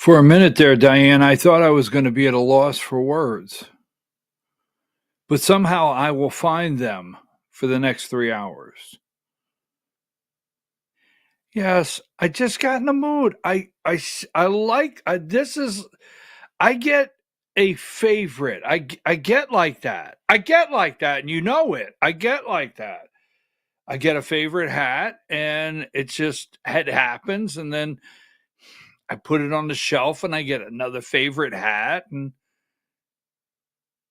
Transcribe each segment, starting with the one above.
For a minute there, Diane, I thought I was going to be at a loss for words, but somehow I will find them for the next 3 hours. Yes, I just got in the mood. I like this is I get a favorite. I get like that. I get like that, and you know it. I get like that. I get a favorite hat, and it happens, and then I put it on the shelf, and I get another favorite hat, and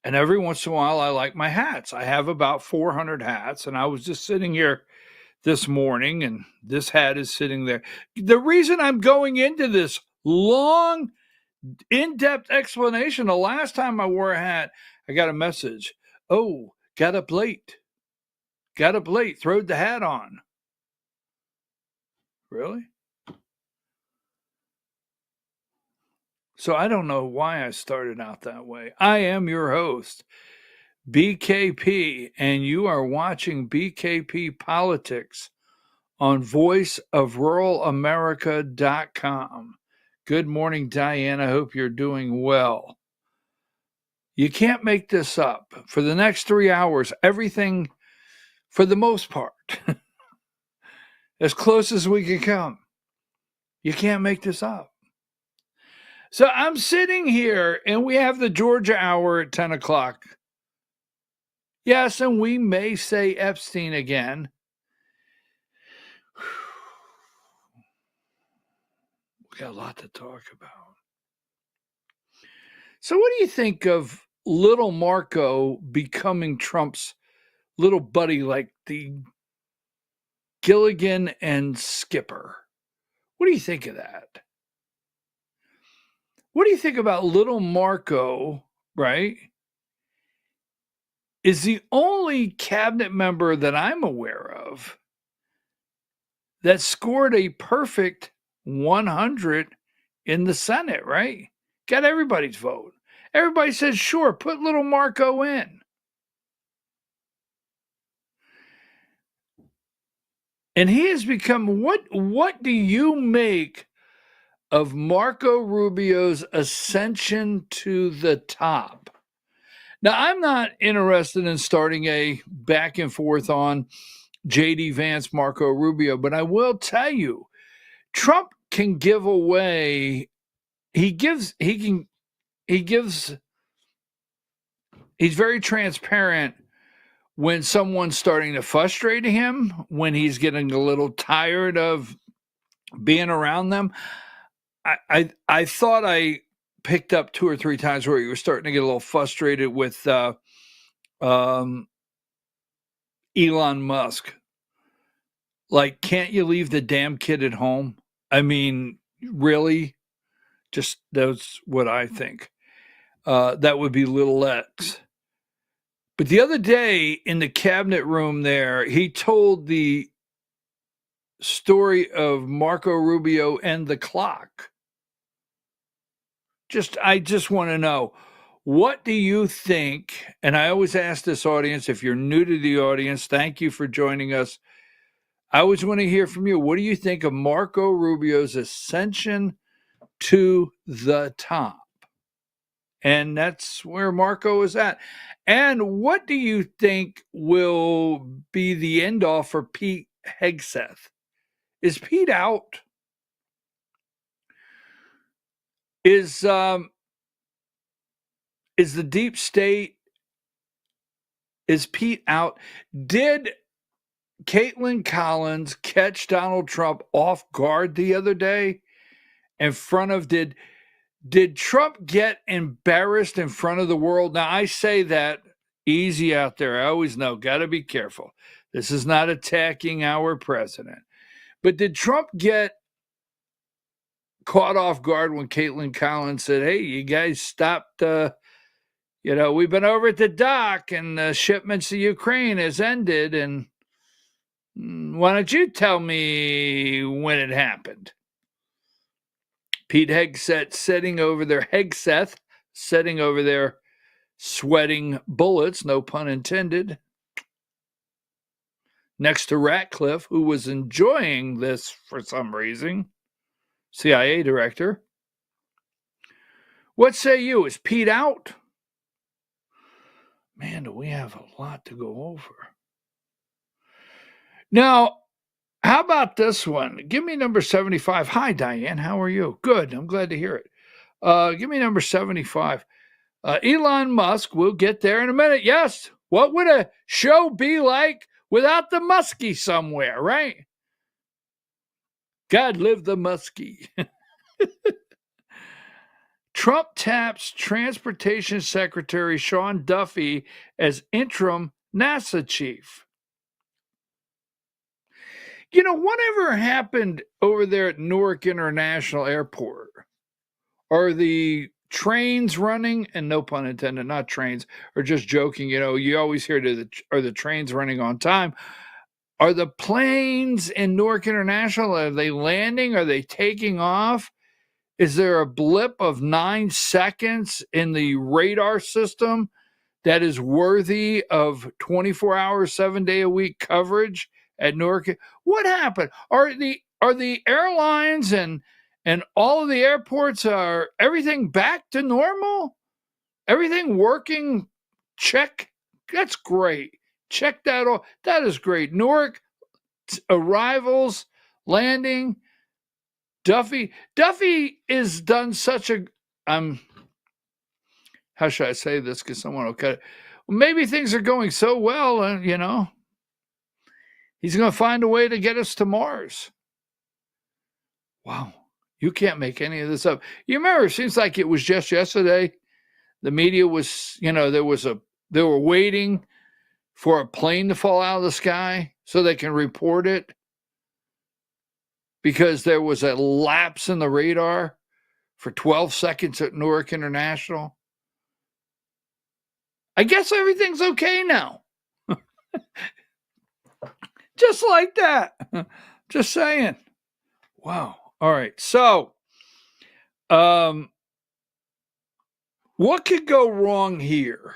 every once in a while, I like my hats. I have about 400 hats, and I was just sitting here this morning, and this hat is sitting there. The reason I'm going into this long, in-depth explanation, the last time I wore a hat, I got a message. Oh, got up late. Got up late. Throwed the hat on. Really? So I don't know why I started out that way. I am your host, BKP, and you are watching BKP Politics on voiceofruralamerica.com. Good morning, Diane. I hope you're doing well. You can't make this up. For the next 3 hours, everything, for the most part, as close as we can come, you can't make this up. So I'm sitting here, and we have the Georgia hour at 10 o'clock. Yes, and we may say Epstein again. We got a lot to talk about. So what do you think of little Marco becoming Trump's little buddy, like the Gilligan and Skipper? What do you think of that? What do you think about little Marco, right? Is the only cabinet member that I'm aware of that scored a perfect 100 in the Senate, right? Got everybody's vote. Everybody says, sure, put little Marco in. And he has become, what do you make of Marco Rubio's ascension to the top? Now, I'm not interested in starting a back and forth on J.D. Vance, Marco Rubio, but I will tell you, Trump can give away, he's very transparent when someone's starting to frustrate him, when he's getting a little tired of being around them. I thought I picked up 2 or 3 times where he was starting to get a little frustrated with Elon Musk. Like, can't you leave the damn kid at home? I mean, really? Just that's what I think. That would be little X. But the other day in the cabinet room there, he told the story of Marco Rubio and the clock. I just want to know, what do you think? And I always ask this audience, if you're new to the audience, thank you for joining us. I always want to hear from you. What do you think of Marco Rubio's ascension to the top? And that's where Marco is at. And what do you think will be the end all for Pete Hegseth? Is Pete out? Is the deep state, is Pete out? Did Caitlin Collins catch Donald Trump off guard the other day in front of, did Trump get embarrassed in front of the world? Now, I say that easy out there. I always know, got to be careful. This is not attacking our president. But did Trump get caught off guard when Caitlin Collins said, hey, you guys stopped, we've been over at the dock and the shipments to Ukraine has ended. And why don't you tell me when it happened? Pete Hegseth sitting over there, sweating bullets, no pun intended, next to Ratcliffe, who was enjoying this for some reason, CIA director. What say you? Is Pete out? Man, do we have a lot to go over. Now, how about this one? Give me number 75. Hi, Diane. How are you? Good. I'm glad to hear it. Give me number 75. Elon Musk, we'll get there in a minute. Yes. What would a show be like without the Muskie somewhere, right? God live the Muskie. Trump taps Transportation Secretary Sean Duffy as interim NASA chief. You know, whatever happened over there at Newark International Airport? Are the trains running? And no pun intended, not trains, or just joking. You know, you always hear are the trains running on time? Are the planes in Newark International, are they landing? Are they taking off? Is there a blip of 9 seconds in the radar system that is worthy of 24 hours, 7-day-a-week coverage at Newark? What happened? Are the airlines and all of the airports, are everything back to normal? Everything working? Check. That's great. Check that off. That is great. Newark arrivals, landing. Duffy is done such a how should I say this? Because someone will cut it. Well, maybe things are going so well, and he's going to find a way to get us to Mars. Wow, you can't make any of this up. You remember? It seems like it was just yesterday. The media was, they were waiting for a plane to fall out of the sky so they can report it because there was a lapse in the radar for 12 seconds at Newark International. I guess everything's okay now. Just like that. Just saying. Wow. All right. So, what could go wrong here?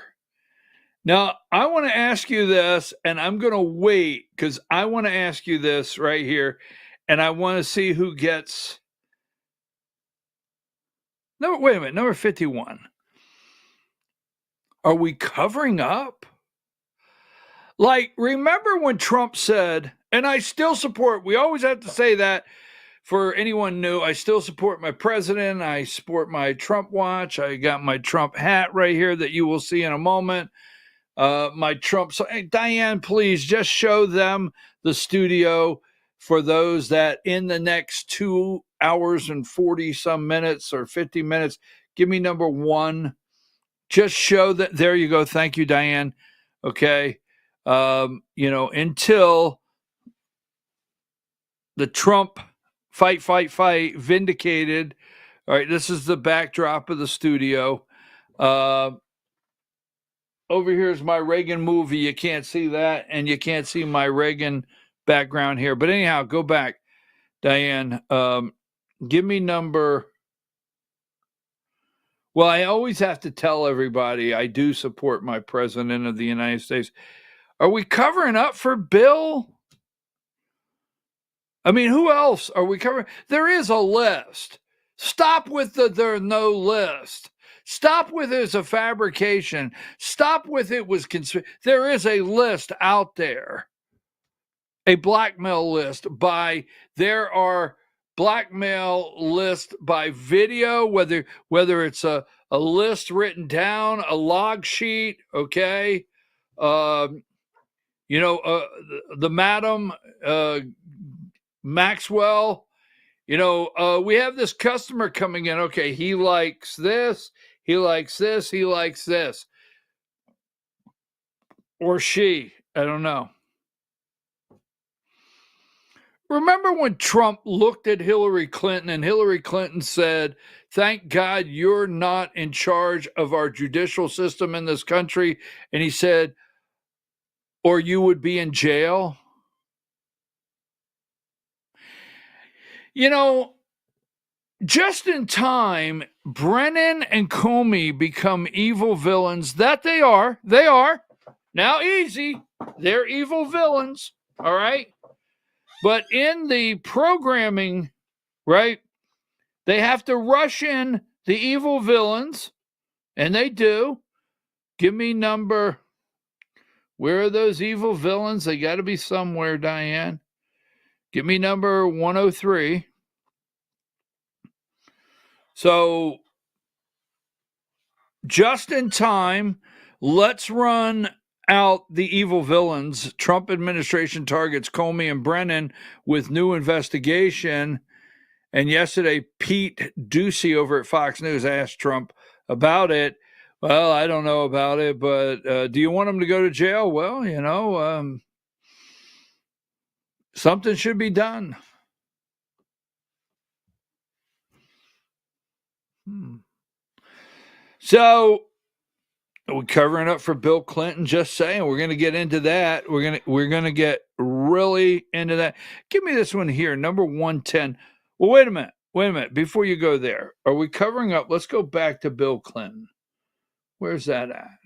Now, I want to ask you this, and I'm going to wait because I want to ask you this right here, and I want to see who gets. No, wait a minute. Number 51. Are we covering up? Like, remember when Trump said, and I still support, we always have to say that for anyone new, I still support my president. I support my Trump watch. I got my Trump hat right here that you will see in a moment. My Trump. So, hey, Diane, please just show them the studio for those that in the next 2 hours and 40 some minutes or 50 minutes, give me number 1. Just show that. There you go. Thank you, Diane. Okay. Until the Trump fight vindicated. All right. This is the backdrop of the studio. Over here is my Reagan movie. You can't see that. And you can't see my Reagan background here. But anyhow, go back, Diane. Give me number. Well, I always have to tell everybody I do support my president of the United States. Are we covering up for Bill? I mean, who else are we covering? There is a list. Stop with there's no list. Stop with it's a fabrication. Stop with it was there is a list out there. A blackmail list there are blackmail list by video, whether it's a list written down, a log sheet, okay? The madam Maxwell, we have this customer coming in. Okay, he likes this, he likes this, he likes this. Or she, I don't know. Remember when Trump looked at Hillary Clinton and Hillary Clinton said, "Thank God you're not in charge of our judicial system in this country." And he said, "Or you would be in jail." Just in time, Brennan and Comey become evil villains. That they are. They are. Now, easy. They're evil villains. All right. But in the programming, right, they have to rush in the evil villains, and they do. Give me number. Where are those evil villains? They got to be somewhere, Diane. Give me number 103. So, just in time, let's run out the evil villains. Trump administration targets Comey and Brennan with new investigation. And yesterday, Pete Ducey over at Fox News asked Trump about it. Well, I don't know about it, but do you want him to go to jail? Well, something should be done. So we're covering up for Bill Clinton. Just saying, we're going to get into that. We're going to get really into that. Give me this one here, number 110. Well, wait a minute. Before you go there, are we covering up? Let's go back to Bill Clinton. Where's that at?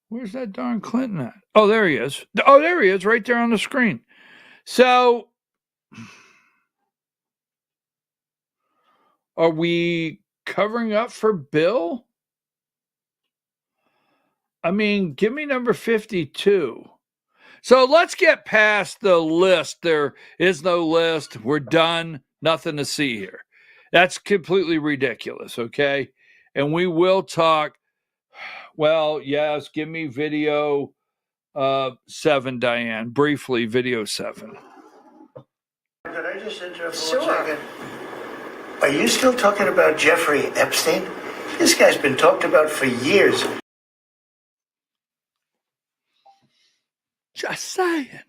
Where's that darn Clinton at? Oh, there he is. Oh, there he is, right there on the screen. So, are we covering up for Bill? I mean, give me number 52. So let's get past the list. There is no list. We're done. Nothing to see here. That's completely ridiculous, okay? And we will talk. Well, yes, give me video 7, Diane. Briefly, video 7. Could I just interrupt for 1 second? Are you still talking about Jeffrey Epstein? This guy's been talked about for years. Just saying.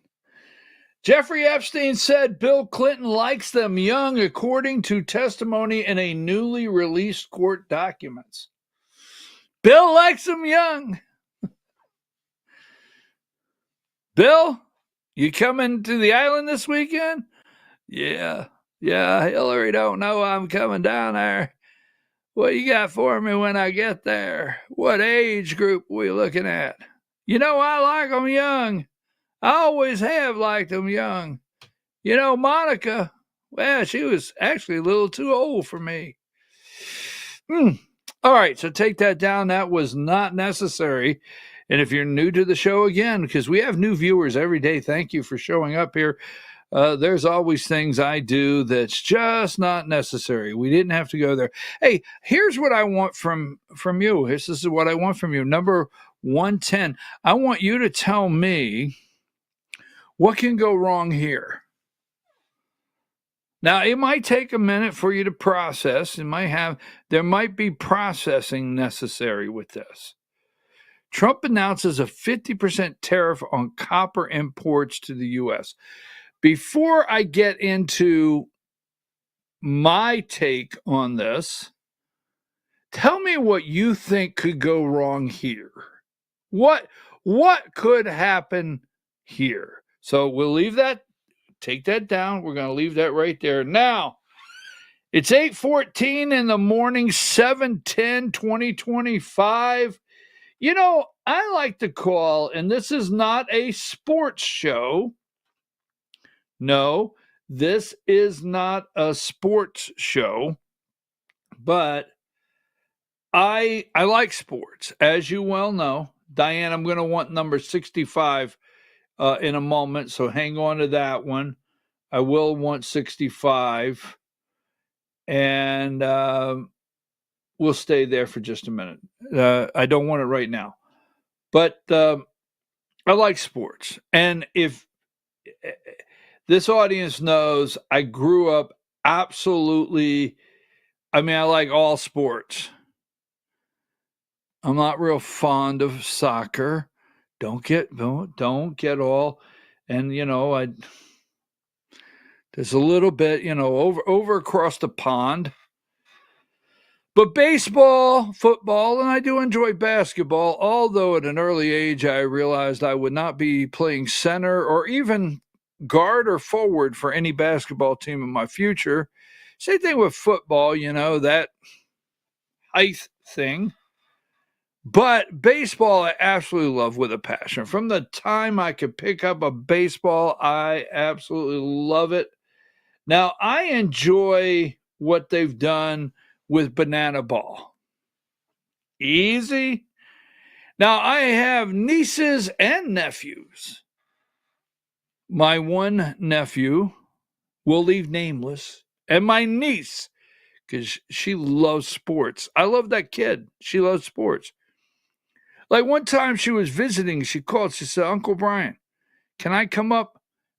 Jeffrey Epstein said Bill Clinton likes them young, according to testimony in a newly released court documents. Bill likes them young. Bill, you coming to the island this weekend? Yeah, Hillary don't know I'm coming down there. What you got for me when I get there? What age group we looking at? I like them young. I always have liked them young. Monica, well, she was actually a little too old for me. All right, so take that down. That was not necessary. And if you're new to the show again, because we have new viewers every day, thank you for showing up here. There's always things I do that's just not necessary. We didn't have to go there. Hey, here's what I want from you. This is what I want from you. Number 110. I want you to tell me what can go wrong here. Now, it might take a minute for you to process. There might be processing necessary with this. Trump announces a 50% tariff on copper imports to the U.S. Before I get into my take on this, tell me what you think could go wrong here. What could happen here? So we'll leave that. Take that down. We're going to leave that right there. Now, it's 8:14 in the morning, 7/10/2025. I like to call, and this is not a sports show. No, this is not a sports show, but I like sports, as you well know. Diane, I'm going to want number 65 in a moment, so hang on to that one. I will want 65, and we'll stay there for just a minute. I don't want it right now, but I like sports. And if this audience knows, I grew up absolutely, I like all sports. I'm not real fond of soccer. Don't get all, and there's a little bit, over across the pond. But baseball, football, and I do enjoy basketball, although at an early age I realized I would not be playing center or even guard or forward for any basketball team in my future. Same thing with football, that height thing. But baseball, I absolutely love with a passion. From the time I could pick up a baseball, I absolutely love it. Now, I enjoy what they've done with banana ball. Easy. Now, I have nieces and nephews. My one nephew will leave nameless, and my niece, because she loves sports. I love that kid. She loves sports. Like one time she was visiting, she called, she said, Uncle Brian, can I come up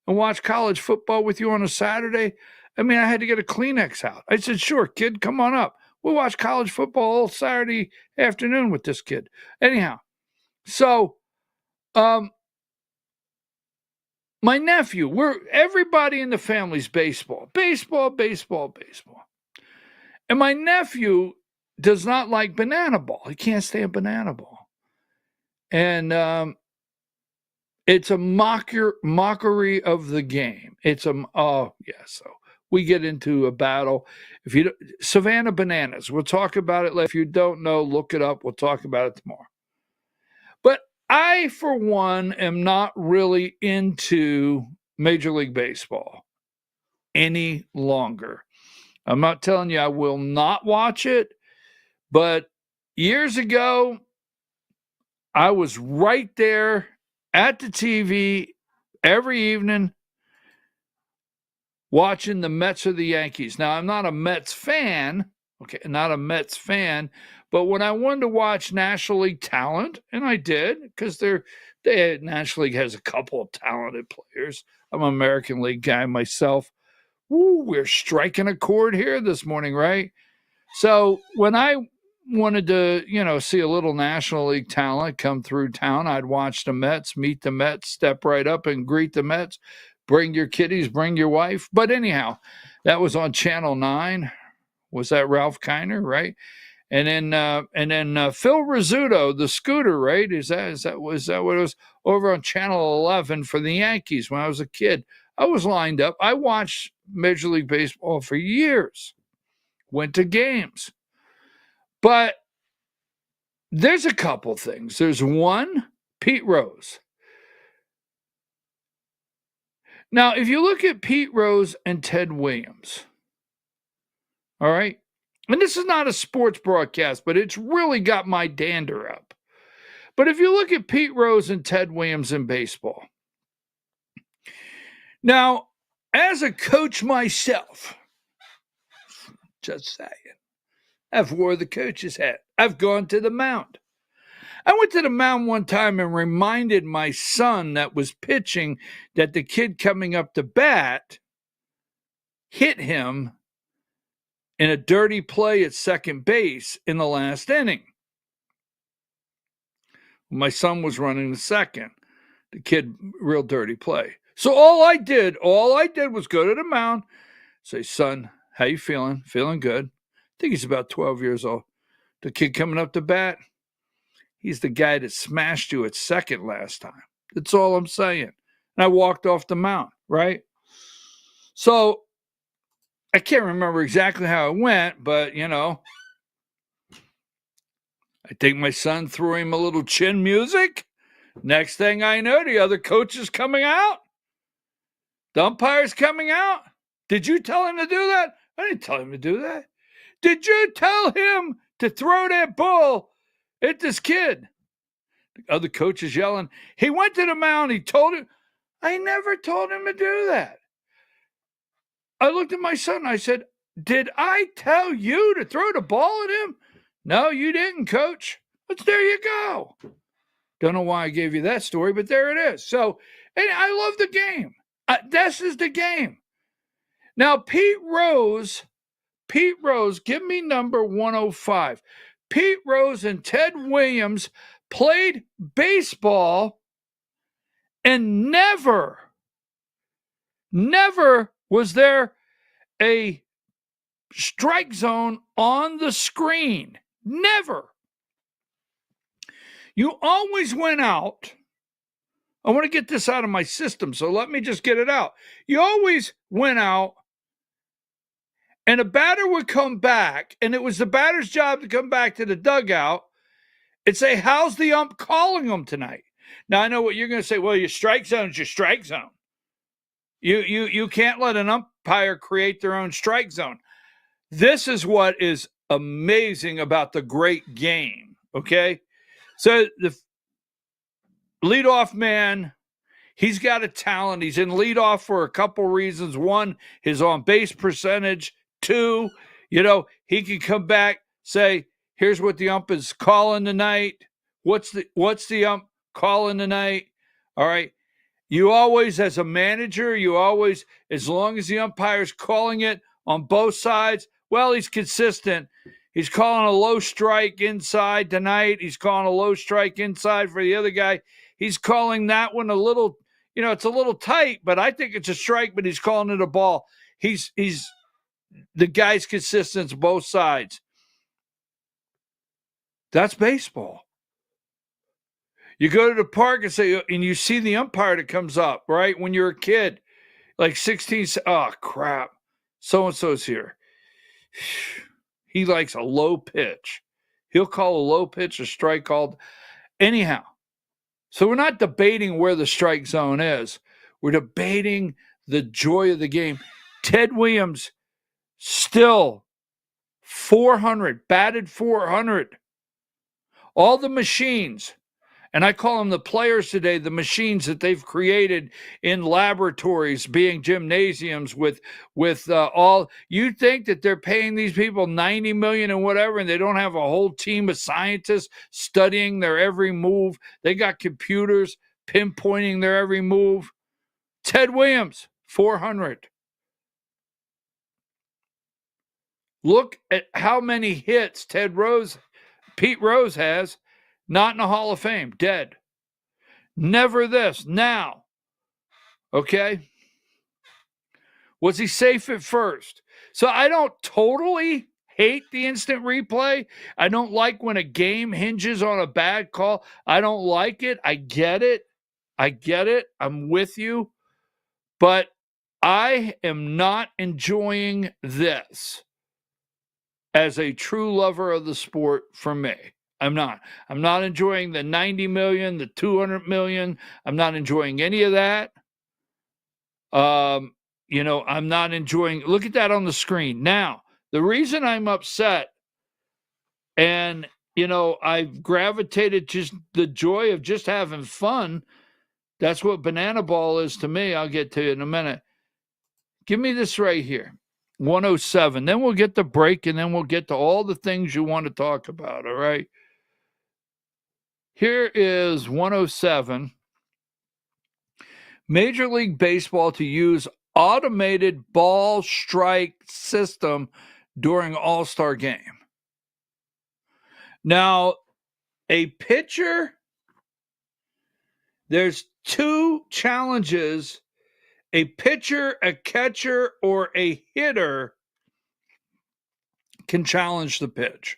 and watch college football with you on a Saturday? I mean, I had to get a Kleenex out. I said, sure, kid, come on up. We'll watch college football all Saturday afternoon with this kid. Anyhow, so my nephew, everybody in the family's baseball. And my nephew does not like banana ball. He can't stand banana ball. And it's a mockery of the game. So we get into a battle. Savannah Bananas, we'll talk about it later. If you don't know, look it up. We'll talk about it tomorrow. But I, for one, am not really into Major League Baseball any longer. I'm not telling you I will not watch it, but years ago, I was right there at the TV every evening watching the Mets or the Yankees. Now, I'm not a Mets fan, but when I wanted to watch National League talent, and I did, because National League has a couple of talented players. I'm an American League guy myself. Woo, we're striking a chord here this morning, right? So when I wanted to, see a little National League talent come through town, I'd watch the Mets, meet the Mets, step right up and greet the Mets. Bring your kiddies, bring your wife. But anyhow, that was on Channel 9. Was that Ralph Kiner, right? And then Phil Rizzuto, the scooter, right? Was that what it was? Over on Channel 11 for the Yankees when I was a kid. I was lined up. I watched Major League Baseball for years. Went to games. But there's a couple things. There's one, Pete Rose. Now, if you look at Pete Rose and Ted Williams, all right, and this is not a sports broadcast, but it's really got my dander up. But if you look at Pete Rose and Ted Williams in baseball, now, as a coach myself, just saying, I've wore the coach's hat. I've gone to the mound. I went to the mound one time and reminded my son that was pitching that the kid coming up to bat hit him in a dirty play at second base in the last inning. My son was running the second. The kid, real dirty play. So all I did was go to the mound, say, son, how you feeling? Feeling good. I think he's about 12 years old. The kid coming up to bat, he's the guy that smashed you at second last time. That's all I'm saying. And I walked off the mound, right? So I can't remember exactly how it went, but, I think my son threw him a little chin music. Next thing I know, the other coach is coming out. The umpire's coming out. Did you tell him to do that? I didn't tell him to do that. Did you tell him to throw that ball at this kid? The other coach is yelling. He went to the mound. He told him. I never told him to do that. I looked at my son and I said, did I tell you to throw the ball at him? No, you didn't, coach. But there you go. Don't know why I gave you that story, but there it is. So, and I love the game. This is the game. Now, Pete Rose, give me number 105. Pete Rose and Ted Williams played baseball and never was there a strike zone on the screen. Never. You always went out. I want to get this out of my system, so let me just get it out. You always went out, and a batter would come back, and it was the batter's job to come back to the dugout and say, how's the ump calling them tonight? Now, I know what you're going to say. Well, your strike zone is your strike zone. You can't let an ump umpire create their own strike zone. This is what is amazing about the great game, okay? So the leadoff man, he's got a talent. He's in leadoff for a couple reasons. One, his on-base percentage. Two, he can come back, say, here's what the ump is calling tonight. What's the ump calling tonight? All right. You always, as a manager, as long as the umpire's calling it on both sides, well, he's consistent. He's calling a low strike inside tonight. He's calling a low strike inside for the other guy. He's calling that one a little, it's a little tight, but I think it's a strike, but he's calling it a ball. The guy's consistent both sides. That's baseball. You go to the park and you see the umpire that comes up, right? When you're a kid, like 16, oh, crap. So-and-so's here. He likes a low pitch. He'll call a low pitch a strike called. Anyhow, so we're not debating where the strike zone is. We're debating the joy of the game. Ted Williams still 400, batted 400. All the machines, and I call them the players today, the machines that they've created in laboratories, being gymnasiums with all. You think that they're paying these people $90 million and whatever, and they don't have a whole team of scientists studying their every move. They got computers pinpointing their every move. Ted Williams, 400. Look at how many hits Pete Rose has. Not in the Hall of Fame, dead. Never this, now. Okay? Was he safe at first? So I don't totally hate the instant replay. I don't like when a game hinges on a bad call. I don't like it. I get it. I'm with you. But I am not enjoying this as a true lover of the sport for me. I'm not enjoying the 90 million, the 200 million. I'm not enjoying any of that. I'm not enjoying, look at that on the screen. Now, the reason I'm upset and, I've gravitated just the joy of just having fun. That's what banana ball is to me. I'll get to it in a minute. Give me this right here. 107. Then we'll get the break and then we'll get to all the things you want to talk about. All right. Here is 107. Major League Baseball to use automated ball strike system during All-Star game. Now, a pitcher, there's two challenges. A pitcher, a catcher, or a hitter can challenge the pitch.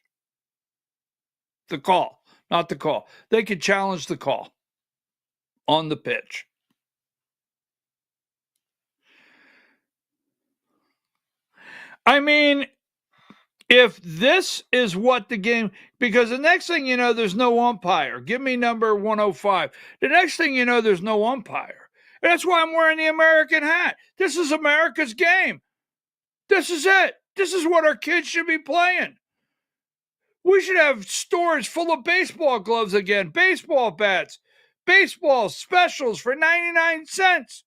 The call, not the call. They can challenge the call on the pitch. I mean, if this is what the game, because the next thing you know, there's no umpire. Give me number 105. The next thing you know, there's no umpire. And that's why I'm wearing the American hat. This is America's game. This is it. This is what our kids should be playing. We should have stores full of baseball gloves again, baseball bats, baseball specials for 99 cents.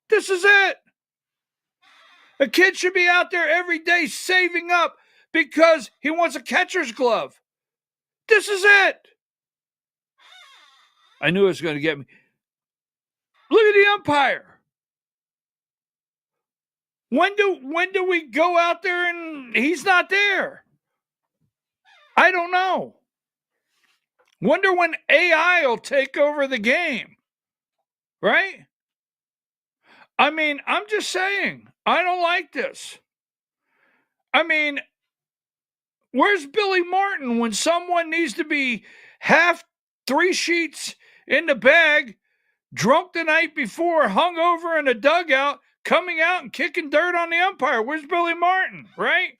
This is it. A kid should be out there every day saving up because he wants a catcher's glove. This is it. I knew it was going to get me. Look at the umpire. When do we go out there and he's not there? I don't know. Wonder when AI will take over the game. Right? I mean, I'm just saying, I don't like this. I mean, where's Billy Martin when someone needs to be half 3 sheets in the bag, drunk the night before, hung over in a dugout, coming out and kicking dirt on the umpire? Where's Billy Martin, right?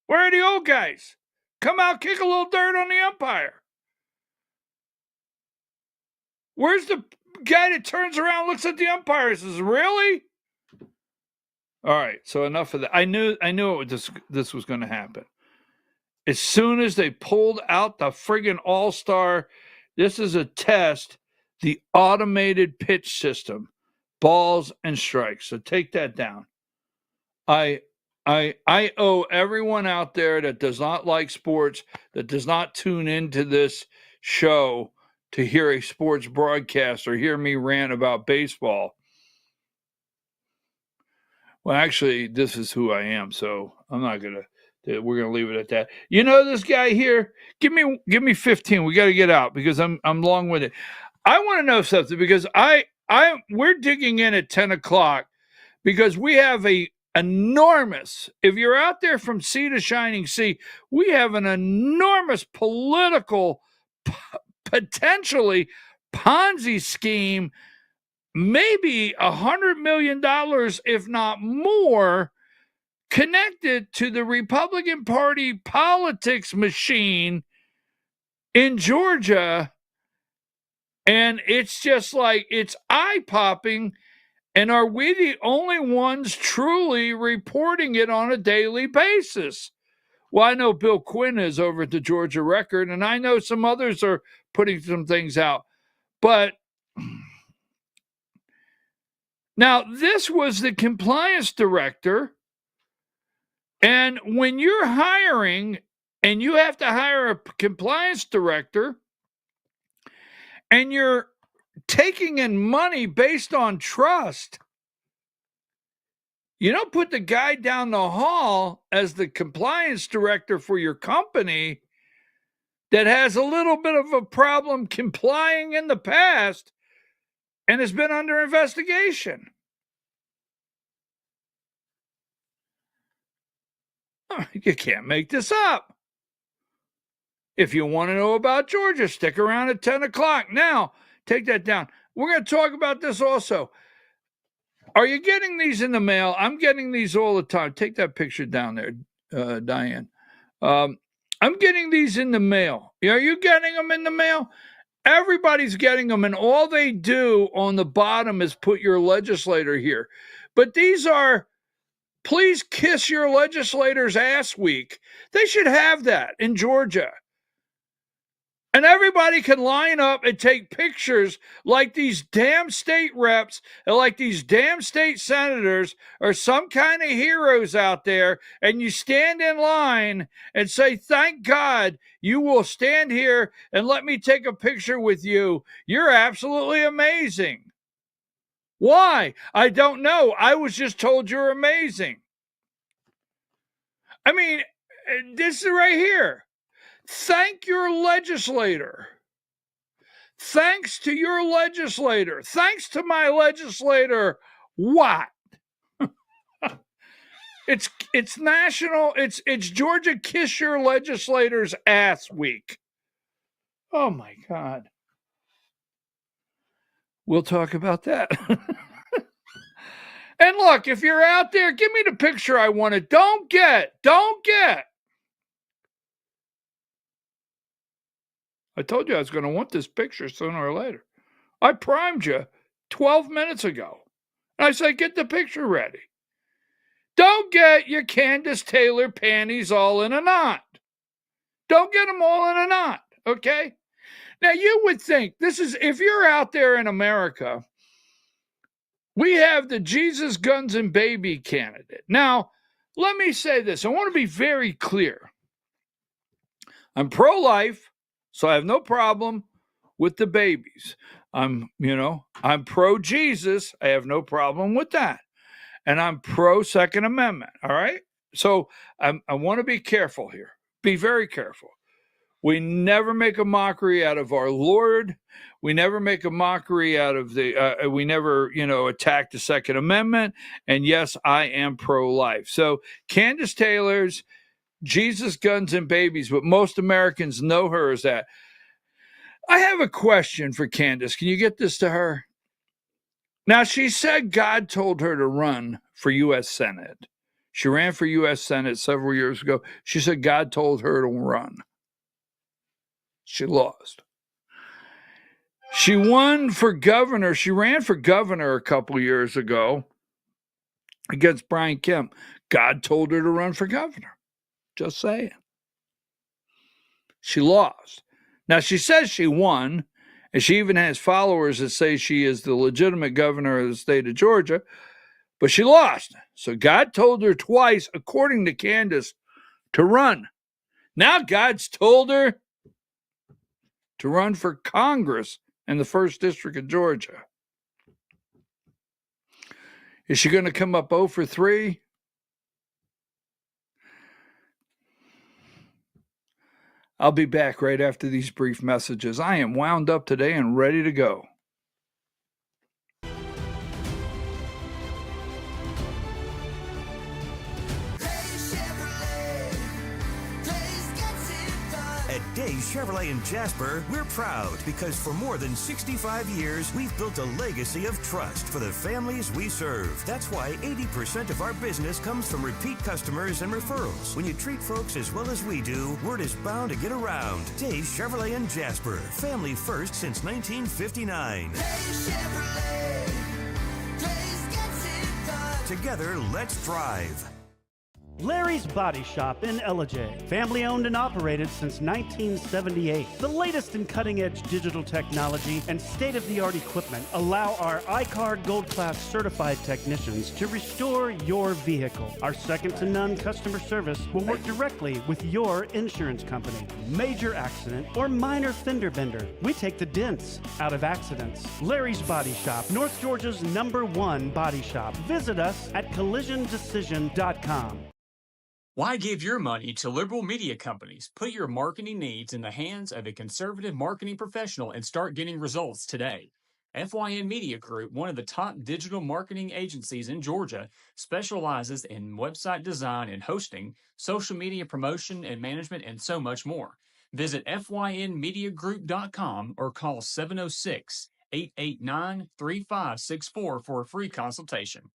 Where are the old guys? Come out, kick a little dirt on the umpire. Where's the guy that turns around, looks at the umpire and says, really? All right, so enough of that. I knew this was going to happen. As soon as they pulled out the friggin' All-Star, this is a test, the automated pitch system, balls and strikes. So take that down. I owe everyone out there that does not like sports, that does not tune into this show to hear a sports broadcast or hear me rant about baseball. Well, actually, this is who I am, so I'm not gonna. We're gonna leave it at that. You know this guy here? Give me 15. We got to get out because I'm long-winded. I want to know something because we're digging in at 10 o'clock because we have a enormous. If you're out there from sea to shining sea, we have an enormous political, potentially Ponzi scheme. Maybe $100 million, if not more, connected to the Republican Party politics machine in Georgia. And it's just like, it's eye-popping. And are we the only ones truly reporting it on a daily basis? Well, I know Bill Quinn is over at the Georgia Record, and I know some others are putting some things out. But now, this was the compliance director. And when you're hiring and you have to hire a compliance director and you're taking in money based on trust, you don't put the guy down the hall as the compliance director for your company that has a little bit of a problem complying in the past and has been under investigation. You can't make this up. If you want to know about Georgia, stick around at 10 o'clock. Now, take that down. We're going to talk about this also. Are you getting these in the mail? I'm getting these all the time. Take that picture down there, Diane. I'm getting these in the mail. Are you getting them in the mail? Everybody's getting them, and all they do on the bottom is put your legislator here. But these are, please kiss your legislator's ass week. They should have that in Georgia. And everybody can line up and take pictures like these damn state reps and like these damn state senators are some kind of heroes out there. And you stand in line and say, thank God you will stand here and let me take a picture with you. You're absolutely amazing. Why? I don't know. I was just told you're amazing. I mean, this is right here. Thank your legislator. Thanks to your legislator. Thanks to my legislator. What? It's national. It's Georgia Kiss Your Legislator's Ass Week. Oh my God. We'll talk about that. And look, if you're out there, give me the picture I wanted. Don't get. I told you I was going to want this picture sooner or later. I primed you 12 minutes ago. And I said, get the picture ready. Don't get your Candace Taylor panties all in a knot. Don't get them all in a knot, okay? Now, you would think, this is, if you're out there in America, we have the Jesus, Guns, and Baby candidate. Now, let me say this. I want to be very clear. I'm pro-life, so I have no problem with the babies. I'm pro-Jesus. I have no problem with that. And I'm pro-Second Amendment, all right? So I want to be careful here. Be very careful. We never make a mockery out of our Lord. We never make a mockery out of we never, attack the Second Amendment. And yes, I am pro-life. So Candace Taylor's Jesus, Guns, and Babies, but most Americans know her as that. I have a question for Candace. Can you get this to her? Now, she said God told her to run for U.S. Senate. She ran for U.S. Senate several years ago. She said God told her to run. She lost. She won for governor. She ran for governor a couple years ago. against Brian Kemp. God told her to run for governor. Just saying. She lost. Now, she says she won, and she even has followers that say she is the legitimate governor of the state of Georgia, but she lost. So God told her twice, according to Candace, to run. Now God's told her to run for Congress in the 1st District of Georgia. Is she going to come up 0 for 3? I'll be back right after these brief messages. I am wound up today and ready to go. At Days Chevrolet in Jasper, we're proud because for more than 65 years, we've built a legacy of trust for the families we serve. That's why 80% of our business comes from repeat customers and referrals. When you treat folks as well as we do, word is bound to get around. Days Chevrolet in Jasper, family first since 1959. Days Chevrolet, Days gets it done. Together, let's drive. Larry's Body Shop in Ellijay. Family owned and operated since 1978. The latest in cutting-edge digital technology and state-of-the-art equipment allow our iCard Gold Class certified technicians to restore your vehicle. Our second-to-none customer service will work directly with your insurance company. Major accident or minor fender bender, we take the dents out of accidents. Larry's Body Shop, North Georgia's #1 body shop. Visit us at collisiondecision.com. Why give your money to liberal media companies? Put your marketing needs in the hands of a conservative marketing professional and start getting results today. FYN Media Group, one of the top digital marketing agencies in Georgia, specializes in website design and hosting, social media promotion and management, and so much more. Visit FYNmediagroup.com or call 706-889-3564 for a free consultation.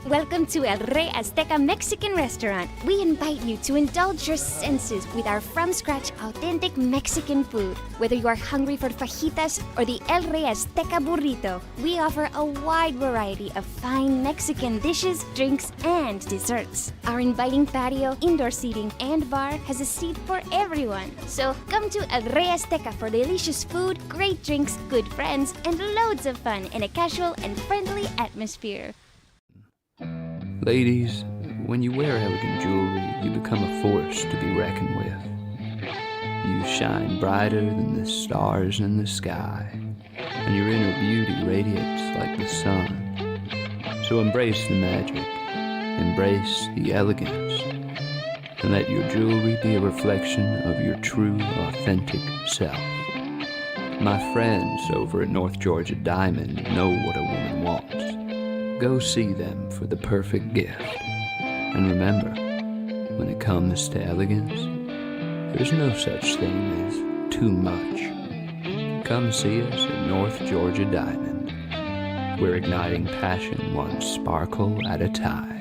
Welcome to El Rey Azteca Mexican Restaurant. We invite you to indulge your senses with our from-scratch authentic Mexican food. Whether you are hungry for fajitas or the El Rey Azteca burrito, we offer a wide variety of fine Mexican dishes, drinks, and desserts. Our inviting patio, indoor seating, and bar has a seat for everyone. So come to El Rey Azteca for delicious food, great drinks, good friends, and loads of fun in a casual and friendly atmosphere. Ladies, when you wear elegant jewelry, you become a force to be reckoned with. You shine brighter than the stars in the sky, and your inner beauty radiates like the sun. So embrace the magic, embrace the elegance, and let your jewelry be a reflection of your true, authentic self. My friends over at North Georgia Diamond know what a woman wants. Go see them for the perfect gift. And remember, when it comes to elegance, there's no such thing as too much. Come see us at North Georgia Diamond. We're igniting passion one sparkle at a time.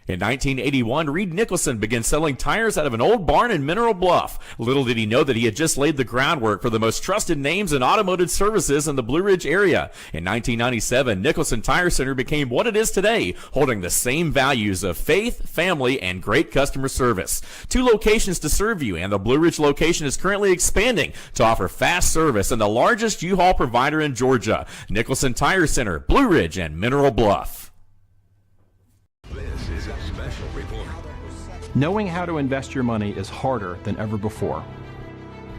In 1981, Reed Nicholson began selling tires out of an old barn in Mineral Bluff. Little did he know that he had just laid the groundwork for the most trusted names in automotive services in the Blue Ridge area. In 1997, Nicholson Tire Center became what it is today, holding the same values of faith, family, and great customer service. 2 locations to serve you, and the Blue Ridge location is currently expanding to offer fast service and the largest U-Haul provider in Georgia. Nicholson Tire Center, Blue Ridge, and Mineral Bluff. This is a special report. Knowing how to invest your money is harder than ever before.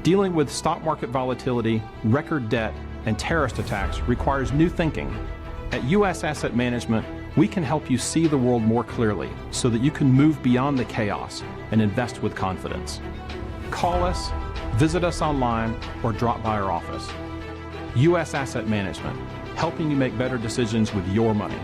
Dealing with stock market volatility, record debt, and terrorist attacks requires new thinking. At U.S. Asset Management, we can help you see the world more clearly so that you can move beyond the chaos and invest with confidence. Call us, visit us online, or drop by our office. U.S. Asset Management, helping you make better decisions with your money.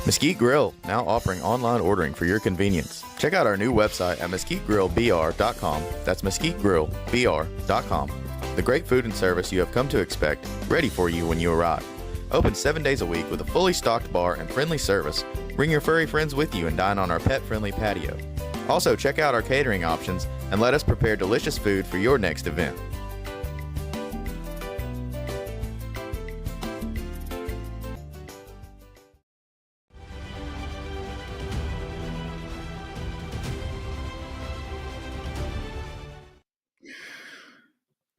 Mesquite Grill, now offering online ordering for your convenience. Check out our new website at mesquitegrillbr.com. That's mesquitegrillbr.com. The great food and service you have come to expect, ready for you when you arrive. Open 7 days a week with a fully stocked bar and friendly service. Bring your furry friends with you and dine on our pet-friendly patio. Also, check out our catering options and let us prepare delicious food for your next event.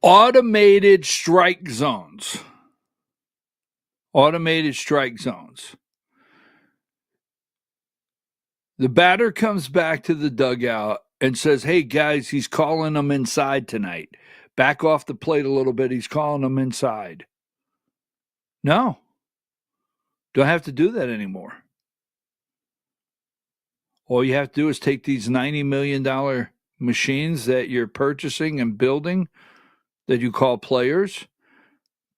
Automated strike zones. Automated strike zones. The batter comes back to the dugout and says, hey, guys, he's calling them inside tonight. Back off the plate a little bit. He's calling them inside. No. Don't have to do that anymore. All you have to do is take these $90 million machines that you're purchasing and building that you call players,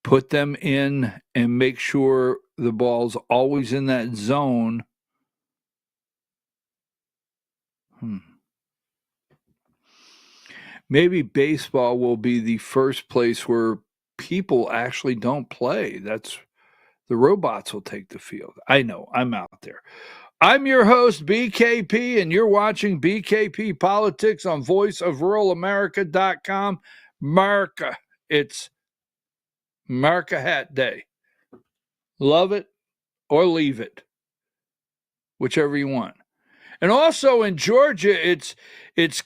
put them in and make sure the ball's always in that zone. Maybe baseball will be the first place where people actually don't play. That's the robots will take the field. I know, I'm out there. I'm your host, BKP, and you're watching BKP Politics on voiceofruralamerica.com. America, it's America Hat Day. Love it or leave it, whichever you want. And also in Georgia, it's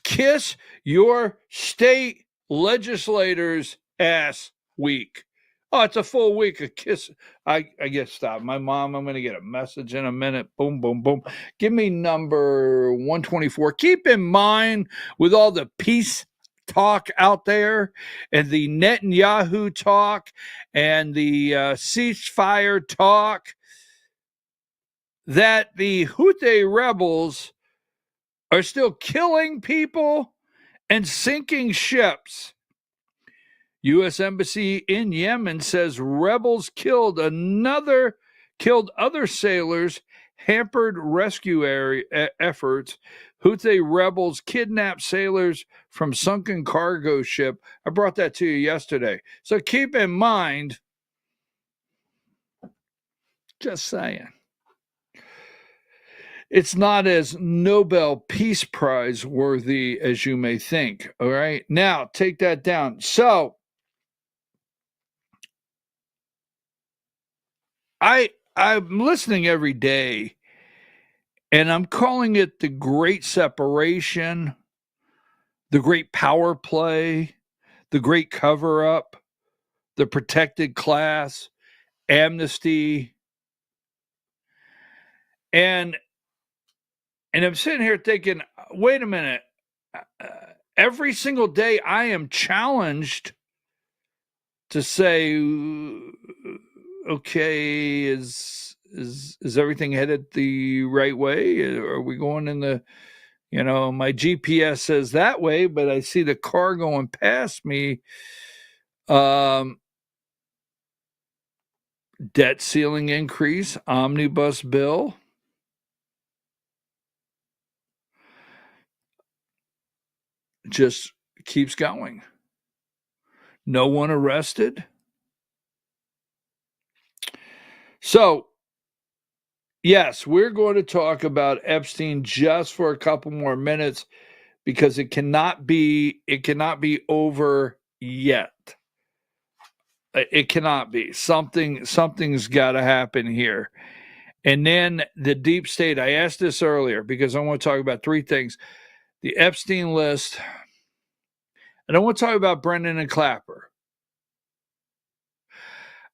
Kiss Your State Legislators Ass Week. Oh, it's a full week of Kiss. I guess stop. My mom, I'm going to get a message in a minute. Boom, boom, boom. Give me number 124. Keep in mind, with all the peace talk out there and the Netanyahu talk and the ceasefire talk, that the Houthi rebels are still killing people and sinking ships. U.S. Embassy in Yemen says rebels killed other sailors, hampered rescue efforts. Houthi rebels kidnapped sailors from sunken cargo ship. I brought that to you yesterday. So keep in mind, just saying, it's not as Nobel Peace Prize worthy as you may think. All right. Now take that down. So I'm listening every day, and I'm calling it the great separation, the great power play, the great cover-up, the protected class, amnesty. And I'm sitting here thinking, wait a minute. Every single day I am challenged to say, okay, is everything headed the right way? Are we going in the, my GPS says that way, but I see the car going past me. Debt ceiling increase, omnibus bill. Just keeps going. No one arrested. So, yes, we're going to talk about Epstein just for a couple more minutes because it cannot be over yet. It cannot be. Something's got to happen here. And then the deep state, I asked this earlier because I want to talk about three things. The Epstein list, and I want to talk about Brennan and Clapper.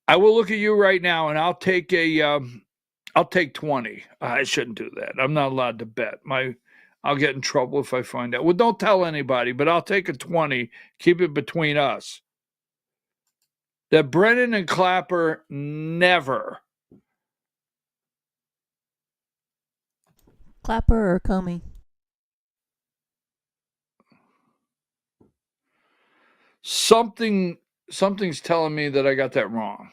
I will look at you right now, and I'll take 20. I shouldn't do that. I'm not allowed to bet. I'll get in trouble if I find out. Well, don't tell anybody, but I'll take a 20. Keep it between us. That Brennan and Clapper never. Clapper or Comey? Something's telling me that I got that wrong.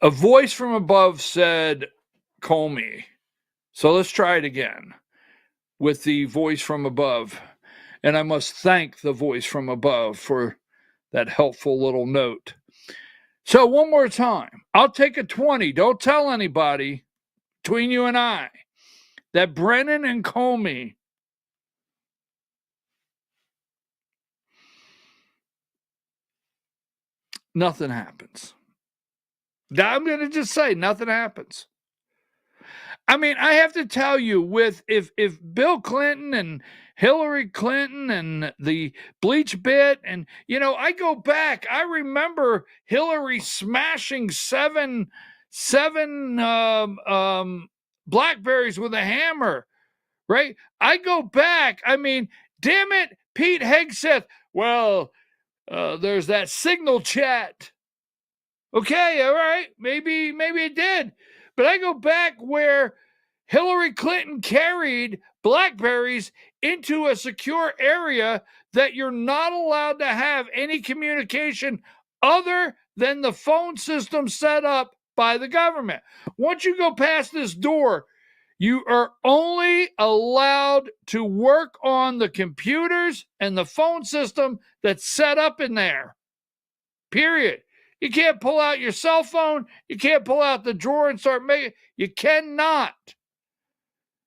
A voice from above said Comey. So let's try it again with the voice from above. And I must thank the voice from above for that helpful little note. So one more time, I'll take a 20. Don't tell anybody between you and I that Brennan and Comey nothing happens. I'm going to just say nothing happens. I mean, I have to tell you, with if Bill Clinton and Hillary Clinton and the bleach bit, and I go back, I remember Hillary smashing seven Blackberries with a hammer, right? I go back. I mean, damn it, Pete Hegseth. Well, there's that Signal chat. Okay, all right, maybe it did. But I go back where Hillary Clinton carried Blackberries into a secure area that you're not allowed to have any communication other than the phone system set up by the government. Once you go past this door, you are only allowed to work on the computers and the phone system that's set up in there. Period. You can't pull out your cell phone. You can't pull out the drawer and start making. You cannot.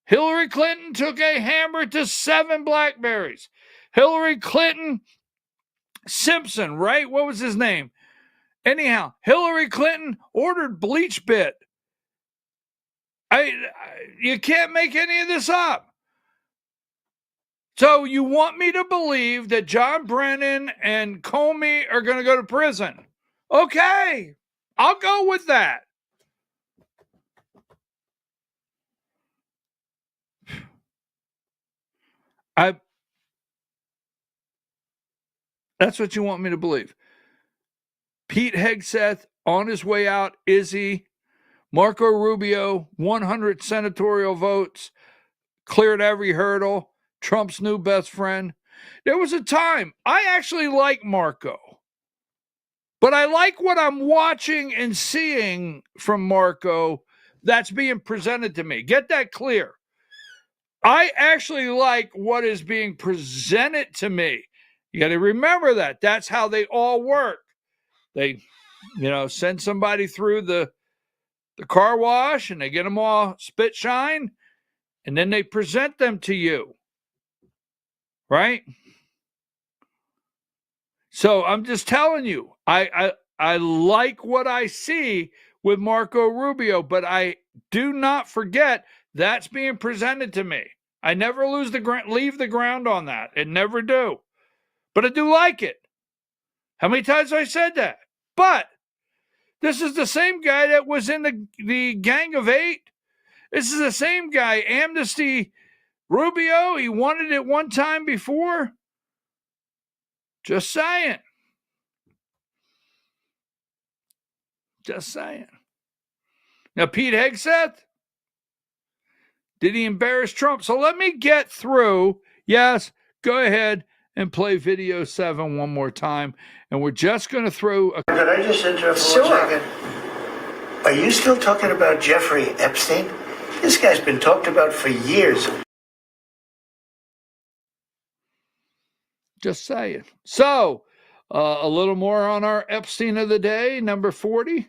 Hillary Clinton took a hammer to 7 Blackberries. Hillary Clinton Simpson, right? What was his name? Anyhow, Hillary Clinton ordered bleach bit. You can't make any of this up. So you want me to believe that John Brennan and Comey are going to go to prison? Okay, I'll go with that. That's what you want me to believe. Pete Hegseth on his way out, is he? Marco Rubio, 100 senatorial votes, cleared every hurdle. Trump's new best friend. There was a time I actually liked Marco. But I like what I'm watching and seeing from Marco that's being presented to me. Get that clear. I actually like what is being presented to me. You got to remember that. That's how they all work. They, send somebody through the car wash and they get them all spit shine and then they present them to you. Right? So I'm just telling you, I like what I see with Marco Rubio, but I do not forget that's being presented to me. I never leave the ground on that. I never do. But I do like it. How many times have I said that? But this is the same guy that was in the Gang of 8. This is the same guy, Amnesty Rubio. He wanted it one time before. Just saying. Just saying. Now, Pete Hegseth, did he embarrass Trump? So let me get through. Yes, go ahead and play video 7 one more time. And we're just going to throw a... Could I just interrupt for 1 second? Are you still talking about Jeffrey Epstein? This guy's been talked about for years. Just saying. So, a little more on our Epstein of the day, number 40.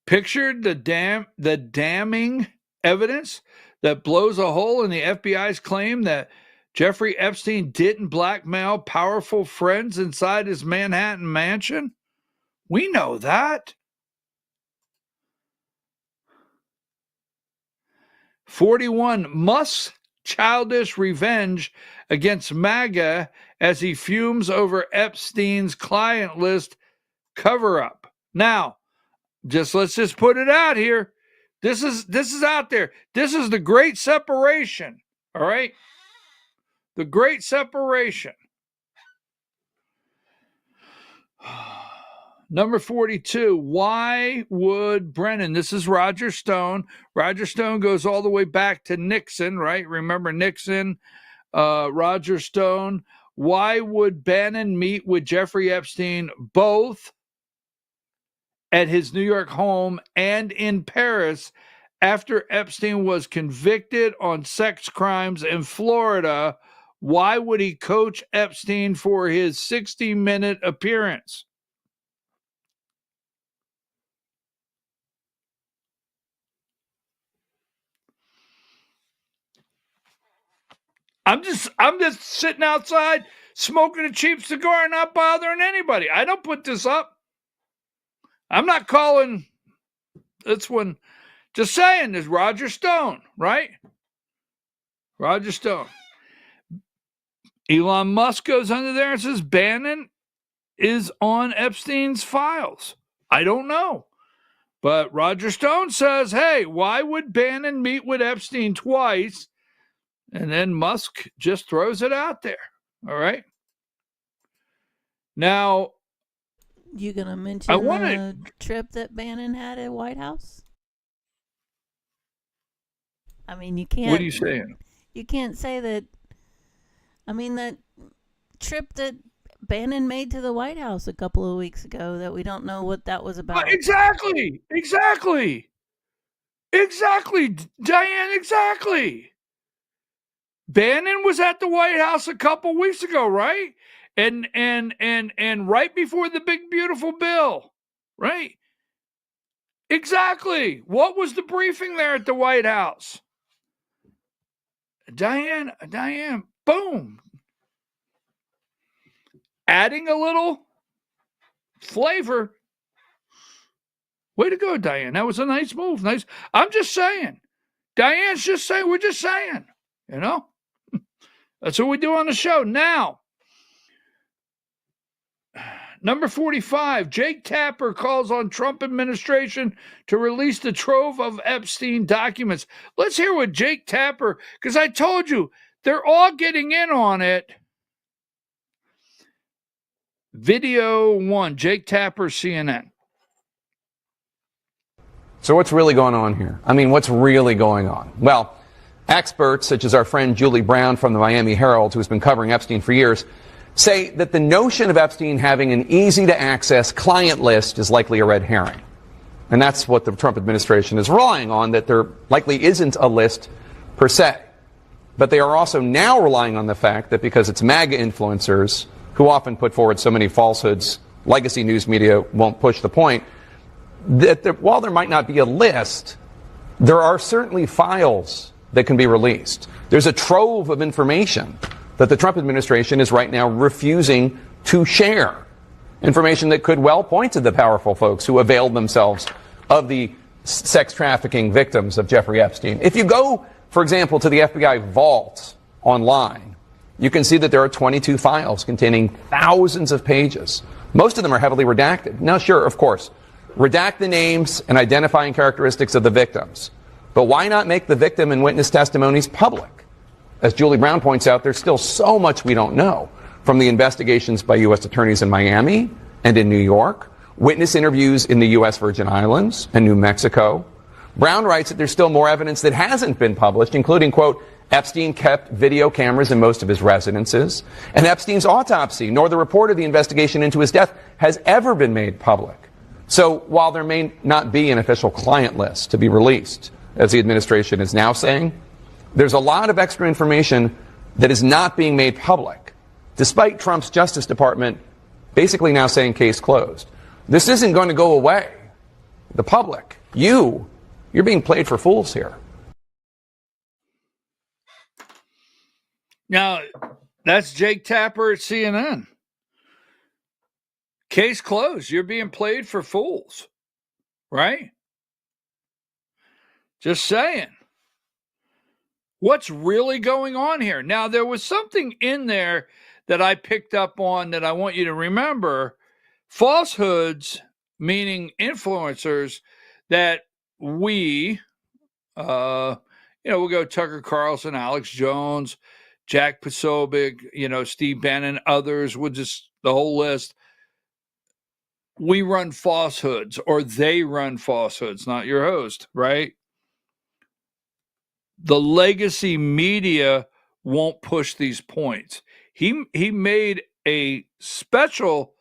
Pictured the damning evidence that blows a hole in the FBI's claim that Jeffrey Epstein didn't blackmail powerful friends inside his Manhattan mansion? We know that. 41, Musk's childish revenge against MAGA as he fumes over Epstein's client list cover-up. Now, let's just put it out here. This is out there. This is the great separation. All right? The great separation. Number 42, why would Brennan, this is Roger Stone. Roger Stone goes all the way back to Nixon, right? Remember Nixon, Roger Stone. Why would Bannon meet with Jeffrey Epstein both at his New York home and in Paris after Epstein was convicted on sex crimes in Florida? Why would he coach Epstein for his 60-minute appearance? I'm just sitting outside smoking a cheap cigar, not bothering anybody. I don't put this up. I'm not calling this one. Just saying, there's Roger Stone, right? Roger Stone. Elon Musk goes under there and says Bannon is on Epstein's files. I don't know. But Roger Stone says, hey, why would Bannon meet with Epstein twice? And then Musk just throws it out there. All right. Now, you gonna mention the trip that Bannon had at White House? I mean, you can't. What are you saying? You can't say that. I mean, that trip that Bannon made to the White House a couple of weeks ago, that we don't know what that was about. Exactly, Diane, exactly. Bannon was at the White House a couple weeks ago, right? And right before the big beautiful bill, right? Exactly. What was the briefing there at the White House? Diane, boom. Adding a little flavor. Way to go, Diane. That was a nice move. Nice. I'm just saying. Diane's just saying. We're just saying. You know? That's what we do on the show. Now, number 45, Jake Tapper calls on Trump administration to release the trove of Epstein documents. Let's hear what Jake Tapper, because I told you, they're all getting in on it. Video 1, Jake Tapper, CNN. So what's really going on here? I mean, what's really going on? Well, experts, such as our friend Julie Brown from the Miami Herald, who's been covering Epstein for years, say that the notion of Epstein having an easy-to-access client list is likely a red herring. And that's what the Trump administration is relying on, that there likely isn't a list per se. But they are also now relying on the fact that because it's MAGA influencers who often put forward so many falsehoods, legacy news media won't push the point, that while there might not be a list, there are certainly files that can be released. There's a trove of information that the Trump administration is right now refusing to share. Information that could well point to the powerful folks who availed themselves of the sex trafficking victims of Jeffrey Epstein. If you go, for example, to the FBI vault online, you can see that there are 22 files containing thousands of pages. Most of them are heavily redacted. Now, sure, of course, redact the names and identifying characteristics of the victims. But why not make the victim and witness testimonies public? As Julie Brown points out, there's still so much we don't know from the investigations by U.S. attorneys in Miami and in New York, witness interviews in the U.S. Virgin Islands and New Mexico. Brown writes that there's still more evidence that hasn't been published, including, quote, Epstein kept video cameras in most of his residences, and Epstein's autopsy, nor the report of the investigation into his death, has ever been made public. So while there may not be an official client list to be released, as the administration is now saying, there's a lot of extra information that is not being made public, despite Trump's Justice Department basically now saying case closed. This isn't going to go away. The public, you're being played for fools here. Now, that's Jake Tapper at CNN. Case closed. You're being played for fools, right? Just saying. What's really going on here? Now, there was something in there that I picked up on that I want you to remember. Falsehoods meaning influencers that we, we'll go Tucker Carlson, Alex Jones, Jack Posobiec, Steve Bannon, others, we'll just, the whole list. We run falsehoods, or they run falsehoods, not your host, right? The legacy media won't push these points. He made a special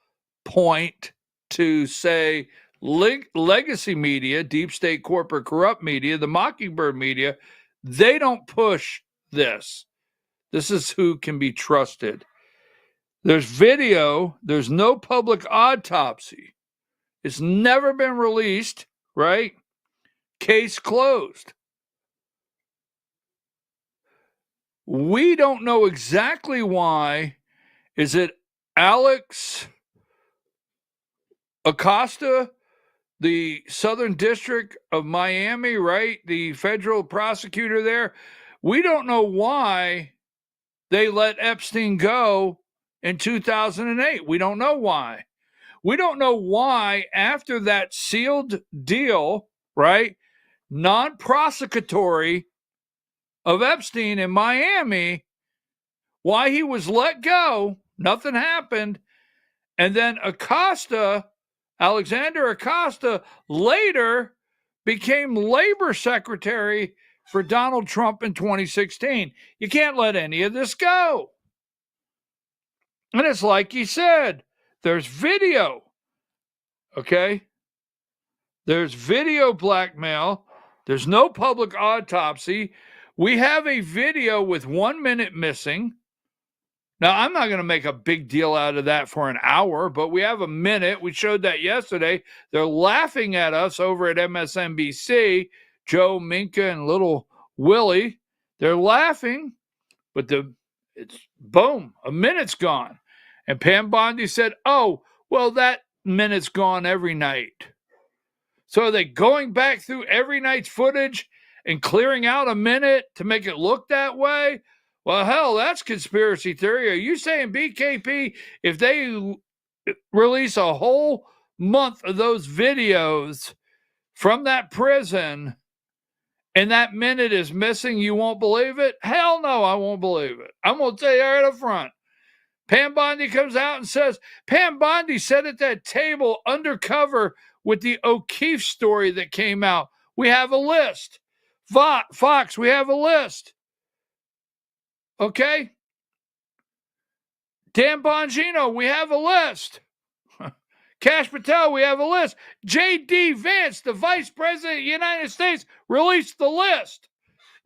point to say legacy media, deep state, corporate, corrupt media, the Mockingbird media, they don't push this. This is who can be trusted. There's video. There's no public autopsy. It's never been released, right? Case closed. We don't know exactly why. Is it Alex Acosta, the Southern District of Miami, right? The federal prosecutor there. We don't know why they let Epstein go in 2008. We don't know why. We don't know why after that sealed deal, right? Non-prosecutory of Epstein in Miami, why he was let go, nothing happened. And then Alexander Acosta, later became labor secretary for Donald Trump in 2016. You can't let any of this go. And it's like he said, there's video, okay? There's video blackmail. There's no public autopsy. We have a video with 1 minute missing. Now, I'm not going to make a big deal out of that for an hour, but we have a minute. We showed that yesterday. They're laughing at us over at MSNBC, Joe, Minka, and little Willie. They're laughing, but it's boom, a minute's gone. And Pam Bondi said, oh, well, that minute's gone every night. So are they going back through every night's footage and clearing out a minute to make it look that way? Well, hell, that's conspiracy theory. Are you saying BKP, if they release a whole month of those videos from that prison and that minute is missing, you won't believe it? Hell no, I won't believe it. I'm going to tell you right up front. Pam Bondi comes out and says, Pam Bondi sat at that table undercover with the O'Keefe story that came out. We have a list. Fox, we have a list. Okay? Dan Bongino, we have a list. Kash Patel, we have a list. J.D. Vance, the Vice President of the United States, released the list.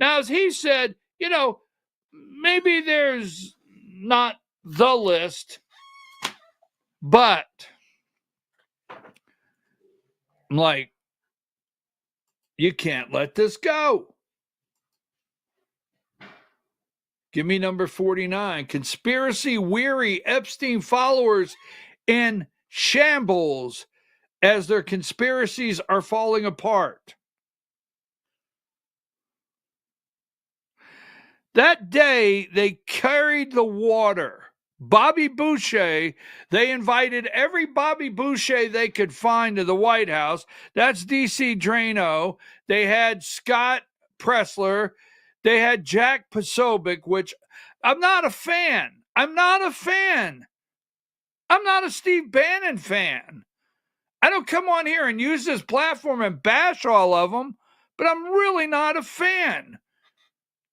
Now, as he said, maybe there's not the list, but I'm like, you can't let this go. Give me number 49. Conspiracy-weary Epstein followers in shambles as their conspiracies are falling apart. That day, they carried the water. Bobby Boucher, they invited every Bobby Boucher they could find to the White House. That's D.C. Drano. They had Scott Pressler. They had Jack Posobiec, which I'm not a fan. I'm not a Steve Bannon fan. I don't come on here and use this platform and bash all of them, but I'm really not a fan.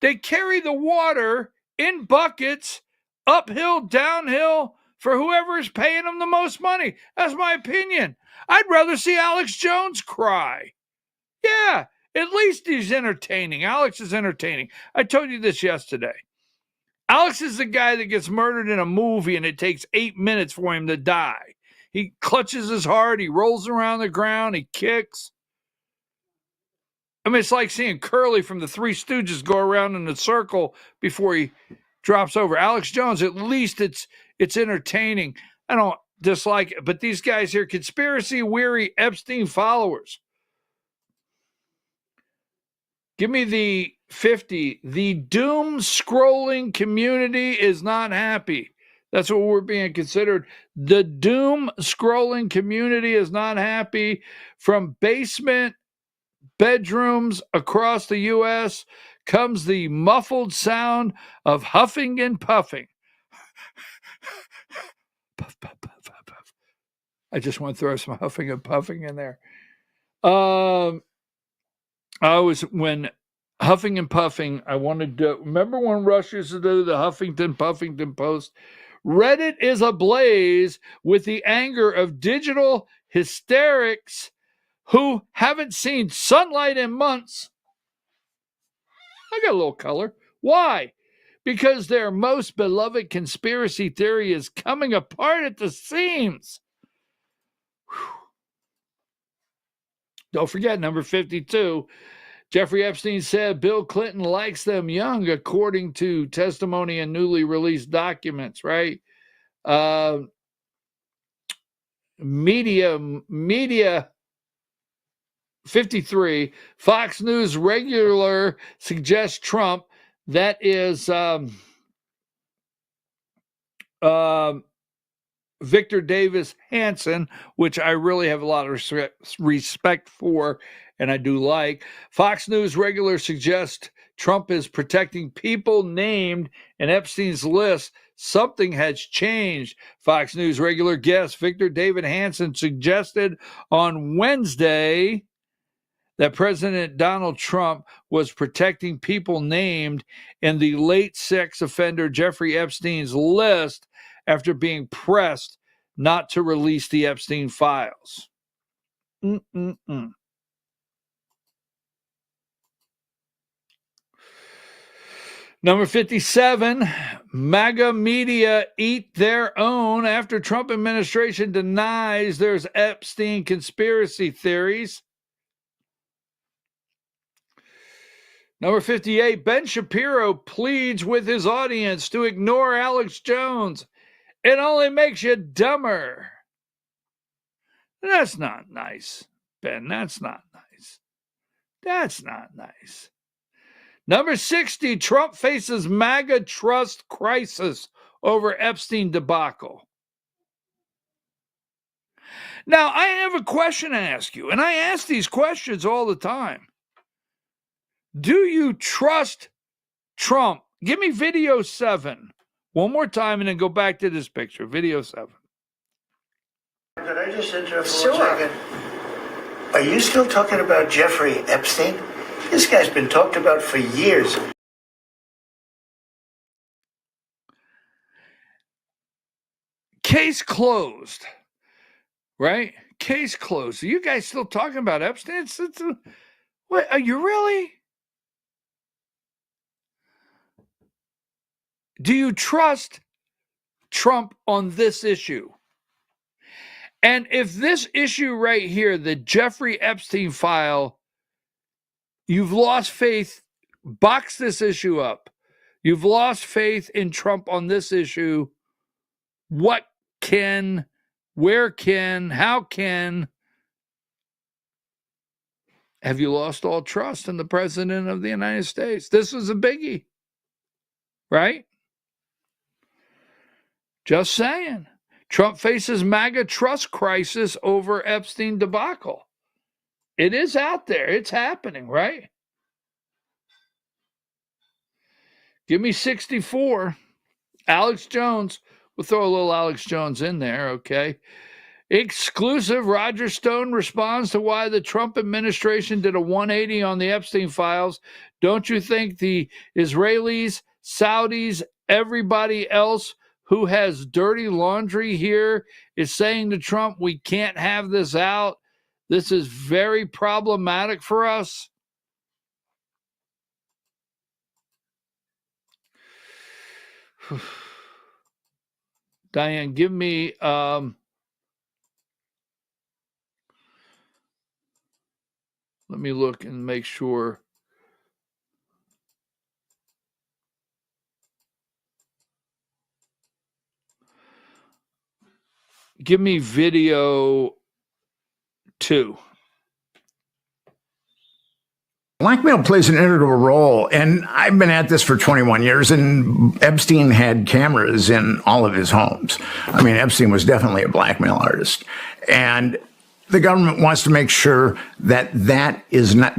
They carry the water in buckets, uphill, downhill, for whoever is paying them the most money. That's my opinion. I'd rather see Alex Jones cry. Yeah, at least he's entertaining. Alex is entertaining. I told you this yesterday. Alex is the guy that gets murdered in a movie and it takes 8 minutes for him to die. He clutches his heart. He rolls around the ground. He kicks. I mean, it's like seeing Curly from the Three Stooges go around in a circle before he drops over. Alex Jones, at least it's entertaining. I don't dislike it, but these guys here, conspiracy-weary Epstein followers. Give me the 50. The doom-scrolling community is not happy. That's what we're being considered. The doom scrolling community is not happy. From basement bedrooms across the U.S. comes the muffled sound of huffing and puffing. Puff, puff, puff, puff, puff. I just want to throw some huffing and puffing in there. When huffing and puffing, I wanted to remember when Rush used to do the Huffington Puffington Post. Reddit is ablaze with the anger of digital hysterics who haven't seen sunlight in months. I got a little color. Why? Because their most beloved conspiracy theory is coming apart at the seams. Whew. Don't forget, number 52. Jeffrey Epstein said Bill Clinton likes them young, according to testimony in newly released documents, right? Media 53. Fox News regular suggests Trump, that is Victor Davis Hanson, which I really have a lot of respect for, and I do like. Fox News regular suggests Trump is protecting people named in Epstein's list. Something has changed. Fox News regular guest Victor David Hanson suggested on Wednesday that President Donald Trump was protecting people named in the late sex offender Jeffrey Epstein's list after being pressed not to release the Epstein files. Number 57, MAGA media eat their own after Trump administration denies there's Epstein conspiracy theories. Number 58, Ben Shapiro pleads with his audience to ignore Alex Jones. It only makes you dumber. That's not nice, Ben. That's not nice. That's not nice. Number 60, Trump faces MAGA trust crisis over Epstein debacle. Now, I have a question to ask you, and I ask these questions all the time. Do you trust Trump? Give me video 7 one more time and then go back to this picture. Video 7. Could I just interrupt for 1 second? Are you still talking about Jeffrey Epstein? This guy's been talked about for years. Case closed, right? Case closed. Are you guys still talking about Epstein? What, are you really? Do you trust Trump on this issue? And if this issue right here, the Jeffrey Epstein file, you've lost faith, box this issue up. You've lost faith in Trump on this issue. What can, where can, how can, have you lost all trust in the President of the United States? This is a biggie, right? Just saying. Trump faces MAGA trust crisis over Epstein debacle. It is out there. It's happening, right? Give me 64. Alex Jones. We'll throw a little Alex Jones in there, okay? Exclusive. Roger Stone responds to why the Trump administration did a 180 on the Epstein files. Don't you think the Israelis, Saudis, everybody else who has dirty laundry here is saying to Trump, we can't have this out? This is very problematic for us. Diane, give me let me look and make sure. Give me video 2. blackmail plays an integral role, and I've been at this for 21 years, and Epstein had cameras in all of his homes. I mean, Epstein was definitely a blackmail artist. And the government wants to make sure that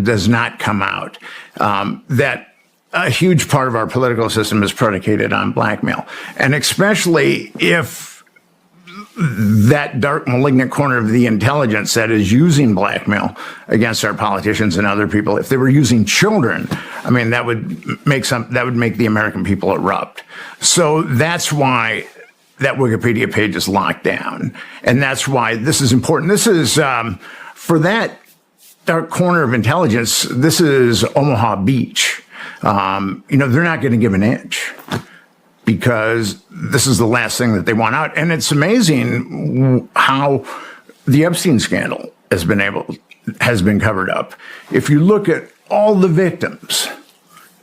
does not come out, that a huge part of our political system is predicated on blackmail. And especially if that dark, malignant corner of the intelligence that is using blackmail against our politicians and other people, if they were using children, I mean, that would make the American people erupt. So that's why that Wikipedia page is locked down. And that's why this is important. This is, for that dark corner of intelligence, this is Omaha Beach. They're not going to give an inch, because this is the last thing that they want out. And it's amazing how the Epstein scandal has been covered up. If you look at all the victims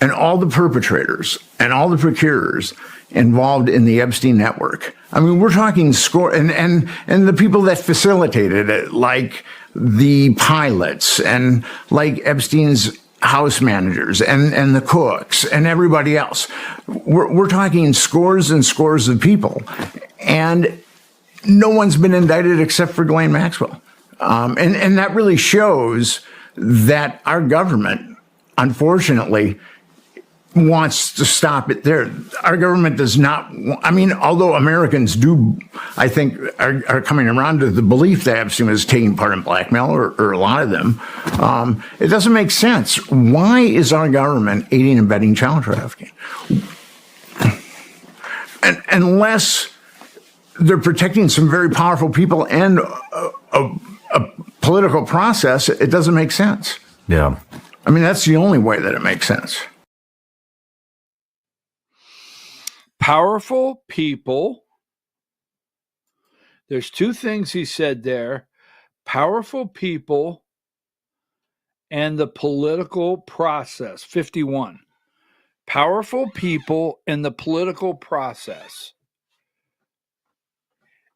and all the perpetrators and all the procurers involved in the Epstein network, I mean, we're talking and the people that facilitated it, like the pilots and like Epstein's house managers and the cooks and everybody else. We're talking scores and scores of people, and no one's been indicted except for Ghislaine Maxwell. And that really shows that our government, unfortunately, wants to stop it there. Our government does not, although Americans do, I think, are coming around to the belief that Epstein was taking part in blackmail, or a lot of them, it doesn't make sense. Why is our government aiding and abetting child trafficking? And unless they're protecting some very powerful people and a political process, it doesn't make sense. Yeah. I mean, that's the only way that it makes sense. Powerful people. There's two things he said there. Powerful people and the political process. 51. Powerful people and the political process.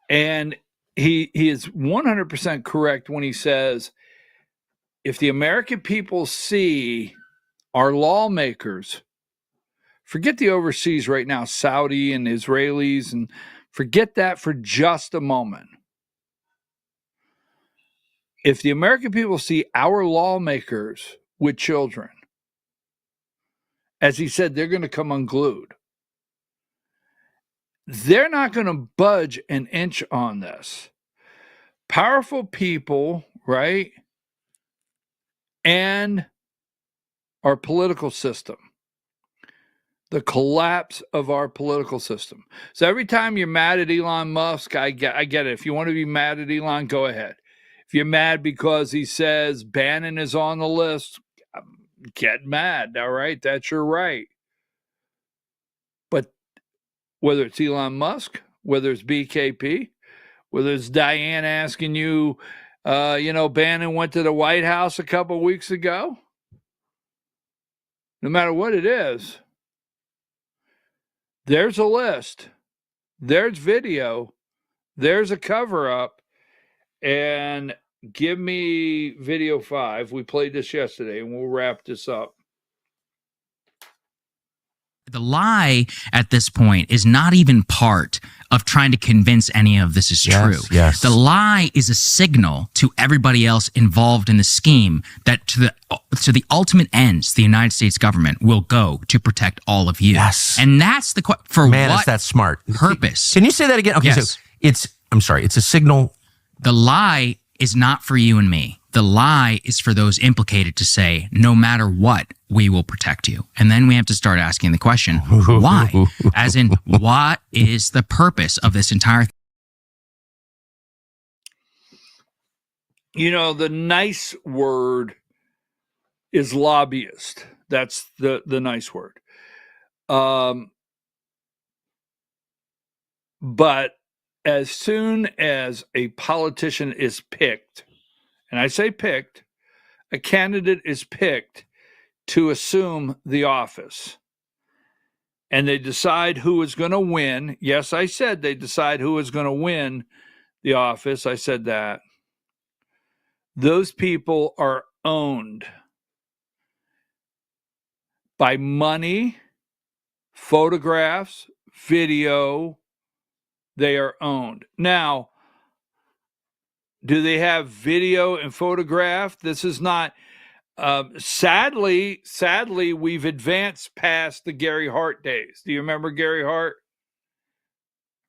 And he is 100% correct when he says, if the American people see our lawmakers, forget the overseas right now, Saudi and Israelis, and forget that for just a moment. If the American people see our lawmakers with children, as he said, they're going to come unglued. They're not going to budge an inch on this. Powerful people, right? And our political system. The collapse of our political system. So every time you're mad at Elon Musk, I get it. If you want to be mad at Elon, go ahead. If you're mad because he says Bannon is on the list, get mad. All right, that's your right. But whether it's Elon Musk, whether it's BKP, whether it's Diane asking you, Bannon went to the White House a couple of weeks ago, no matter what it is, there's a list, there's video, there's a cover-up, and give me video 5. We played this yesterday, and we'll wrap this up. The lie at this point is not even part of trying to convince any of this is true. Yes. The lie is a signal to everybody else involved in the scheme that to the ultimate ends, the United States government will go to protect all of you. Yes. And that's the question. For Man, what is that smart? purpose? Can you say that again? Okay, Yes. so it's a signal. The lie is not for you and me. The lie is for those implicated to say, no matter what, we will protect you. And then we have to start asking the question, why? As in, what is the purpose of this entire thing? The nice word is lobbyist. That's the nice word. But as soon as a politician is picked, and I say picked, a candidate is picked to assume the office, and they decide who is going to win. Yes, I said they decide who is going to win the office. I said that. Those people are owned. by money, photographs, video. They are owned. Now, do they have video and photograph? This is not, sadly, we've advanced past the Gary Hart days. Do you remember Gary Hart?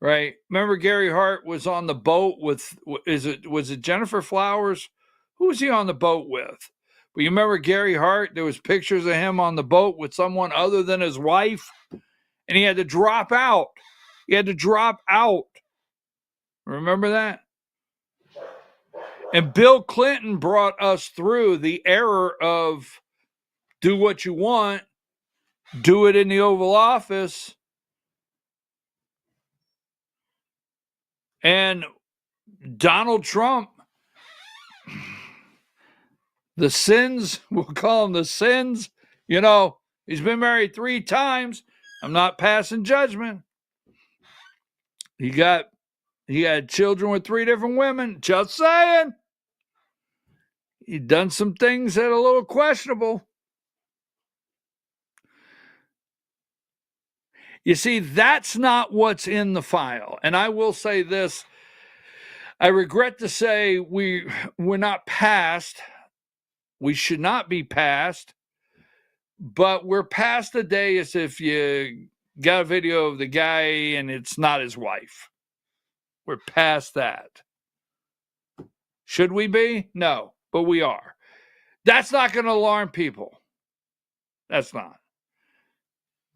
Right? Remember Gary Hart was on the boat with, was it Jennifer Flowers? Who was he on the boat with? But you remember Gary Hart? There was pictures of him on the boat with someone other than his wife, and he had to drop out. He had to drop out. Remember that? And Bill Clinton brought us through the era of do what you want, do it in the Oval Office. And Donald Trump, the sins, we'll call them the sins. You know, he's been married 3 times. I'm not passing judgment. He had children with 3 different women. Just saying. He done some things that are a little questionable. You see, that's not what's in the file. And I will say this. I regret to say we're not past. We should not be past. But we're past the day as if you got a video of the guy and it's not his wife. We're past that. Should we be? No, but we are. That's not going to alarm people. That's not.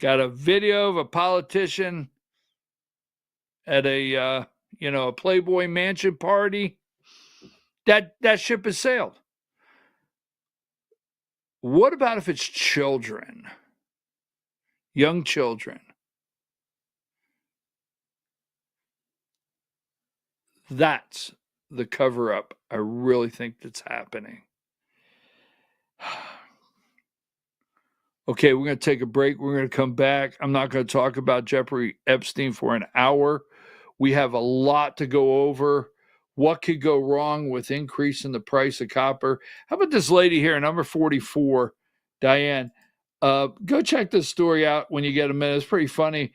Got a video of a politician at a a Playboy Mansion party. That ship has sailed. What about if it's children? Young children. That's the cover-up I really think that's happening. Okay, we're going to take a break. We're going to come back. I'm not going to talk about Jeffrey Epstein for an hour. We have a lot to go over. What could go wrong with increasing the price of copper? How about this lady here, number 44, Diane? Go check this story out when you get a minute. It's pretty funny.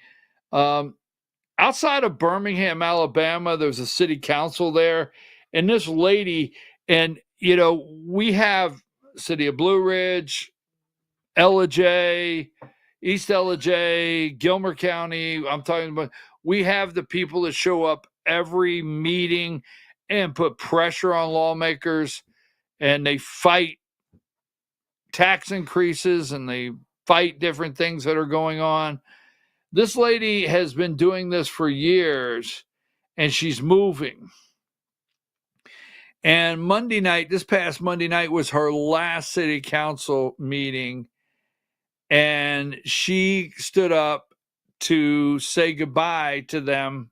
Outside of Birmingham, Alabama, there's a city council there. And this lady, and, we have City of Blue Ridge, Ellijay, East Ellijay, Gilmer County. I'm talking about, we have the people that show up every meeting and put pressure on lawmakers, and they fight tax increases and they fight different things that are going on. This lady has been doing this for years, and she's moving. And this past Monday night was her last city council meeting, and she stood up to say goodbye to them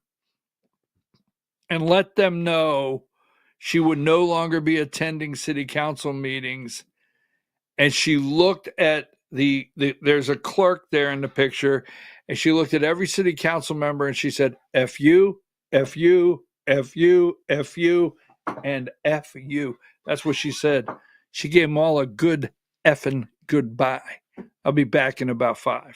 and let them know she would no longer be attending city council meetings. And she looked at there's a clerk there in the picture, and she looked at every city council member and she said, F you, F you, F you, F you, and F you. That's what she said. She gave them all a good effing goodbye. I'll be back in about 5.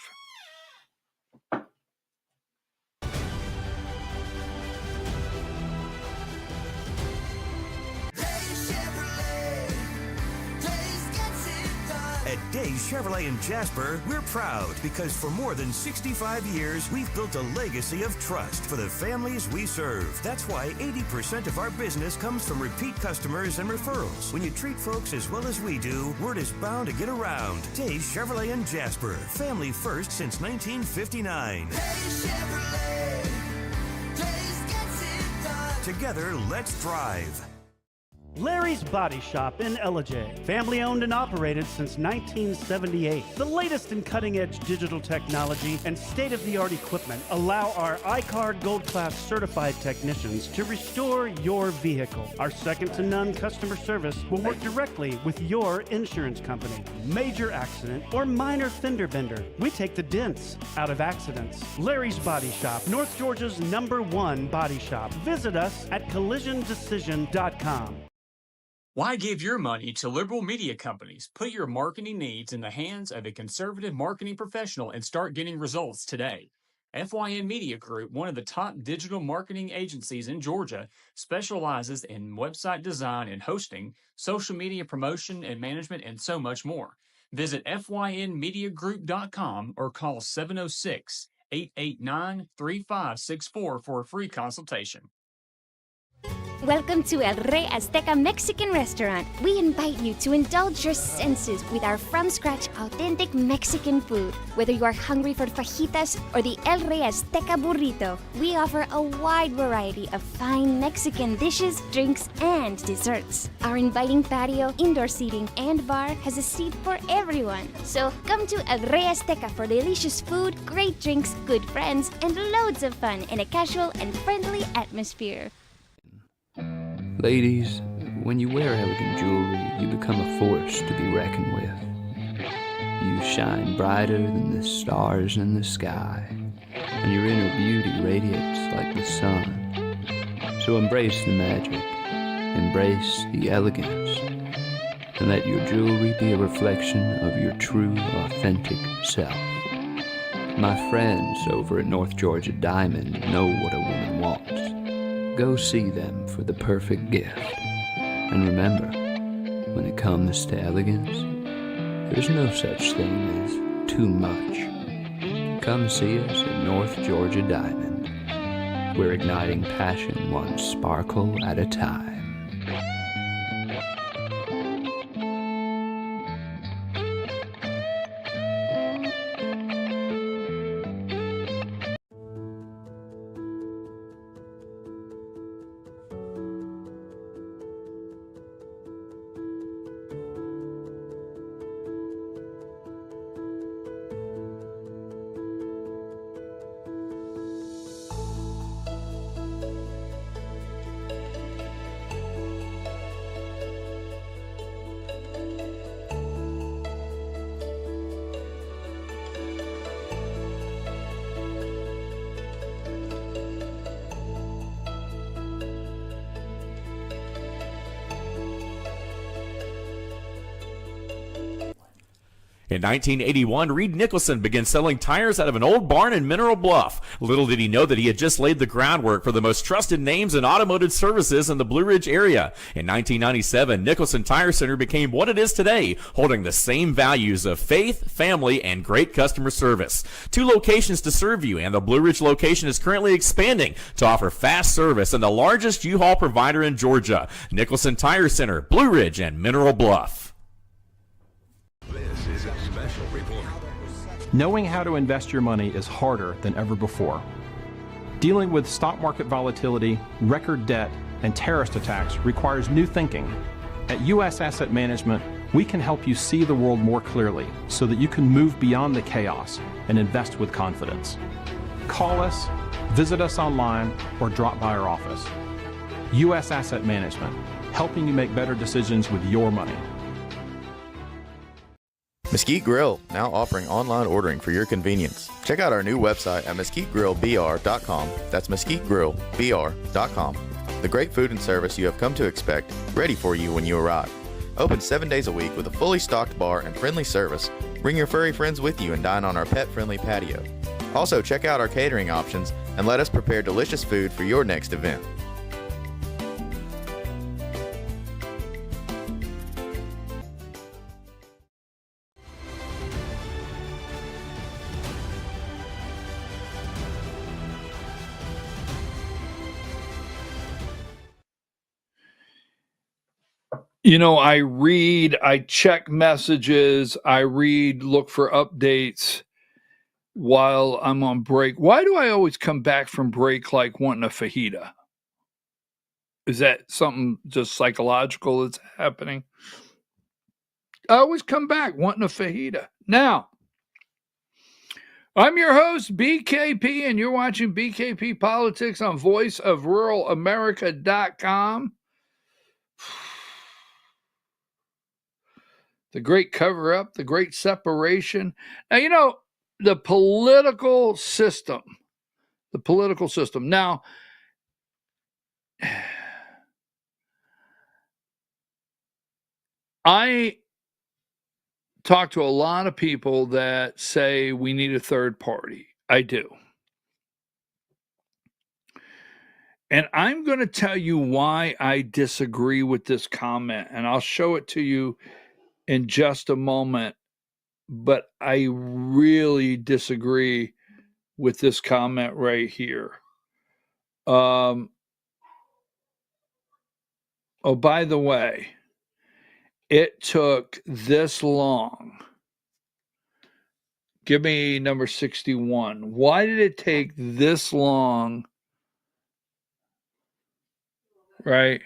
At Days Chevrolet in Jasper, we're proud because for more than 65 years, we've built a legacy of trust for the families we serve. That's why 80% of our business comes from repeat customers and referrals. When you treat folks as well as we do, word is bound to get around. Days Chevrolet in Jasper, family first since 1959. Days Chevrolet, Days gets it done. Together, let's drive. Larry's Body Shop in Ellijay. Family owned and operated since 1978. The latest in cutting-edge digital technology and state-of-the-art equipment allow our iCard Gold Class certified technicians to restore your vehicle. Our second-to-none customer service will work directly with your insurance company. Major accident or minor fender bender. We take the dents out of accidents. Larry's Body Shop, North Georgia's #1 body shop. Visit us at collisiondecision.com. Why give your money to liberal media companies? Put your marketing needs in the hands of a conservative marketing professional and start getting results today. FYN Media Group, one of the top digital marketing agencies in Georgia, specializes in website design and hosting, social media promotion and management, and so much more. Visit FYNmediagroup.com or call 706-889-3564 for a free consultation. Welcome to El Rey Azteca Mexican Restaurant. We invite you to indulge your senses with our from-scratch authentic Mexican food. Whether you are hungry for fajitas or the El Rey Azteca burrito, we offer a wide variety of fine Mexican dishes, drinks, and desserts. Our inviting patio, indoor seating, and bar has a seat for everyone. So come to El Rey Azteca for delicious food, great drinks, good friends, and loads of fun in a casual and friendly atmosphere. Ladies, when you wear elegant jewelry, you become a force to be reckoned with. You shine brighter than the stars in the sky, and your inner beauty radiates like the sun. So embrace the magic, embrace the elegance, and let your jewelry be a reflection of your true, authentic self. My friends over at North Georgia Diamond know what a woman wants. Go see them for the perfect gift. And remember, when it comes to elegance, there's no such thing as too much. Come see us at North Georgia Diamond. We're igniting passion one sparkle at a time. In 1981, Reed Nicholson began selling tires out of an old barn in Mineral Bluff. Little did he know that he had just laid the groundwork for the most trusted names in automotive services in the Blue Ridge area. In 1997, Nicholson Tire Center became what it is today, holding the same values of faith, family, and great customer service. 2 locations to serve you, and the Blue Ridge location is currently expanding to offer fast service and the largest U-Haul provider in Georgia. Nicholson Tire Center, Blue Ridge, and Mineral Bluff. This is a special report. Knowing how to invest your money is harder than ever before. Dealing with stock market volatility, record debt, and terrorist attacks requires new thinking. At U.S. Asset Management, we can help you see the world more clearly so that you can move beyond the chaos and invest with confidence. Call us, visit us online, or drop by our office. U.S. Asset Management, helping you make better decisions with your money. Mesquite Grill, now offering online ordering for your convenience. Check out our new website at mesquitegrillbr.com. That's mesquitegrillbr.com. The great food and service you have come to expect, ready for you when you arrive. Open 7 days a week with a fully stocked bar and friendly service. Bring your furry friends with you and dine on our pet-friendly patio. Also, check out our catering options and let us prepare delicious food for your next event. You know, I check messages, look for updates while I'm on break. Why do I always come back from break like wanting a fajita? Is that something just psychological that's happening? I always come back wanting a fajita. Now, I'm your host, BKP, and you're watching BKP Politics on voiceofruralamerica.com. The great cover-up, the great separation. Now, you know, the political system. Now, I talk to a lot of people that say we need a third party. I do. And I'm going to tell you why I disagree with this comment, and I'll show it to you in just a moment. But I really disagree with this comment right here. Oh, by the way, it took this long. Give me number 61. Why did it take this long? Right?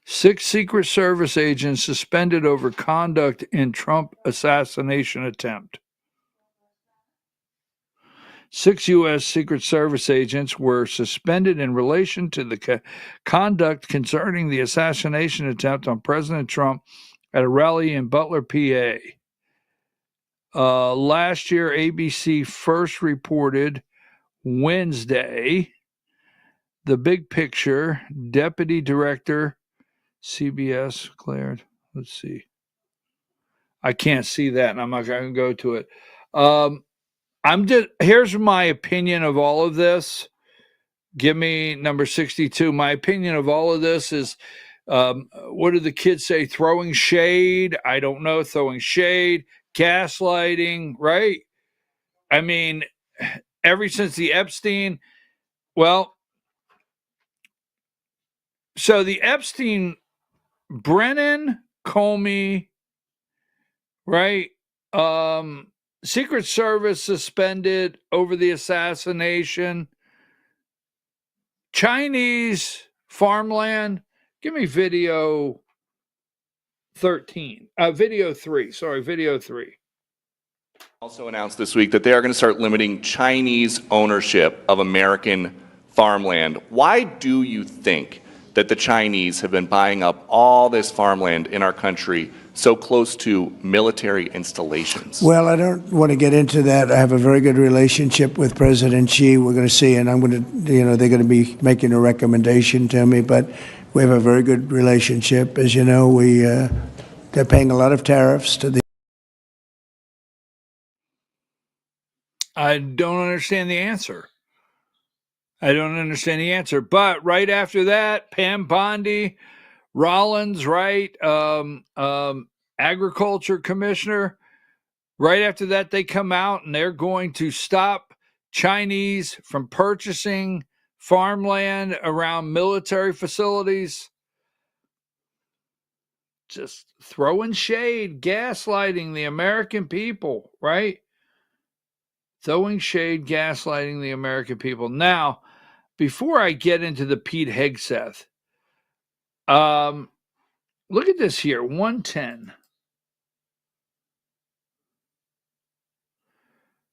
Six Secret Service agents suspended over conduct in Trump assassination attempt. 6 U.S. Secret Service agents were suspended in relation to the conduct concerning the assassination attempt on President Trump at a rally in Butler, PA. Last year, ABC first reported Wednesday. The Big Picture Deputy Director, CBS declared. Let's see. I can't see that, and I'm not going to go to it. Here's my opinion of all of this. Give me number 62. My opinion of all of this is, what do the kids say? Throwing shade? I don't know. Throwing shade, gaslighting, right? I mean, ever since the Epstein, so the Epstein, Brennan, Comey, right? Secret Service suspended over the assassination. Chinese farmland. Give me video 13. Video 3. Sorry, video 3. Also announced this week that they are going to start limiting Chinese ownership of American farmland. Why do you think that the Chinese have been buying up all this farmland in our country so close to military installations? Well, I don't want to get into that. I have a very good relationship with President Xi. We're going to see, and I'm going to, they're going to be making a recommendation to me, but we have a very good relationship. As you know, they're paying a lot of tariffs to the. I don't understand the answer. But right after that, Pam Bondi, Rollins, right? Agriculture Commissioner. Right after that, they come out and they're going to stop Chinese from purchasing farmland around military facilities. Just throwing shade, gaslighting the American people, right? Throwing shade, gaslighting the American people. Now, before I get into the Pete Hegseth, look at this here, 110.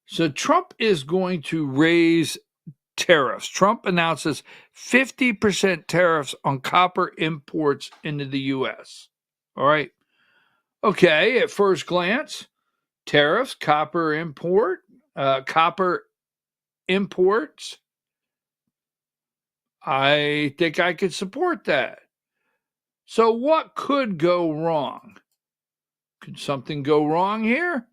So Trump is going to raise tariffs. Trump announces 50% tariffs on copper imports into the U.S. All right. Okay, at first glance, tariffs, copper imports. I think I could support that. So what could go wrong? Could something go wrong here?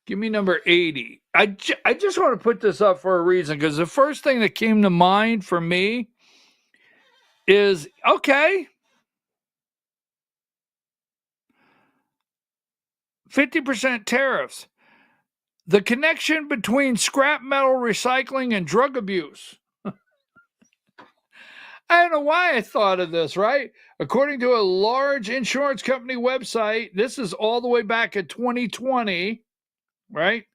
Give me number 80. I just want to put this up for a reason, because the first thing that came to mind for me is, okay, 50% tariffs. The connection between scrap metal recycling and drug abuse. I don't know why I thought of this, right? According to a large insurance company website, this is all the way back in 2020, right?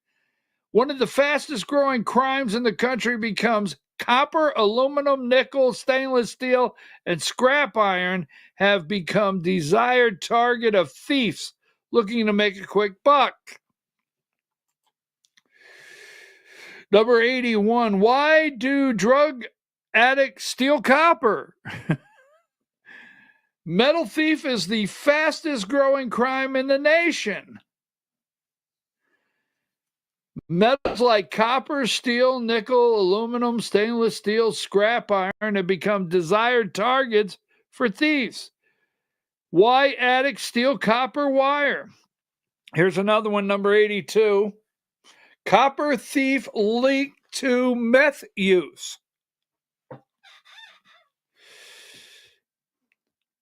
One of the fastest growing crimes in the country becomes copper, aluminum, nickel, stainless steel, and scrap iron have become desired target of thieves looking to make a quick buck. Number 81, why do drug addicts steal copper? Metal thief is the fastest growing crime in the nation. Metals like copper, steel, nickel, aluminum, stainless steel, scrap iron have become desired targets for thieves. Why addicts steal copper wire? Here's another one, number 82. Copper thief linked to meth use.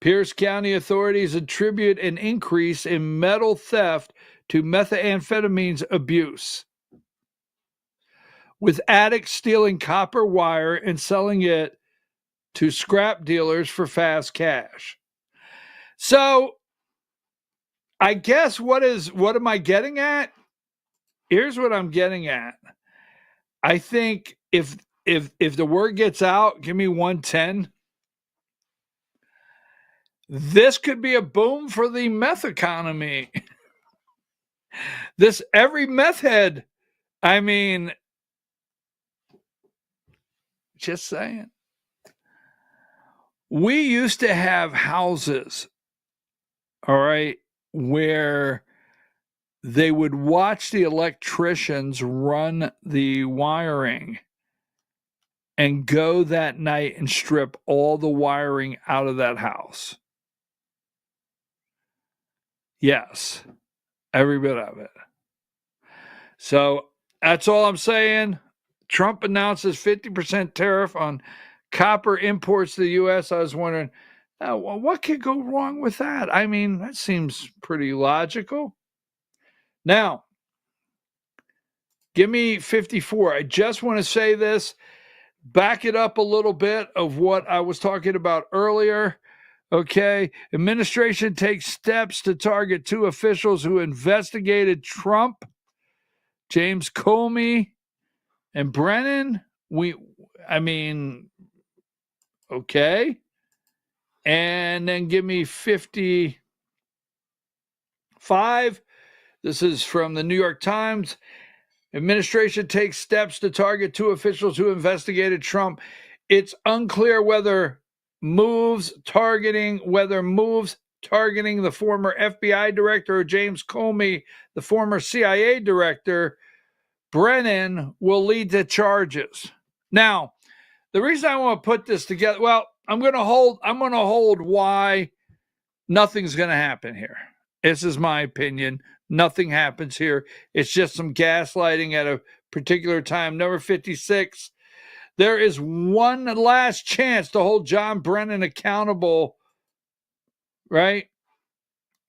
Pierce County authorities attribute an increase in metal theft to methamphetamines abuse, with addicts stealing copper wire and selling it to scrap dealers for fast cash. So, I guess what am I getting at? Here's what I'm getting at. I think if the word gets out, give me 110. This could be a boom for the meth economy. Every meth head, I mean, just saying. We used to have houses, all right, where they would watch the electricians run the wiring and go that night and strip all the wiring out of that house. Yes, every bit of it. So that's all I'm saying. Trump announces 50% tariff on copper imports to the U.S. I was wondering, what could go wrong with that? I mean, that seems pretty logical. Now, give me 54. I just want to say this, back it up a little bit of what I was talking about earlier. Okay, administration takes steps to target 2 officials who investigated Trump, James Comey and Brennan. Okay. And then give me 55. This is from the New York Times. Administration takes steps to target 2 officials who investigated Trump. It's unclear whether moves targeting the former FBI director or James Comey, the former CIA director, Brennan, will lead to charges. Now, the reason I want to put this together, well, I'm going to hold why nothing's going to happen here. This is my opinion. Nothing happens here. It's just some gaslighting at a particular time. Number 56. There is one last chance to hold John Brennan accountable, right?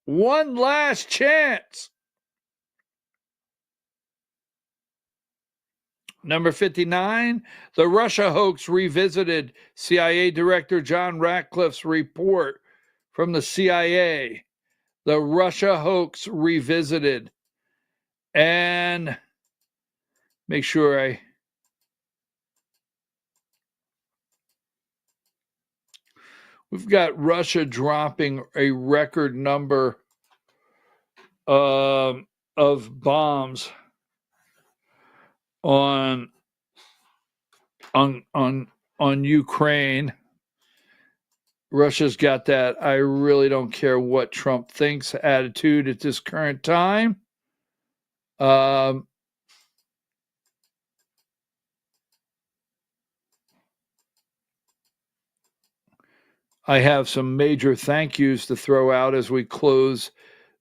One last chance. Number 59, the Russia hoax revisited. CIA Director John Ratcliffe's report from the CIA. The Russia hoax revisited. And make sure we've got Russia dropping a record number of bombs on Ukraine. Russia's got that I really don't care what Trump thinks attitude at this current time. I have some major thank yous to throw out as we close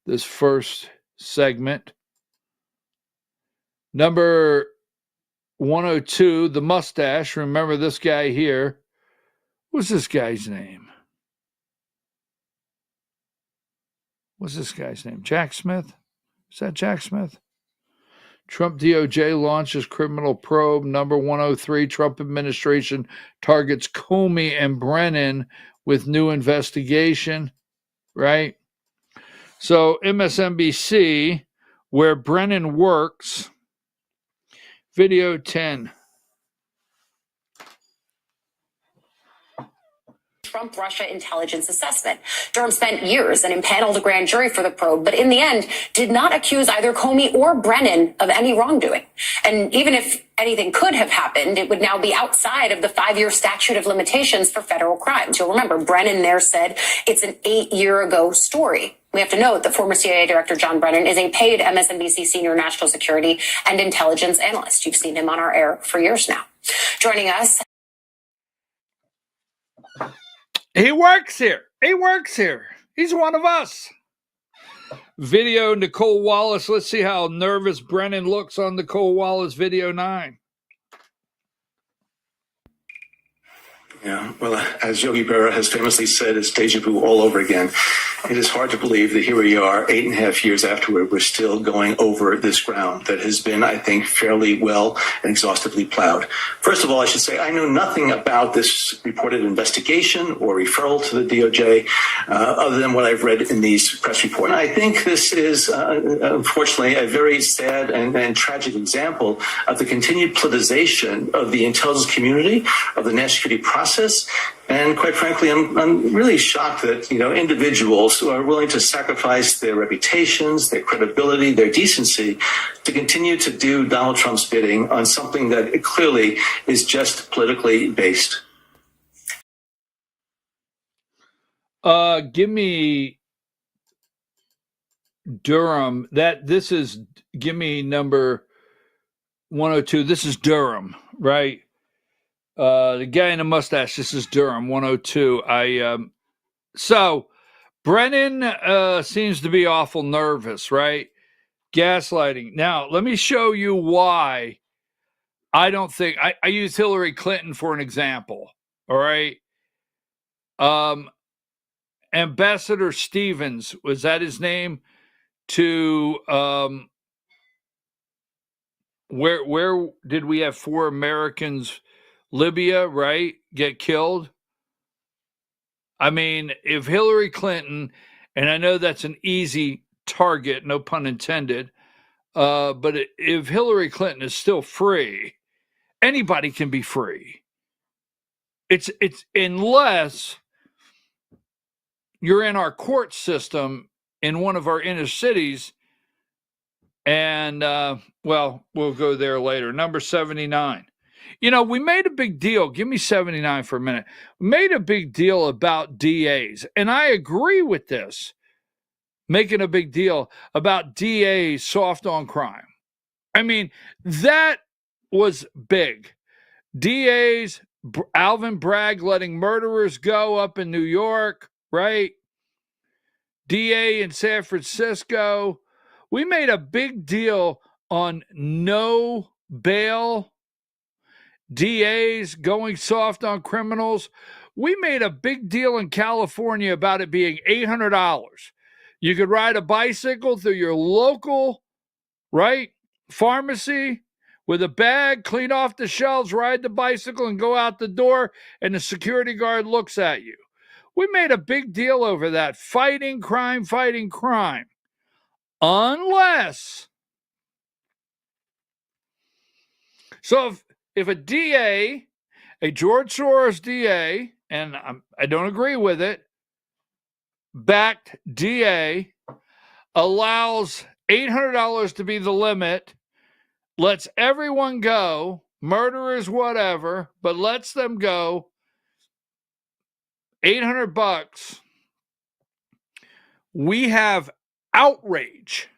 this first segment. Number 102, the mustache. Remember this guy here. What's this guy's name? What's this guy's name? Jack Smith? Is that Jack Smith? Trump DOJ launches criminal probe. Number 103, Trump administration targets Comey and Brennan with new investigation, right? So MSNBC, where Brennan works, video 10. Trump-Russia intelligence assessment. Durham spent years and impaneled a grand jury for the probe, but in the end did not accuse either Comey or Brennan of any wrongdoing. And even if anything could have happened, it would now be outside of the 5-year statute of limitations for federal crimes. You'll remember Brennan there said it's an 8-year ago story. We have to note that former CIA Director John Brennan is a paid MSNBC senior national security and intelligence analyst. You've seen him on our air for years now. Joining us. He works here. He works here. He's one of us. Video Nicole Wallace. Let's see how nervous Brennan looks on Nicole Wallace video 9. Yeah, well, as Yogi Berra has famously said, it's deja vu all over again. It is hard to believe that here we are, 8.5 years afterward, we're still going over this ground that has been, I think, fairly well and exhaustively plowed. First of all, I should say I know nothing about this reported investigation or referral to the DOJ other than what I've read in these press reports. I think this is, unfortunately, a very sad and tragic example of the continued politicization of the intelligence community, of the national security process. And quite frankly, I'm really shocked that, individuals who are willing to sacrifice their reputations, their credibility, their decency to continue to do Donald Trump's bidding on something that clearly is just politically based. Give me Durham. Give me number 102. This is Durham, right? The guy in the mustache, this is Durham, 102. So Brennan seems to be awful nervous, right? Gaslighting. Now, let me show you why I don't think I use Hillary Clinton for an example. All right. Ambassador Stevens, was that his name? To where did we have 4 Americans? Libya, right? Get killed. I mean, if Hillary Clinton, and I know that's an easy target, no pun intended, but if Hillary Clinton is still free, anybody can be free. It's unless you're in our court system in one of our inner cities, and we'll go there later. Number 79. We made a big deal. Give me 79 for a minute. We made a big deal about DAs, and I agree with this. Making a big deal about DAs soft on crime. I mean, that was big. DAs, Alvin Bragg letting murderers go up in New York, right? DA in San Francisco. We made a big deal on no bail. DAs going soft on criminals. We made a big deal in California about it being $800. You could ride a bicycle through your local, right, pharmacy with a bag, clean off the shelves, ride the bicycle, and go out the door, and the security guard looks at you. We made a big deal over that. Fighting crime. Unless. So if a DA, a George Soros DA, and I don't agree with it, backed DA, allows $800 to be the limit, lets everyone go, murderers, whatever, but lets them go, $800, we have outrage.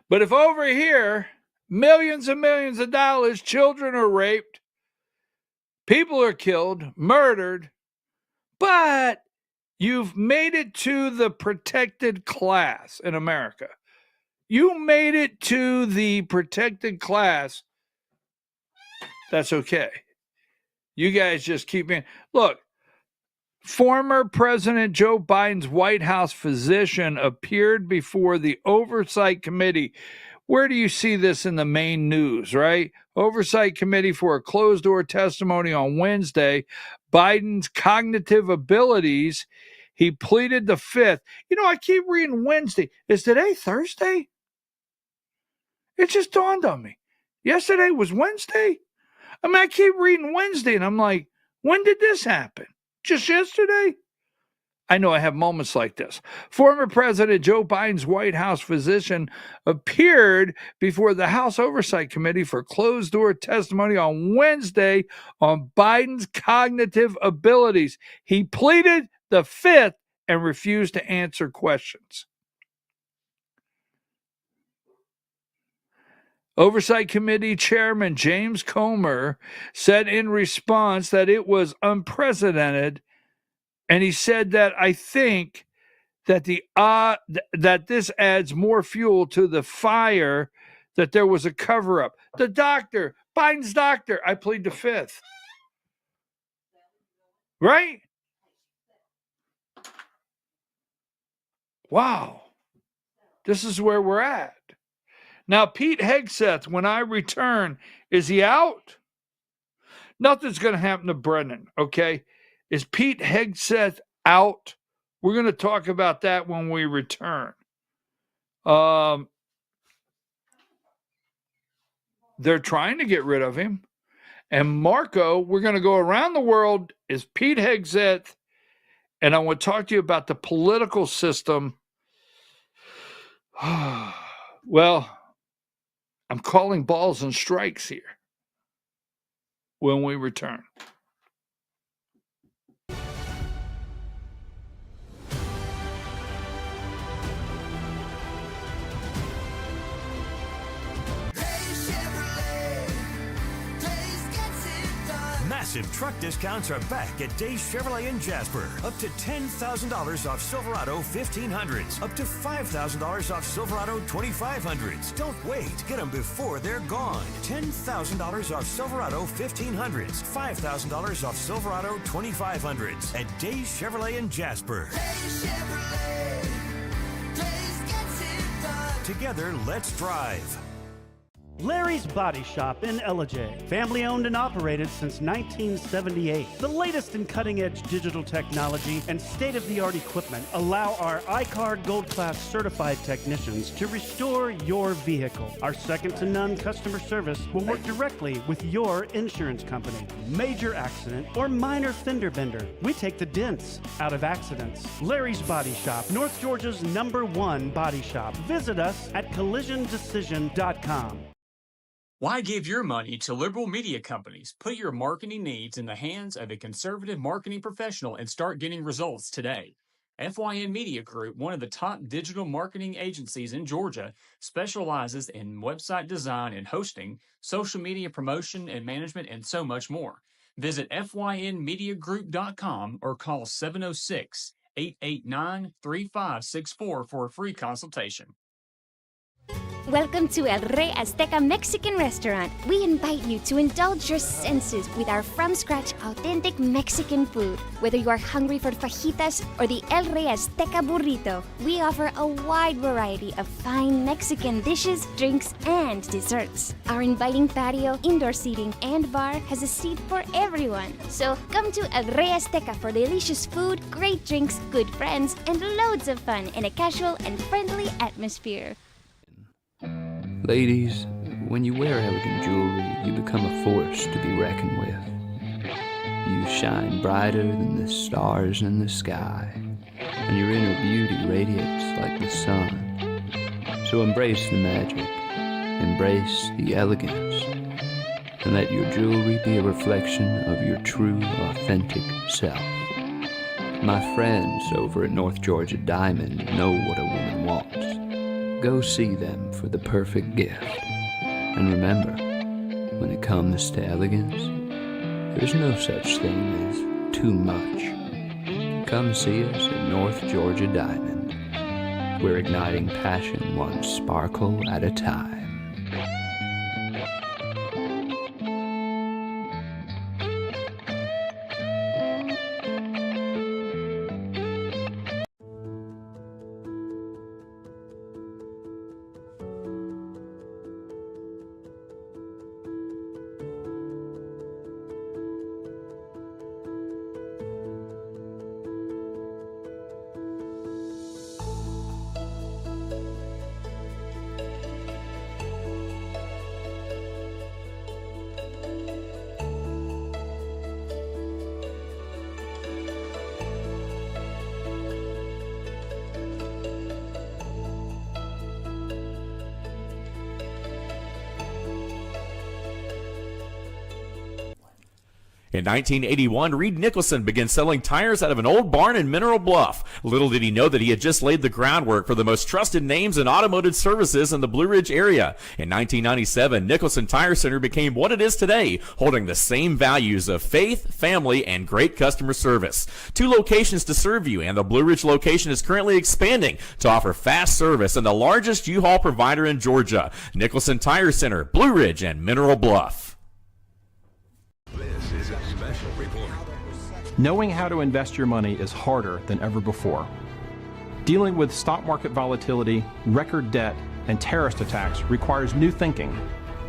But if over here, millions and millions of dollars, children are raped, people are killed, murdered, but you've made it to the protected class in America. You made it to the protected class. That's okay. You guys just keep me. Look, former President Joe Biden's White House physician appeared before the Oversight Committee. Where do you see this in the main news, right? Oversight Committee for a closed-door testimony on Wednesday. Biden's cognitive abilities. He pleaded the Fifth. I keep reading Wednesday. Is today Thursday? It just dawned on me. Yesterday was Wednesday? I keep reading Wednesday, and I'm like, when did this happen? Just yesterday? I know I have moments like this. Former President Joe Biden's White House physician appeared before the House Oversight Committee for closed-door testimony on Wednesday on Biden's cognitive abilities. He pleaded the Fifth and refuse to answer questions. Oversight Committee Chairman James Comer said in response that it was unprecedented, and he said that I think that that this adds more fuel to the fire, that there was a cover-up. The doctor, Biden's doctor, I plead the fifth. Right? Wow. This is where we're at. Now, Pete Hegseth, when I return, is he out? Nothing's going to happen to Brennan, okay? Is Pete Hegseth out? We're going to talk about that when we return. They're trying to get rid of him. And Marco, we're going to go around the world, is Pete Hegseth. And I want to talk to you about the political system. Well, I'm calling balls and strikes here when we return. Massive truck discounts are back at Days Chevrolet in Jasper. Up to $10,000 off Silverado 1500s. Up to $5,000 off Silverado 2500s. Don't wait. Get them before they're gone. $10,000 off Silverado 1500s. $5,000 off Silverado 2500s at Days Chevrolet in Jasper. Days Chevrolet. Days gets it done. Together, let's drive. Larry's Body Shop in Ellijay. Family owned and operated since 1978. The latest in cutting-edge digital technology and state-of-the-art equipment allow our iCard Gold Class certified technicians to restore your vehicle. Our second-to-none customer service will work directly with your insurance company. Major accident or minor fender bender, we take the dents out of accidents. Larry's Body Shop, North Georgia's #1 body shop. Visit us at collisiondecision.com. Why give your money to liberal media companies? Put your marketing needs in the hands of a conservative marketing professional and start getting results today. FYN Media Group, one of the top digital marketing agencies in Georgia, specializes in website design and hosting, social media promotion and management, and so much more. Visit FYNmediagroup.com or call 706-889-3564 for a free consultation. Welcome to El Rey Azteca Mexican Restaurant. We invite you to indulge your senses with our from-scratch authentic Mexican food. Whether you are hungry for fajitas or the El Rey Azteca burrito, we offer a wide variety of fine Mexican dishes, drinks, and desserts. Our inviting patio, indoor seating, and bar has a seat for everyone. So come to El Rey Azteca for delicious food, great drinks, good friends, and loads of fun in a casual and friendly atmosphere. Ladies, when you wear elegant jewelry, you become a force to be reckoned with. You shine brighter than the stars in the sky, and your inner beauty radiates like the sun. So embrace the magic, embrace the elegance, and let your jewelry be a reflection of your true, authentic self. My friends over at North Georgia Diamond know what a woman wants. Go see them for the perfect gift. And remember, when it comes to elegance, there's no such thing as too much. Come see us at North Georgia Diamond. We're igniting passion one sparkle at a time. In 1981, Reed Nicholson began selling tires out of an old barn in Mineral Bluff. Little did he know that he had just laid the groundwork for the most trusted names in automotive services in the Blue Ridge area. In 1997, Nicholson Tire Center became what it is today, holding the same values of faith, family, and great customer service. 2 locations to serve you, and the Blue Ridge location is currently expanding to offer fast service and the largest U-Haul provider in Georgia. Nicholson Tire Center, Blue Ridge, and Mineral Bluff. This is a special report. Knowing how to invest your money is harder than ever before. Dealing with stock market volatility, record debt, and terrorist attacks requires new thinking.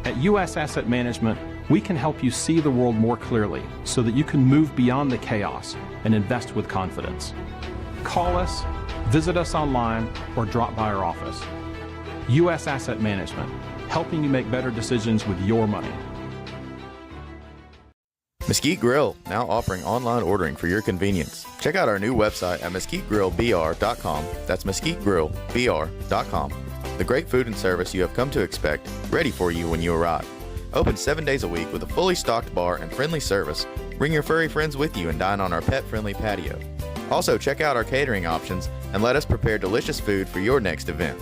At U.S. Asset Management, we can help you see the world more clearly so that you can move beyond the chaos and invest with confidence. Call us, visit us online, or drop by our office. U.S. Asset Management, helping you make better decisions with your money. Mesquite Grill, now offering online ordering for your convenience. Check out our new website at mesquitegrillbr.com. That's mesquitegrillbr.com. The great food and service you have come to expect, ready for you when you arrive. Open 7 days a week with a fully stocked bar and friendly service. Bring your furry friends with you and dine on our pet-friendly patio. Also, check out our catering options and let us prepare delicious food for your next event.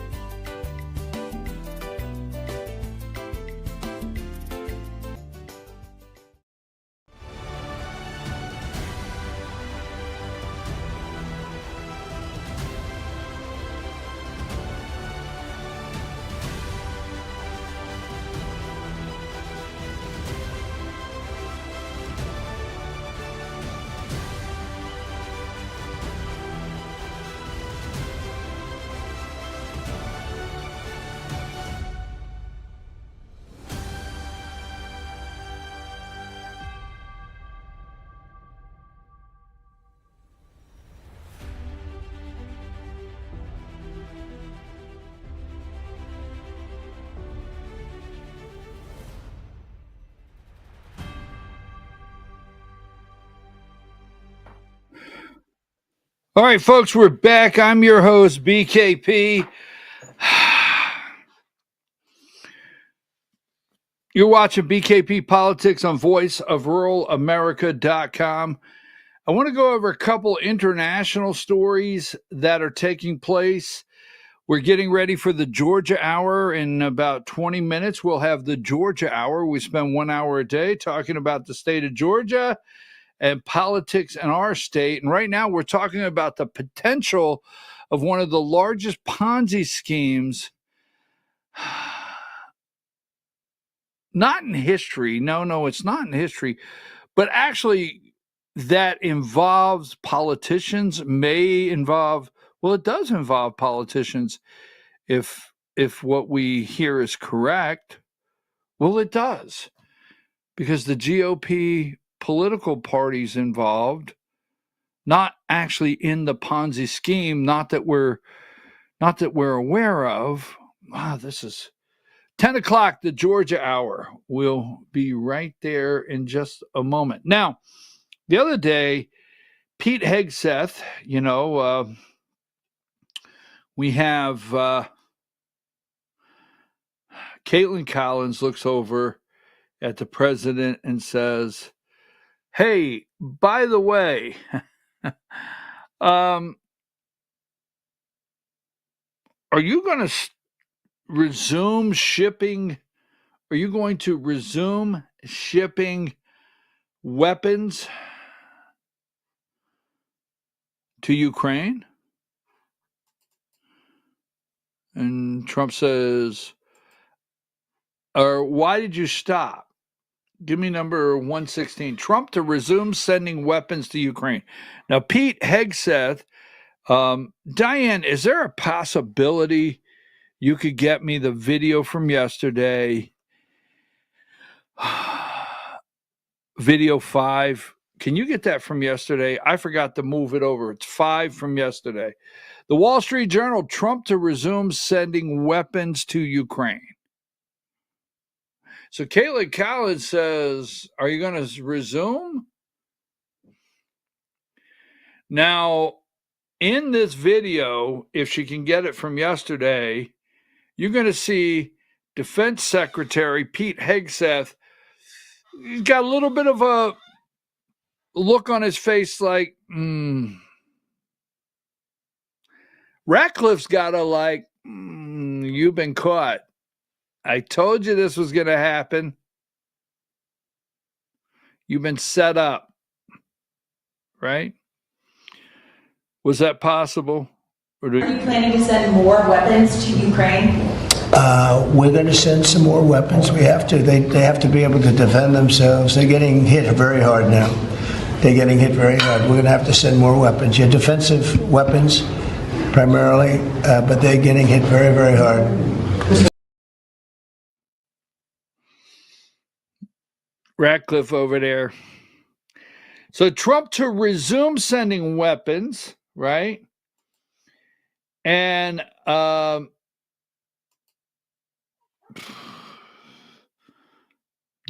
All right, folks, we're back. I'm your host, BKP. You're watching BKP Politics on voiceofruralamerica.com. I want to go over a couple international stories that are taking place. We're getting ready for the Georgia Hour. In about 20 minutes, we'll have the Georgia Hour. We spend 1 hour a day talking about the state of Georgia and politics in our state. And right now we're talking about the potential of one of the largest Ponzi schemes, not in history. No, it's not in history, but actually that involves politicians, it does involve politicians. If what we hear is correct, well, it does, because the GOP political parties involved, not actually in the Ponzi scheme, not that we're aware of. Wow, this is 10 o'clock, the Georgia Hour. We'll be right there in just a moment. Now, the other day, Pete Hegseth, we have Caitlin Collins looks over at the president and says, "Hey, by the way, are you going to resume shipping? Are you going to resume shipping weapons to Ukraine?" And Trump says, "Or why did you stop? Give me number 116. Trump to resume sending weapons to Ukraine." Now, Pete Hegseth, Diane, is there a possibility you could get me the video from yesterday? Video 5. Can you get that from yesterday? I forgot to move it over. It's 5 from yesterday. The Wall Street Journal, Trump to resume sending weapons to Ukraine. So Caitlin Collins says, are you going to resume? Now, in this video, if she can get it from yesterday, you're going to see Defense Secretary Pete Hegseth. He's got a little bit of a look on his face like, Ratcliffe's got to like, you've been caught. I told you this was going to happen. You've been set up, right? Was that possible? Or Are you planning to send more weapons to Ukraine? We're going to send some more weapons. We have to. They have to be able to defend themselves. They're getting hit very hard now. They're getting hit very hard. We're going to have to send more weapons. Yeah, defensive weapons primarily, but they're getting hit very, very hard. Ratcliffe over there. So Trump to resume sending weapons, right? And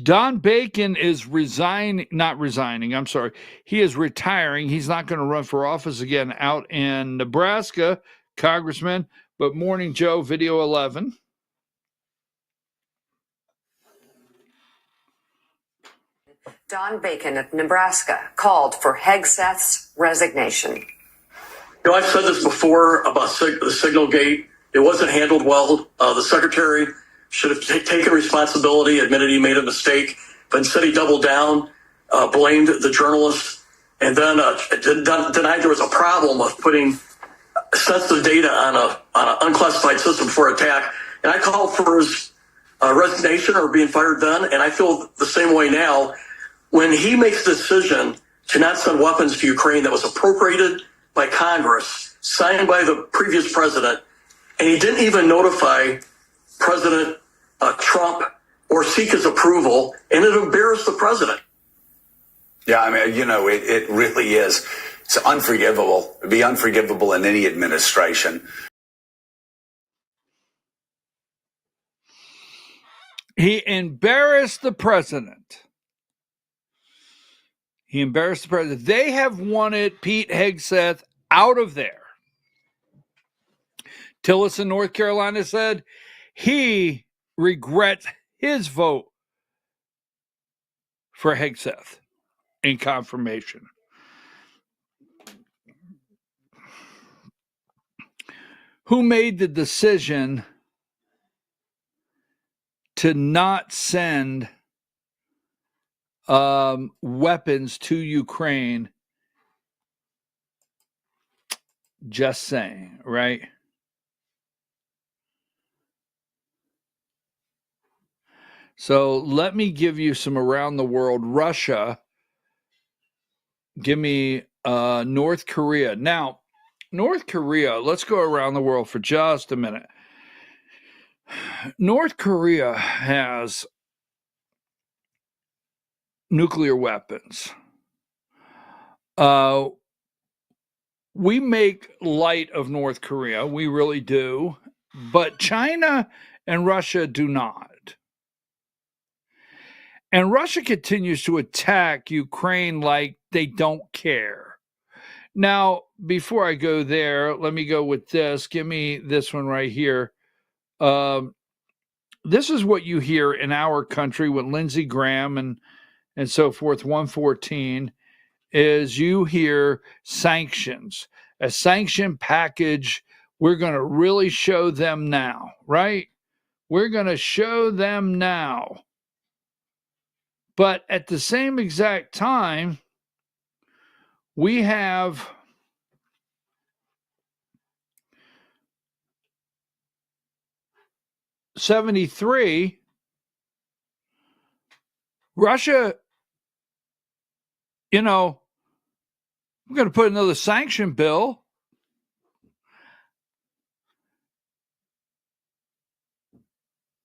Don Bacon is not resigning. I'm sorry. He is retiring. He's not going to run for office again out in Nebraska, Congressman. But Morning Joe, video 11. Don Bacon of Nebraska called for Hegseth's resignation. You know, I've said this before about the Signal Gate. It wasn't handled well. The secretary should have taken responsibility, admitted he made a mistake, but instead he doubled down, blamed the journalist, and then denied there was a problem of putting sensitive data on an unclassified system for attack. And I called for his resignation or being fired then, and I feel the same way now. When he makes the decision to not send weapons to Ukraine that was appropriated by Congress, signed by the previous president, and he didn't even notify President Trump or seek his approval, and it embarrassed the president. Yeah, I mean, you know, it really is. It's unforgivable. It'd be unforgivable in any administration. He embarrassed the president. He embarrassed the president. They have wanted Pete Hegseth out of there. Tillis in North Carolina said he regrets his vote for Hegseth in confirmation. Who made the decision to not send weapons to Ukraine? Just saying, right? So let me give you some around the world. Russia. Give me North Korea. Now, North Korea, let's go around the world for just a minute. North Korea has nuclear weapons. We make light of North Korea. We really do. But China and Russia do not. And Russia continues to attack Ukraine like they don't care. Now, before I go there, let me go with this. Give me this one right here. This is what you hear in our country with Lindsey Graham and so forth, 114, is you hear sanctions. A sanction package, we're going to really show them now, right? We're going to show them now. But at the same exact time, we have '73. Russia, you know, we're going to put another sanction bill.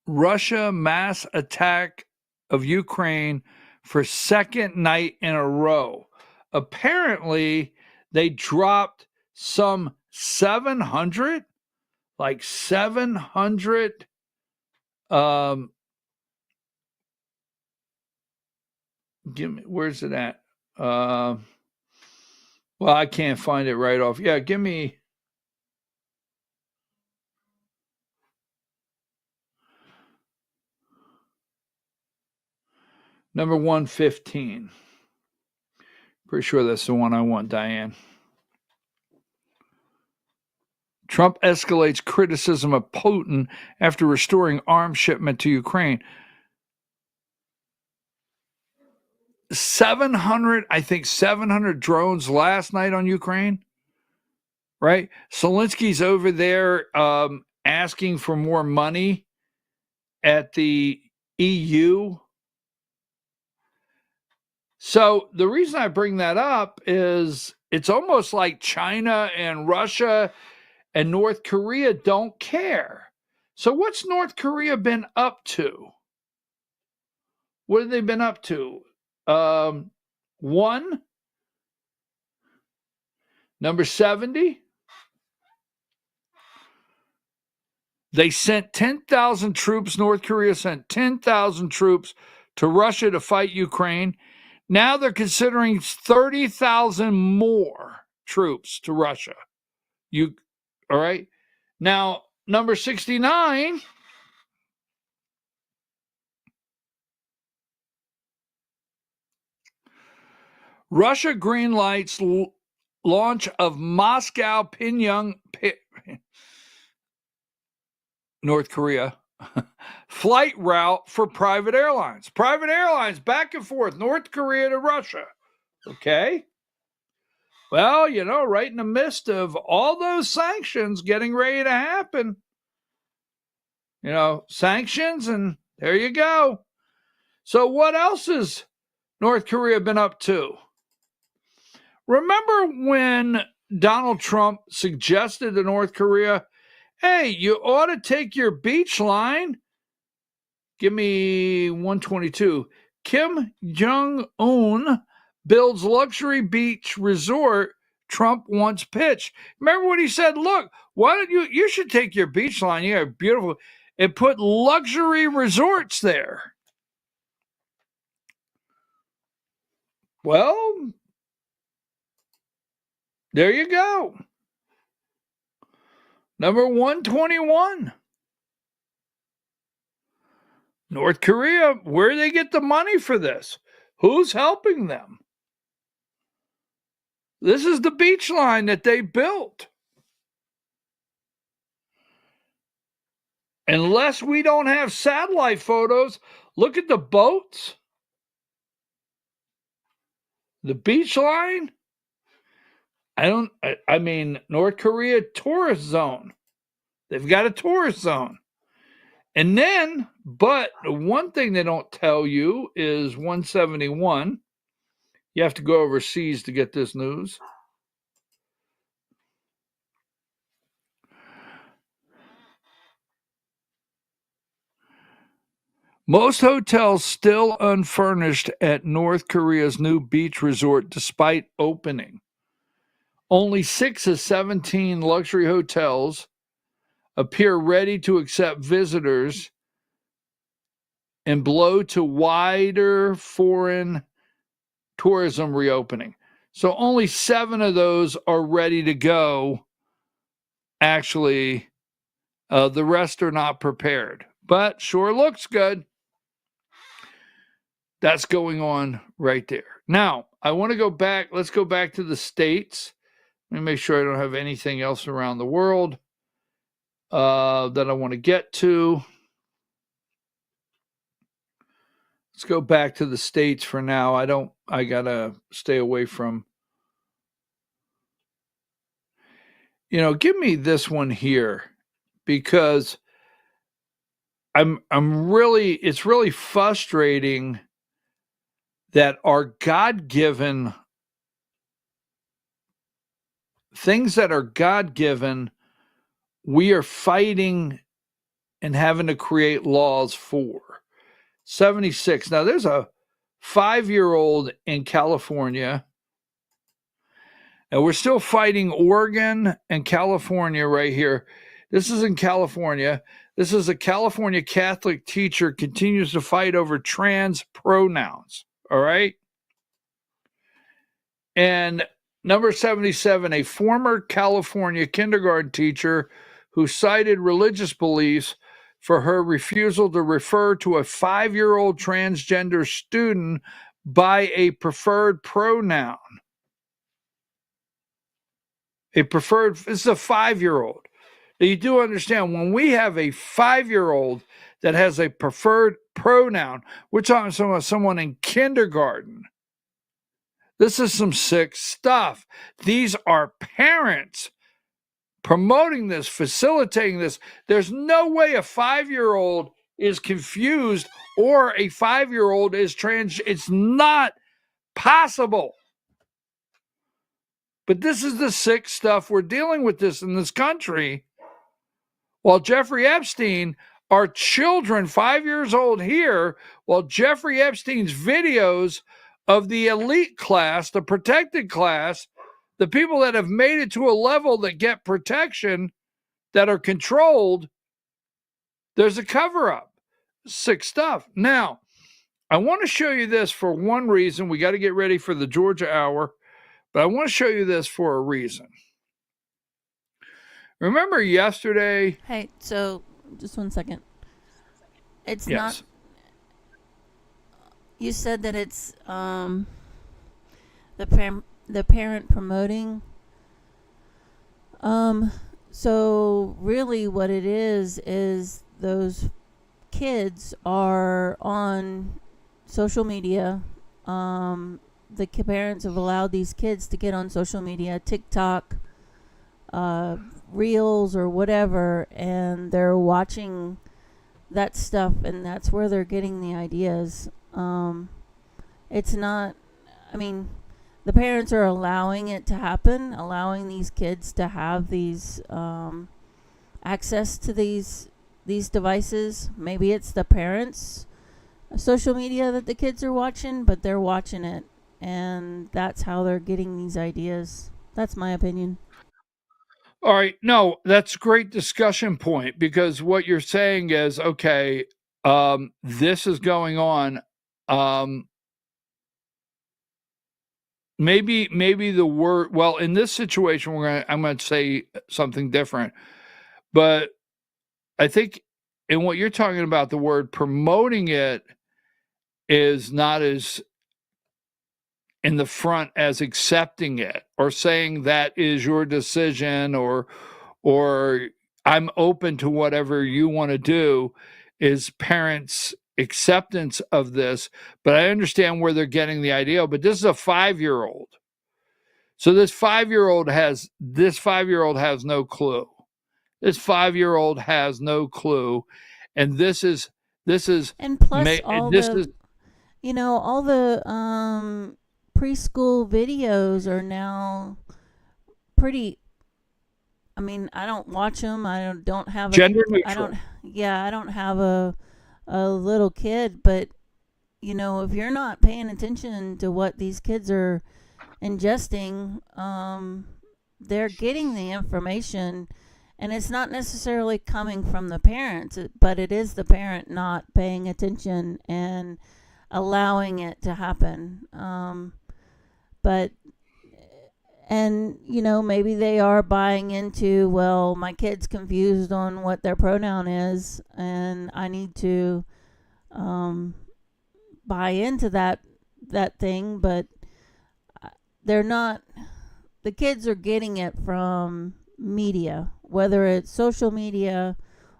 Russia mass attack of Ukraine for second night in a row. Apparently, they dropped some 700, like 700 give me, where's it at? Well, I can't find it right off. Yeah, give me number 115. Pretty sure that's the one I want, Diane. Trump escalates criticism of Putin after restoring arms shipment to Ukraine. 700 drones last night on Ukraine, right? Zelensky's over there asking for more money at the EU. So the reason I bring that up is it's almost like China and Russia and North Korea don't care. So what's North Korea been up to? What have they been up to? One, number 70. They sent 10,000 troops. North Korea sent 10,000 troops to Russia to fight Ukraine. Now they're considering 30,000 more troops to Russia. All right? Now, number 69. Russia greenlights launch of Moscow Pyongyang, North Korea, flight route for private airlines. Private airlines back and forth, North Korea to Russia. Okay? Well, right in the midst of all those sanctions getting ready to happen, sanctions, and there you go. So what else has North Korea been up to? Remember when Donald Trump suggested to North Korea, hey, you ought to take your beach line. Give me 122. Kim Jong-un builds luxury beach resort Trump once pitched. Remember what he said? Look, why don't you should take your beach line. You have beautiful, and put luxury resorts there. Well, there you go. Number 121. North Korea, where do they get the money for this? Who's helping them? This is the beach line that they built. Unless we don't have satellite photos, look at the boats. The beach line. I mean, North Korea tourist zone. They've got a tourist zone. And then, but the one thing they don't tell you is 171. You have to go overseas to get this news. Most hotels still unfurnished at North Korea's new beach resort despite opening. Only 6 of 17 luxury hotels appear ready to accept visitors and blow to wider foreign tourism reopening. So only 7 of those are ready to go. Actually, the rest are not prepared, but sure looks good. That's going on right there. Now, I want to go back. Let's go back to the States. Let me make sure I don't have anything else around the world that I want to get to. Let's go back to the States for now. I got to stay away from, give me this one here because it's really frustrating that our God-given things that are God-given, we are fighting and having to create laws for. 76. Now, there's a 5-year-old in California, and we're still fighting Oregon and California right here. This is in California. This is a California Catholic teacher continues to fight over trans pronouns. All right. And number 77, a former California kindergarten teacher who cited religious beliefs for her refusal to refer to a 5-year-old transgender student by a preferred pronoun. This is a 5-year-old. Now, you do understand when we have a 5-year-old that has a preferred pronoun, we're talking about someone in kindergarten. This is some sick stuff. These are parents promoting this, facilitating this. There's no way a 5-year-old is confused or a 5-year-old is trans. It's not possible. But this is the sick stuff we're dealing with this in this country. While Jeffrey Epstein, our children 5 years old here, while Jeffrey Epstein's videos of the elite class, the protected class, the people that have made it to a level that get protection, that are controlled, there's a cover-up. Sick stuff. Now, I want to show you this for one reason. We got to get ready for the Georgia Hour, but I want to show you this for a reason. Remember yesterday? Hey, so just 1 second. It's Yes. not. You said that it's the parent promoting. So really, what it is those kids are on social media. The parents have allowed these kids to get on social media, TikTok, Reels or whatever, and they're watching that stuff, and that's where they're getting the ideas. It's not, I mean, the parents are allowing it to happen, allowing these kids to have these access to these devices. Maybe it's the parents' social media that the kids are watching, but they're watching it, and that's how they're getting these ideas. That's my opinion. All right. No, that's a great discussion point, because what you're saying is, okay, this is going on. Maybe the word, well, in this situation, I'm going to say something different, but I think in what you're talking about, the word promoting it is not as in the front as accepting it or saying that is your decision, or I'm open to whatever you want to do, is parents' acceptance of this. But I understand where they're getting the idea. But this is a 5-year-old. So this 5-year-old has no clue. This 5-year-old has no clue. And this is and plus all the preschool videos are now pretty. I mean, I don't watch them. I don't have gender neutral. I don't have a little kid, but if you're not paying attention to what these kids are ingesting, they're getting the information, and it's not necessarily coming from the parents, but it is the parent not paying attention and allowing it to happen. Maybe they are buying into, well, my kid's confused on what their pronoun is, and I need to buy into that thing, but they're not. The kids are getting it from media, whether it's social media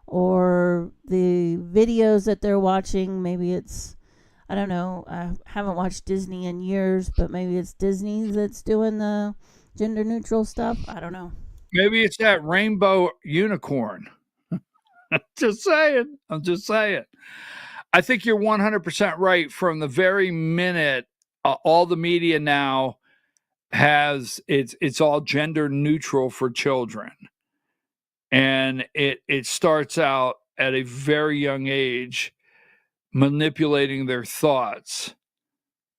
or the videos that they're watching. Maybe it's, I don't know, I haven't watched Disney in years, but maybe it's Disney that's doing the gender neutral stuff. I don't know. Maybe it's that rainbow unicorn. I'm just saying. I think you're 100% right. From the very minute all the media now has, it's all gender neutral for children. And it starts out at a very young age, manipulating their thoughts.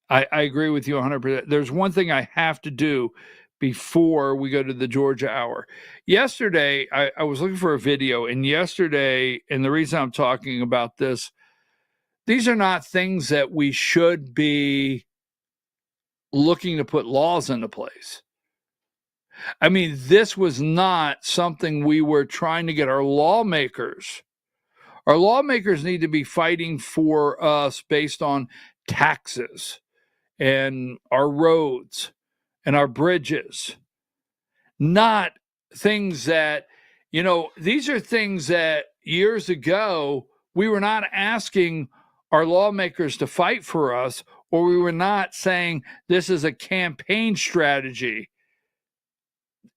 I agree with you 100%. There's one thing I have to do before we go to the Georgia Hour. Yesterday, I was looking for a video, and the reason I'm talking about this, these are not things that we should be looking to put laws into place. I mean, this was not something we were trying to get our lawmakers. Our lawmakers need to be fighting for us based on taxes and our roads and our bridges, not things that, these are things that years ago we were not asking our lawmakers to fight for us, or we were not saying this is a campaign strategy.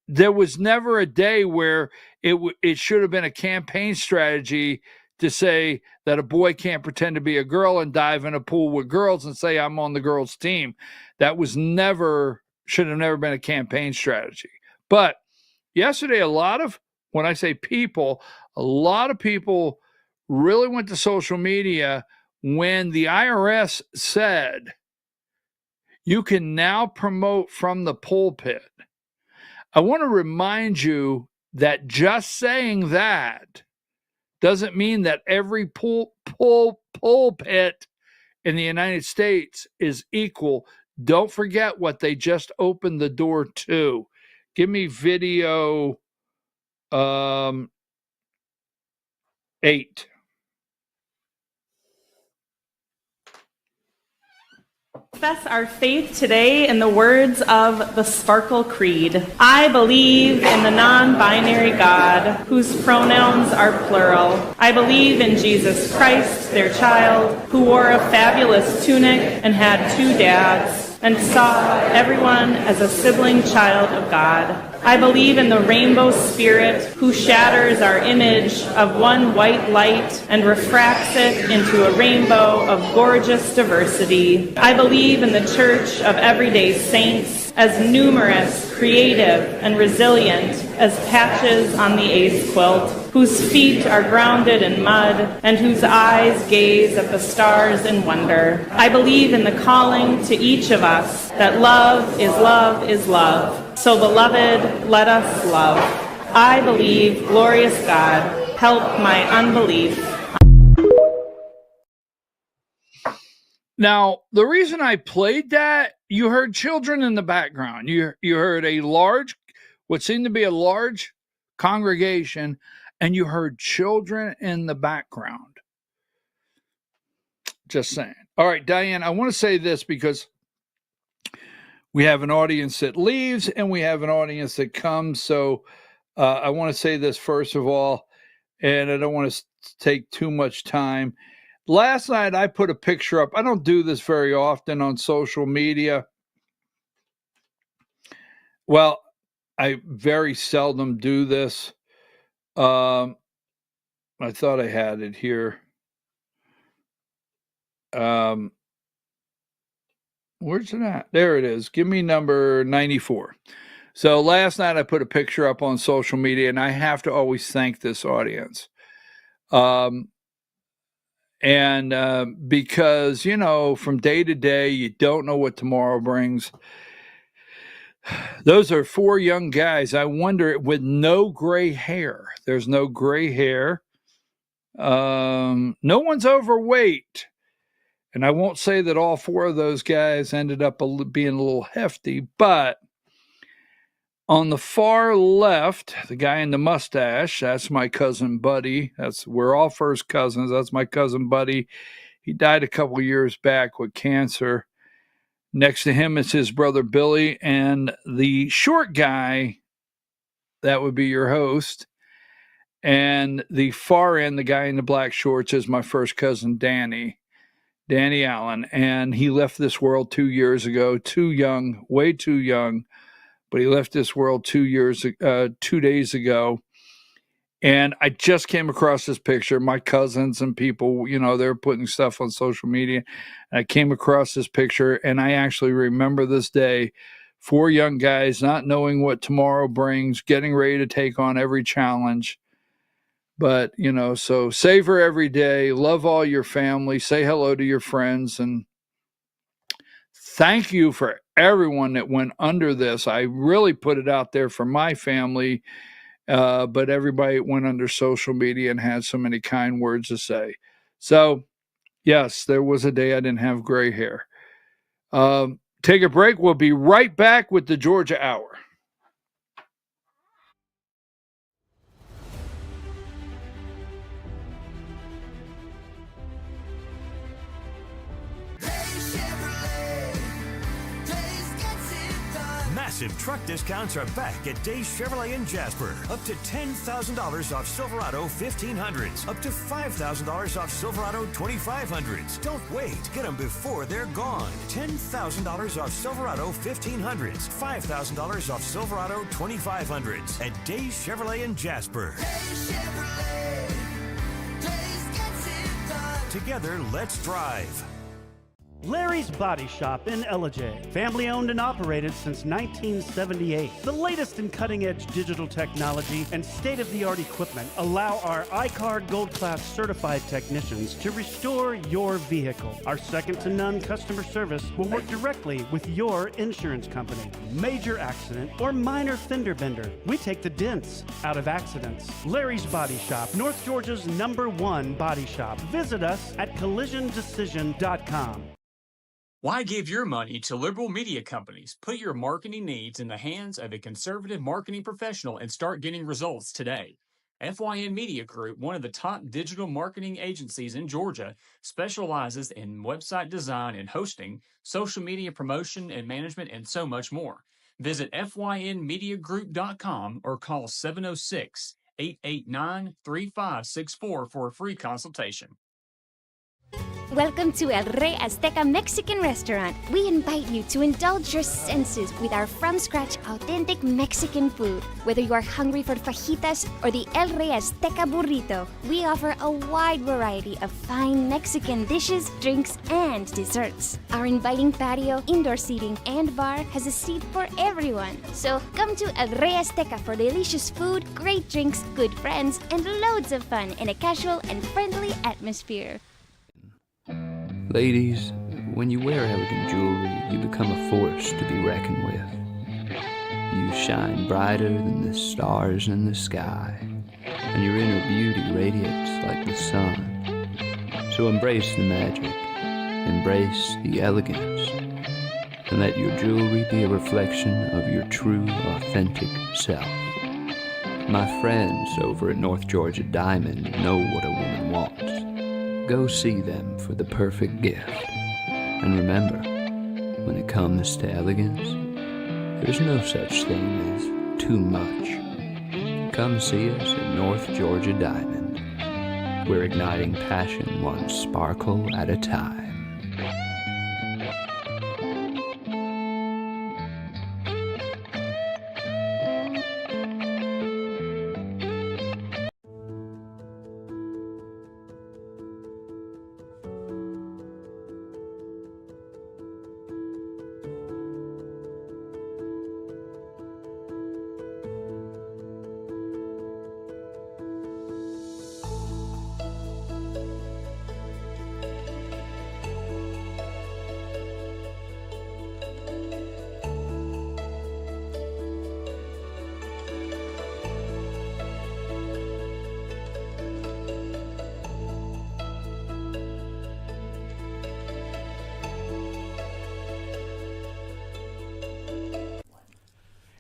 There was never a day where it should have been a campaign strategy to say that a boy can't pretend to be a girl and dive in a pool with girls and say, I'm on the girls' team. That should have never been a campaign strategy. But yesterday, when I say people, a lot of people really went to social media when the IRS said you can now promote from the pulpit. I want to remind you that just saying that doesn't mean that every pulpit in the United States is equal. Don't forget what they just opened the door to. Give me video 8. Confess our faith today in the words of the Sparkle Creed. I believe in the non-binary God, whose pronouns are plural. I believe in Jesus Christ, their child, who wore a fabulous tunic and had 2 dads, and saw everyone as a sibling child of God. I believe in the rainbow spirit who shatters our image of one white light and refracts it into a rainbow of gorgeous diversity. I believe in the church of everyday saints, as numerous, creative, and resilient as patches on the ace quilt, whose feet are grounded in mud and whose eyes gaze at the stars in wonder. I believe in the calling to each of us that love is love is love. So, beloved, let us love. I believe, glorious God, help my unbelief. Now, the reason I played that, you heard children in the background. You heard what seemed to be a large congregation, and you heard children in the background. Just saying. All right, Diane, I want to say this because we have an audience that leaves and we have an audience that comes. So I want to say this first of all, and I don't want to take too much time. Last night, I put a picture up. I don't do this very often on social media. Well, I very seldom do this. I thought I had it here. Where's it at? There it is. Give me number 94. So last night I put a picture up on social media, and I have to always thank this audience. Because, from day to day, you don't know what tomorrow brings. Those are 4 young guys. I wonder, with no gray hair. There's no gray hair. No one's overweight. And I won't say that all 4 of those guys ended up being a little hefty, but on the far left, the guy in the mustache, that's my cousin Buddy. We're all first cousins. That's my cousin Buddy. He died a couple years back with cancer. Next to him is his brother Billy. And the short guy, that would be your host. And the far end, the guy in the black shorts, is my first cousin Danny Allen. And he left this world 2 years ago, too young, way too young. But he left this world 2 days ago. And I just came across this picture. My cousins and people, they're putting stuff on social media. And I came across this picture, and I actually remember this day. 4 young guys not knowing what tomorrow brings, getting ready to take on every challenge. But, so savor every day, love all your family, say hello to your friends, and thank you for everyone that went under this. I really put it out there for my family, but everybody went under social media and had so many kind words to say. So, yes, there was a day I didn't have gray hair. Take a break. We'll be right back with the Georgia Hour. Massive truck discounts are back at Days Chevrolet in Jasper. Up to $10,000 off Silverado 1500s. Up to $5,000 off Silverado 2500s. Don't wait. Get them before they're gone. $10,000 off Silverado 1500s. $5,000 off Silverado 2500s at Days Chevrolet in Jasper. Together, let's drive. Larry's Body Shop in Ellijay. Family owned and operated since 1978. The latest in cutting edge digital technology and state of the art equipment allow our iCard Gold Class certified technicians to restore your vehicle. Our second to none customer service will work directly with your insurance company. Major accident or minor fender bender, we take the dents out of accidents. Larry's Body Shop, North Georgia's #1 body shop. Visit us at collisiondecision.com. Why give your money to liberal media companies? Put your marketing needs in the hands of a conservative marketing professional and start getting results today. FYN Media Group, one of the top digital marketing agencies in Georgia, specializes in website design and hosting, social media promotion and management, and so much more. Visit FYNmediagroup.com or call 706-889-3564 for a free consultation. Welcome to El Rey Azteca Mexican Restaurant. We invite you to indulge your senses with our from-scratch authentic Mexican food. Whether you are hungry for fajitas or the El Rey Azteca burrito, we offer a wide variety of fine Mexican dishes, drinks, and desserts. Our inviting patio, indoor seating, and bar has a seat for everyone. So come to El Rey Azteca for delicious food, great drinks, good friends, and loads of fun in a casual and friendly atmosphere. Ladies, when you wear elegant jewelry, you become a force to be reckoned with. You shine brighter than the stars in the sky, and your inner beauty radiates like the sun. So embrace the magic, embrace the elegance, and let your jewelry be a reflection of your true, authentic self. My friends over at North Georgia Diamond know what a woman wants. Go see them for the perfect gift. And remember, when it comes to elegance, there's no such thing as too much. Come see us at North Georgia Diamond. We're igniting passion one sparkle at a time.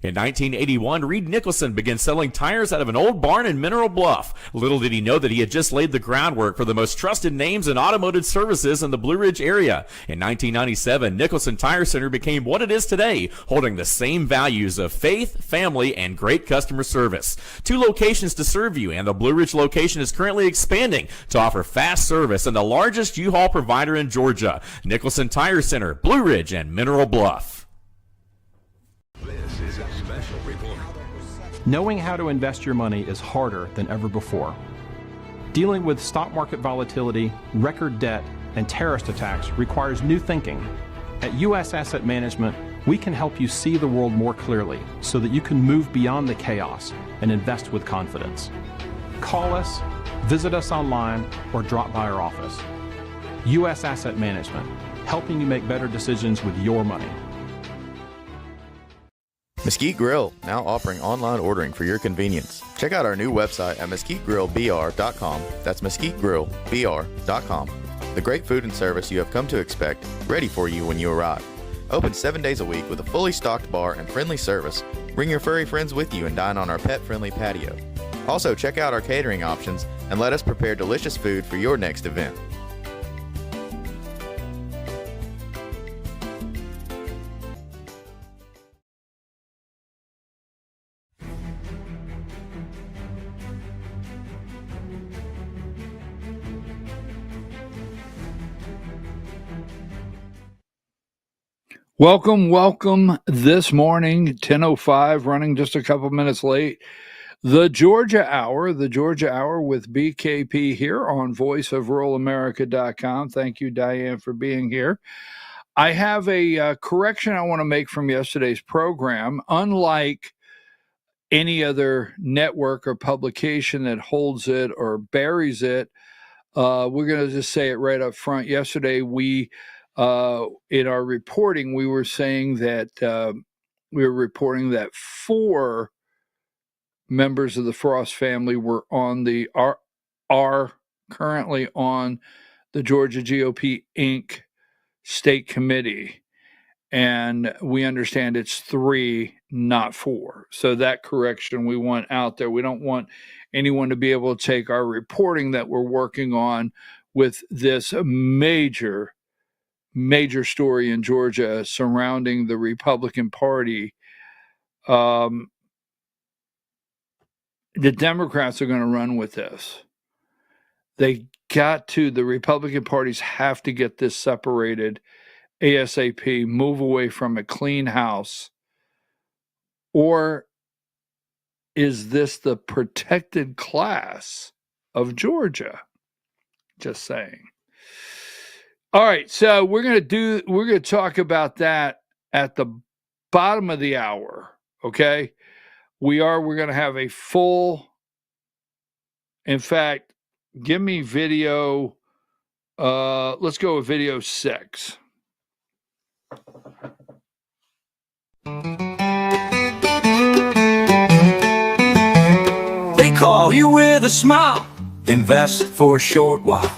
In 1981, Reed Nicholson began selling tires out of an old barn in Mineral Bluff. Little did he know that he had just laid the groundwork for the most trusted names in automotive services in the Blue Ridge area. In 1997, Nicholson Tire Center became what it is today, holding the same values of faith, family, and great customer service. 2 locations to serve you, and the Blue Ridge location is currently expanding to offer fast service and the largest U-Haul provider in Georgia. Nicholson Tire Center, Blue Ridge, and Mineral Bluff. This is a special report. Knowing how to invest your money is harder than ever before. Dealing with stock market volatility, record debt, and terrorist attacks requires new thinking. At U.S. Asset Management, we can help you see the world more clearly so that you can move beyond the chaos and invest with confidence. Call us, visit us online, or drop by our office. U.S. Asset Management, helping you make better decisions with your money. Mesquite Grill, now offering online ordering for your convenience. Check out our new website at mesquitegrillbr.com. That's mesquitegrillbr.com. The great food and service you have come to expect, ready for you when you arrive. Open 7 days a week with a fully stocked bar and friendly service. Bring your furry friends with you and dine on our pet-friendly patio. Also, check out our catering options and let us prepare delicious food for your next event. Welcome this morning, 10:05, running just a couple minutes late. The Georgia Hour with BKP here on voiceofruralamerica.com. Thank you, Diane, for being here. I have a correction I want to make from yesterday's program. Unlike any other network or publication that holds it or buries it, we're going to just say it right up front. Yesterday, we in our reporting, we were saying that we were reporting that 4 members of the Frost family were on the are currently on the Georgia GOP Inc. State Committee, and we understand it's 3, not 4. So that correction we want out there. We don't want anyone to be able to take our reporting that we're working on with this major story in Georgia surrounding the Republican Party. The Democrats are going to run with this. The Republican parties have to get this separated ASAP, move away from a clean house. Or is this the protected class of Georgia? Just saying. All right, so we're going to talk about that at the bottom of the hour, okay? We're going to have a full, in fact, give me video, let's go with video 6. They call you with a smile, invest for a short while.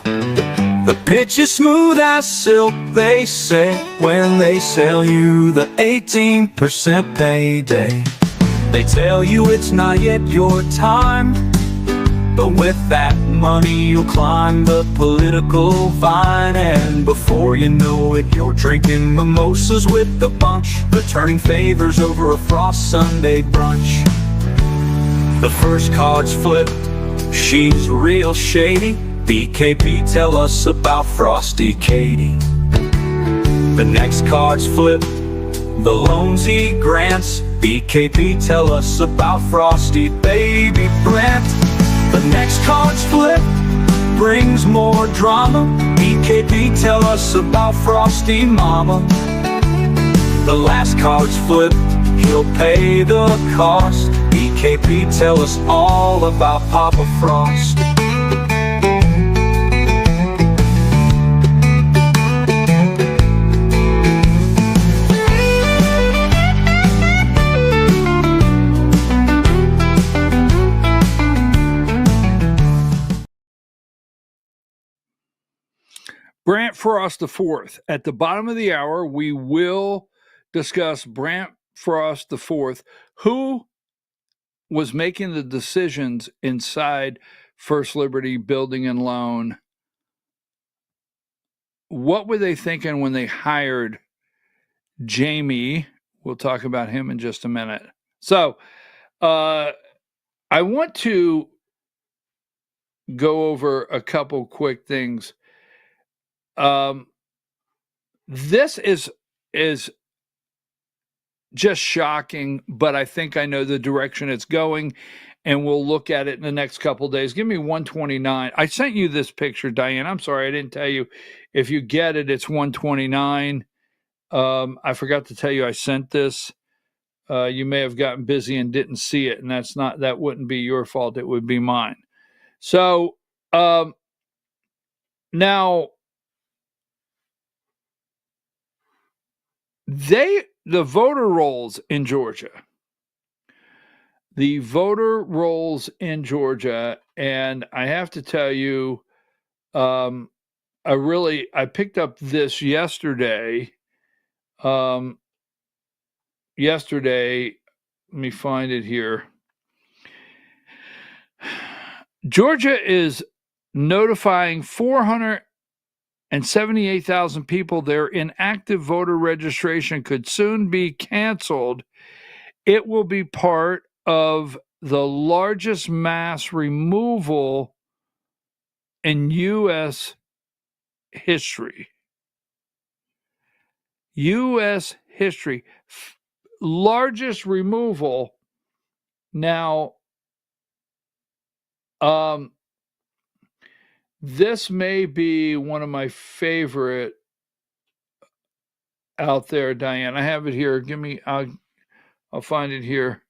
The pitch is smooth as silk, they say, when they sell you the 18% payday. They tell you it's not yet your time, but with that money you'll climb the political vine. And before you know it, you're drinking mimosas with the bunch, returning favors over a Frost Sunday brunch. The first card's flipped, she's real shady. BKP, tell us about Frosty Katie. The next card's flipped, the loans he grants. BKP, tell us about Frosty Baby Brant. The next card's flipped, brings more drama. BKP, tell us about Frosty Mama. The last card's flipped, he'll pay the cost. BKP, tell us all about Papa Frost. Brant Frost IV. At the bottom of the hour, we will discuss Brant Frost IV, who was making the decisions inside First Liberty Building and Loan. What were they thinking when they hired Jamie? We'll talk about him in just a minute. So I want to go over a couple quick things. This is just shocking, but I think I know the direction it's going, and we'll look at it in the next couple of days. Give me 129. I sent you this picture, Diane. I'm sorry I didn't tell you. If you get it, it's 129. I forgot to tell you I sent this. You may have gotten busy and didn't see it, and that wouldn't be your fault. It would be mine. So now the voter rolls in Georgia. The voter rolls in Georgia, and I have to tell you, I picked up this yesterday. Let me find it here. Georgia is notifying 478,000 people their inactive voter registration could soon be canceled. It will be part of the largest mass removal in U.S. history. U.S. history. Largest removal. Now, this may be one of my favorite out there, Diane. I have it here. I'll find it here.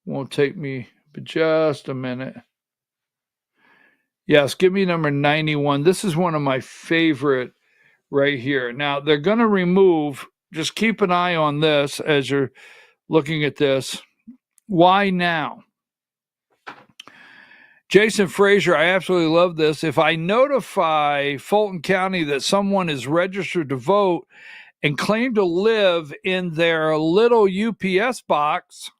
Won't take me but just a minute. Yes, give me number 91. This is one of my favorite right here. Now, they're going to remove, just keep an eye on this as you're looking at this. Why now? Jason Frazier, I absolutely love this. If I notify Fulton County that someone is registered to vote and claim to live in their little UPS box,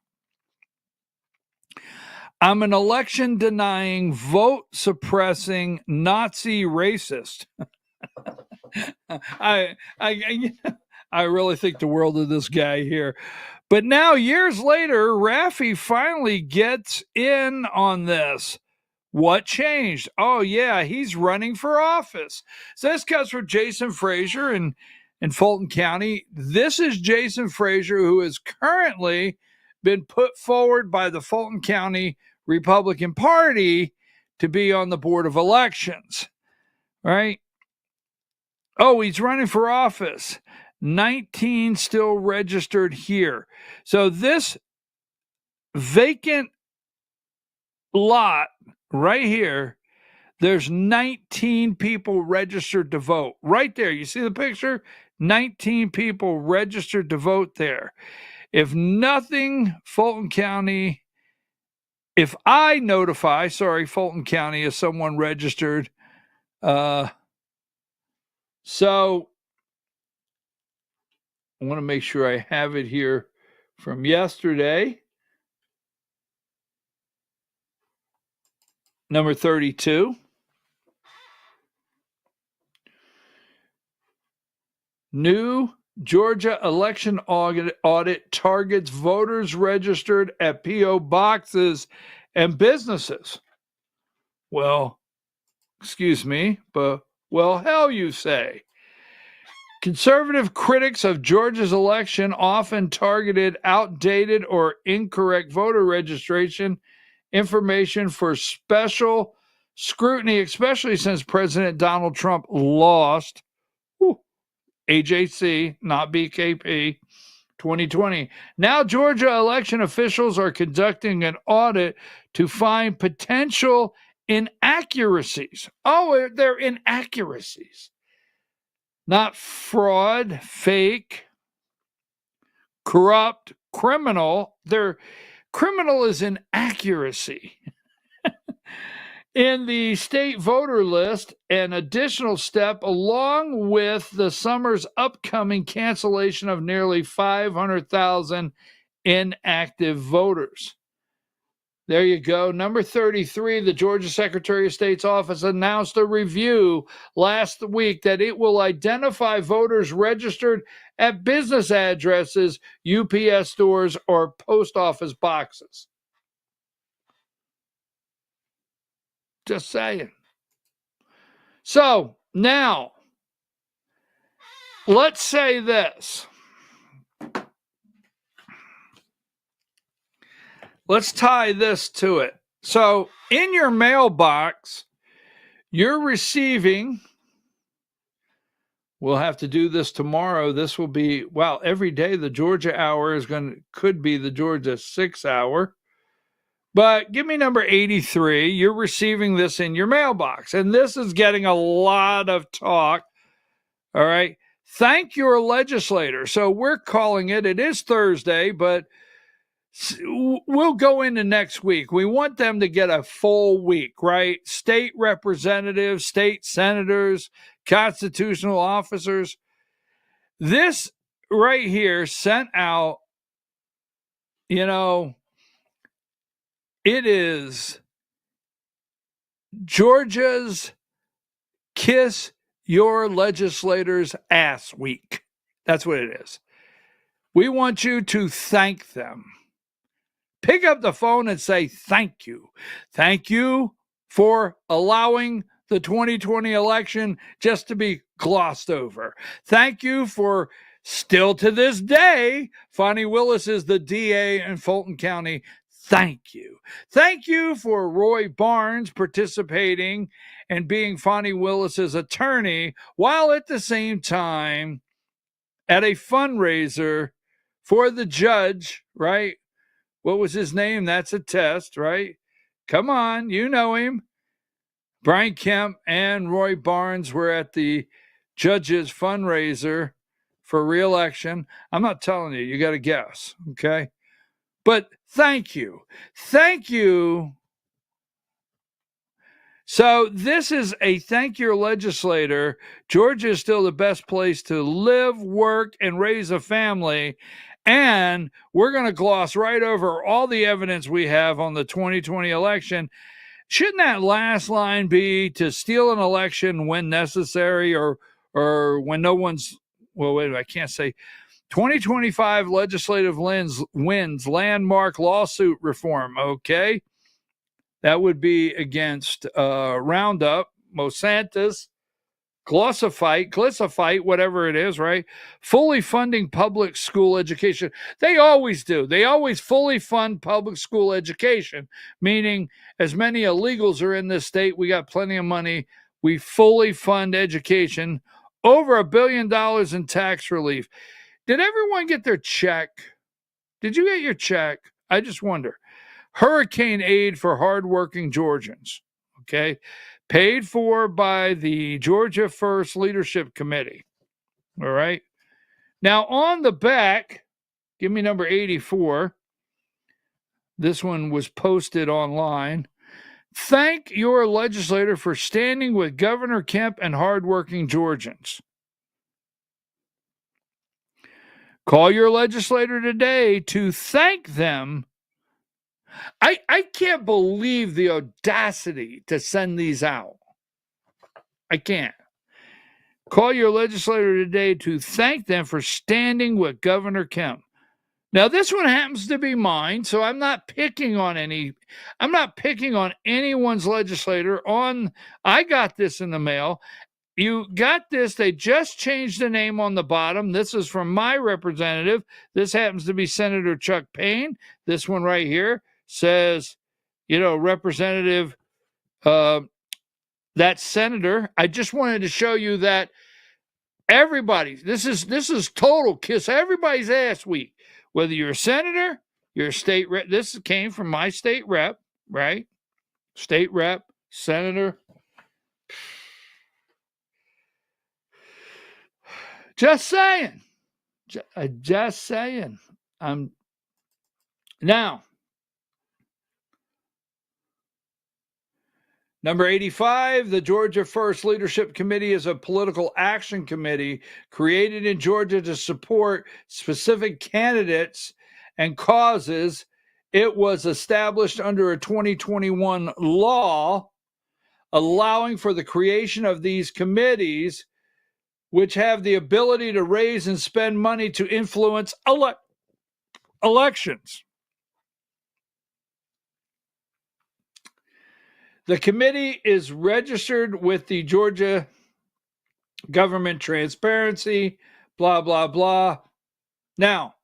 I'm an election denying, vote suppressing Nazi racist. I really think the world of this guy here. But now, years later, Raffi finally gets in on this. What changed? Oh, yeah, he's running for office. So this comes from Jason Frazier in Fulton County. This is Jason Frazier, who has currently been put forward by the Fulton County Republican Party to be on the Board of Elections, right? Oh, he's running for office. 19 still registered here. So this vacant lot right here, there's 19 people registered to vote. Right there, you see the picture? 19 people registered to vote there. If nothing, Fulton County, if I notify, Fulton County as someone registered, so I want to make sure I have it here from yesterday. Number 32. New Georgia election audit targets voters registered at P.O. boxes and businesses. Well, excuse me, but well, hell, you say. Conservative critics of Georgia's election often targeted outdated or incorrect voter registration information for special scrutiny, especially since President Donald Trump lost AJC, not BKP, 2020. Now, Georgia election officials are conducting an audit to find potential inaccuracies. Oh, they're inaccuracies. Not fraud, fake, corrupt, criminal. Their criminal is inaccuracy. In the state voter list, an additional step along with the summer's upcoming cancellation of nearly 500,000 inactive voters. There you go. Number 33, the Georgia Secretary of State's office announced a review last week that it will identify voters registered at business addresses, UPS stores, or post office boxes. Just saying. So now, let's say this. Let's tie this to it. So in your mailbox, you're receiving, we'll have to do this tomorrow. This will be, well, every day the Georgia hour could be the Georgia 6 hour. But give me number 83. You're receiving this in your mailbox. And this is getting a lot of talk. All right. Thank your legislator. So we're calling it is Thursday, but we'll go into next week. We want them to get a full week, right? State representatives, state senators, constitutional officers. This right here sent out, it is Georgia's Kiss Your Legislators Ass Week. That's what it is. We want you to thank them. Pick up the phone and say thank you. Thank you for allowing the 2020 election just to be glossed over. Thank you for Still to this day, Fonnie Willis is the DA in Fulton County. Thank you. Thank you for Roy Barnes participating and being Fonnie Willis's attorney while at the same time at a fundraiser for the judge, right? What was his name? That's a test, right? Come on, you know him. Brian Kemp and Roy Barnes were at the judge's fundraiser for re-election. I'm not telling you, you got to guess, okay? But thank you. Thank you. So this is a thank your legislator. Georgia is still the best place to live, work, and raise a family. And we're going to gloss right over all the evidence we have on the 2020 election. Shouldn't that last line be to steal an election when necessary or when no one's, well, wait, I can't say. 2025 legislative wins landmark lawsuit reform, okay? That would be against Roundup, Monsanto's, glyphosate, whatever it is, right? Fully funding public school education. They always do. They always fully fund public school education, meaning as many illegals are in this state, we got plenty of money. We fully fund education. Over $1 billion in tax relief. Did everyone get their check? Did you get your check? I just wonder. Hurricane aid for hardworking Georgians, okay? Paid for by the Georgia First Leadership Committee, all right? Now, on the back, give me number 84. This one was posted online. Thank your legislator for standing with Governor Kemp and hardworking Georgians. Call your legislator today to thank them. I can't believe the audacity to send these out. I can't. Call your legislator today to thank them for standing with Governor Kemp. Now, this one happens to be mine, so I'm not picking on anyone's legislator. I got this in the mail. You got this. They just changed the name on the bottom. This is from my representative. This happens to be Senator Chuck Payne. This one right here says, Representative, that senator. I just wanted to show you that everybody, this is total kiss everybody's ass week. Whether you're a senator, you're a state rep. This came from my state rep, right? State rep, senator. Just saying. Just saying. Now, number 85, the Georgia First Leadership Committee is a political action committee created in Georgia to support specific candidates and causes. It was established under a 2021 law allowing for the creation of these committees, which have the ability to raise and spend money to influence elections. The committee is registered with the Georgia Government Transparency, blah, blah, blah. Now,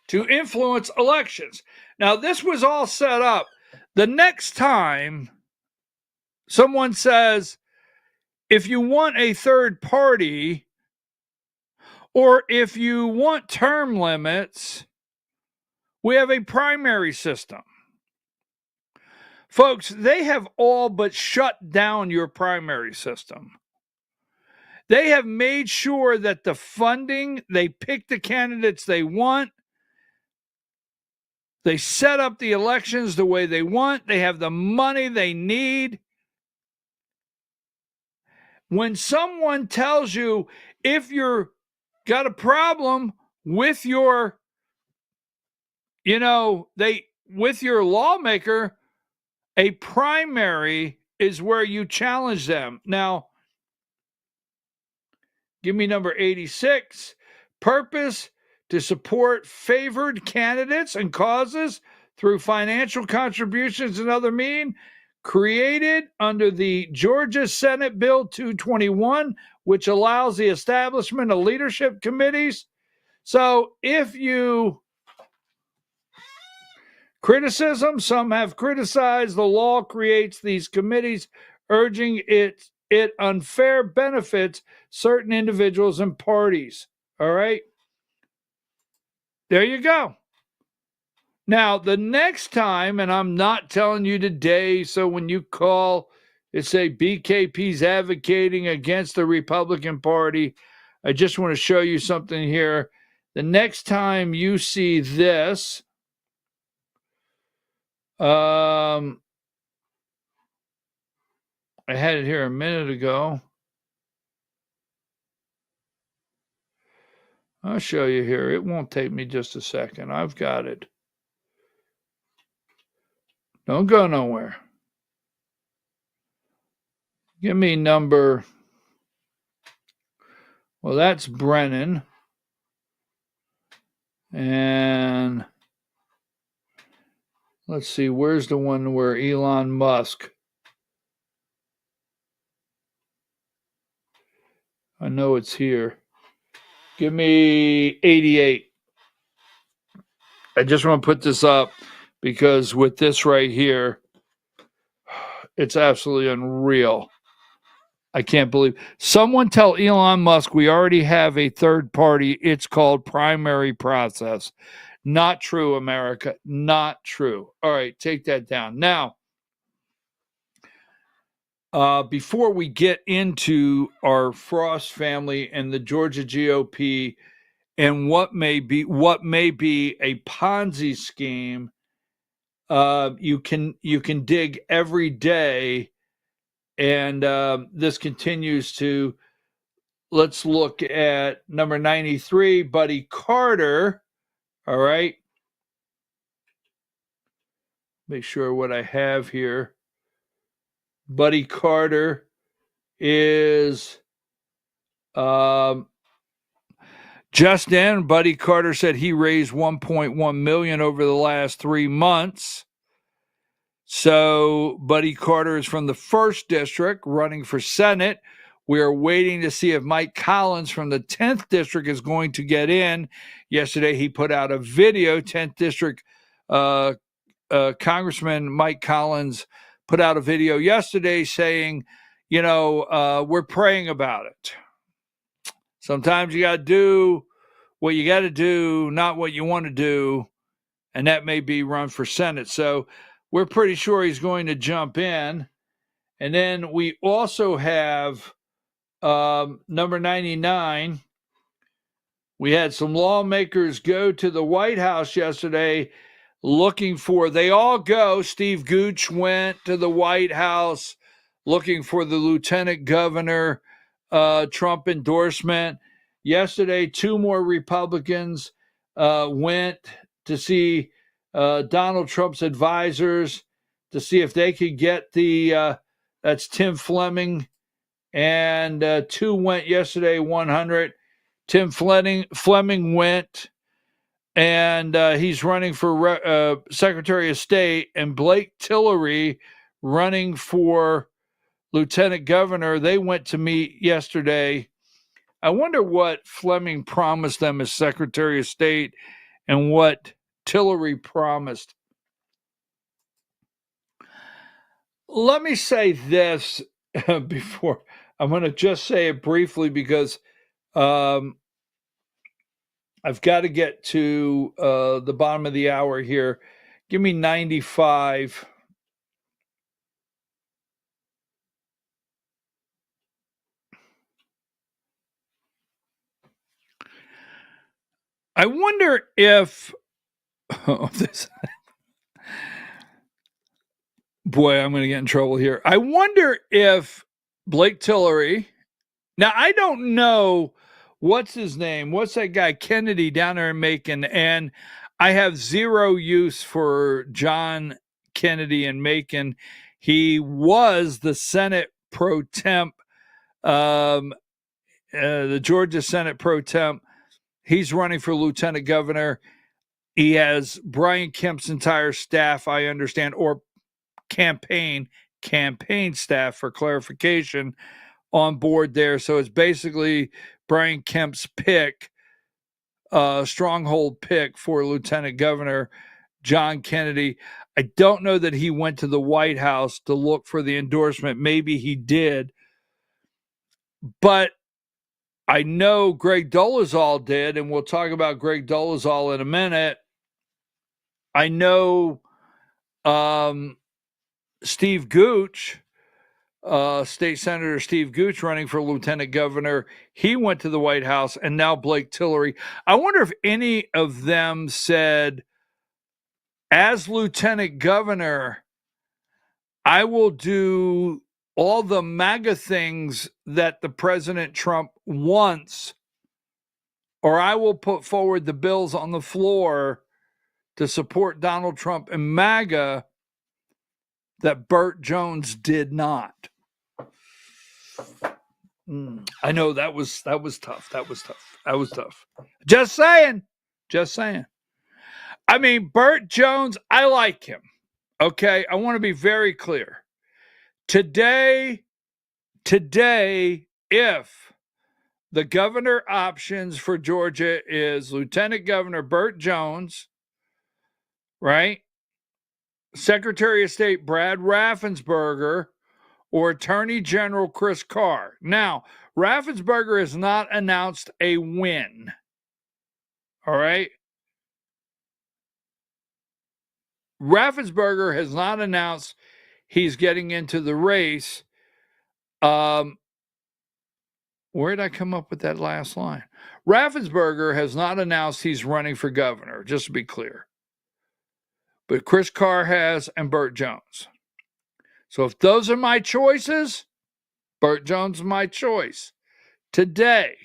to influence elections. Now, this was all set up. The next time someone says, if you want a third party, or if you want term limits, we have a primary system. Folks, they have all but shut down your primary system. They have made sure that the funding, they pick the candidates they want. They set up the elections the way they want. They have the money they need. When someone tells you if you're got a problem with your, with your lawmaker, a primary is where you challenge them. Now, give me number 86. Purpose to support favored candidates and causes through financial contributions and other means, created under the Georgia Senate Bill 221, which allows the establishment of leadership committees. So if you criticism, some have criticized the law creates these committees, urging it unfair benefits certain individuals and parties. All right. There you go. Now, the next time, and I'm not telling you today, so when you call and say BKP's advocating against the Republican Party, I just want to show you something here. The next time you see this, I had it here a minute ago. I'll show you here. It won't take me just a second. I've got it. Don't go nowhere. Give me number. Well, that's Brennan. And let's see, where's the one where Elon Musk? I know it's here. Give me 88. I just want to put this up because with this right here, it's absolutely unreal. I can't believe. Someone tell Elon Musk we already have a third party. It's called primary process. Not true, America. Not true. All right, take that down. Now, before we get into our Frost family and the Georgia GOP and what may be a Ponzi scheme, you can dig every day, and this continues to. Let's look at number 93, Buddy Carter. All right. Make sure what I have here. Buddy Carter is just in. Buddy Carter said he raised $1.1 million over the last 3 months. So Buddy Carter is from the 1st District running for Senate. We are waiting to see if Mike Collins from the 10th District is going to get in. Yesterday, he put out a video. 10th District Congressman Mike Collins put out a video yesterday saying, we're praying about it. Sometimes you got to do what you got to do, not what you want to do. And that may be run for Senate. So we're pretty sure he's going to jump in. And then we also have number 99. We had some lawmakers go to the White House yesterday looking for, they all go. Steve Gooch went to the White House looking for the lieutenant governor Trump endorsement. Yesterday, 2 more Republicans went to see Donald Trump's advisors to see if they could get that's Tim Fleming. And 2 went yesterday, 100. Tim Fleming went, and he's running for Secretary of State, and Blake Tillery running for Lieutenant Governor. They went to meet yesterday. I wonder what Fleming promised them as Secretary of State and what Tillery promised. Let me say this before. I'm going to just say it briefly because I've got to get to the bottom of the hour here. Give me 95. I wonder if boy, I'm going to get in trouble here. I wonder if Blake Tillery. Now, I don't know what's his name. What's that guy, Kennedy, down there in Macon? And I have zero use for John Kennedy in Macon. He was the Senate pro temp, the Georgia Senate pro temp. He's running for lieutenant governor. He has Brian Kemp's entire staff, I understand, or campaign staff for clarification, on board there. So it's basically Brian Kemp's pick, stronghold pick for Lieutenant Governor John Kennedy. I don't know that he went to the White House to look for the endorsement. Maybe he did. But I know Greg Dolezal did, and we'll talk about Greg Dolezal in a minute. I know Steve Gooch, State Senator Steve Gooch, running for Lieutenant Governor, he went to the White House, and now Blake Tillery. I wonder if any of them said, as Lieutenant Governor, I will do all the MAGA things that the President Trump wants, or I will put forward the bills on the floor to support Donald Trump and MAGA that Burt Jones did not. I know that was tough. That was tough. Just saying. I mean, Burt Jones, I like him. Okay, I want to be very clear. Today, if the governor options for Georgia is Lieutenant Governor Burt Jones, right? Secretary of State Brad Raffensperger, or Attorney General Chris Carr. Now, Raffensperger has not announced a win. All right? Raffensperger has not announced he's getting into the race. Where did I come up with that last line? Raffensperger has not announced he's running for governor, just to be clear. But Chris Carr has, and Burt Jones. So if those are my choices, Burt Jones is my choice today.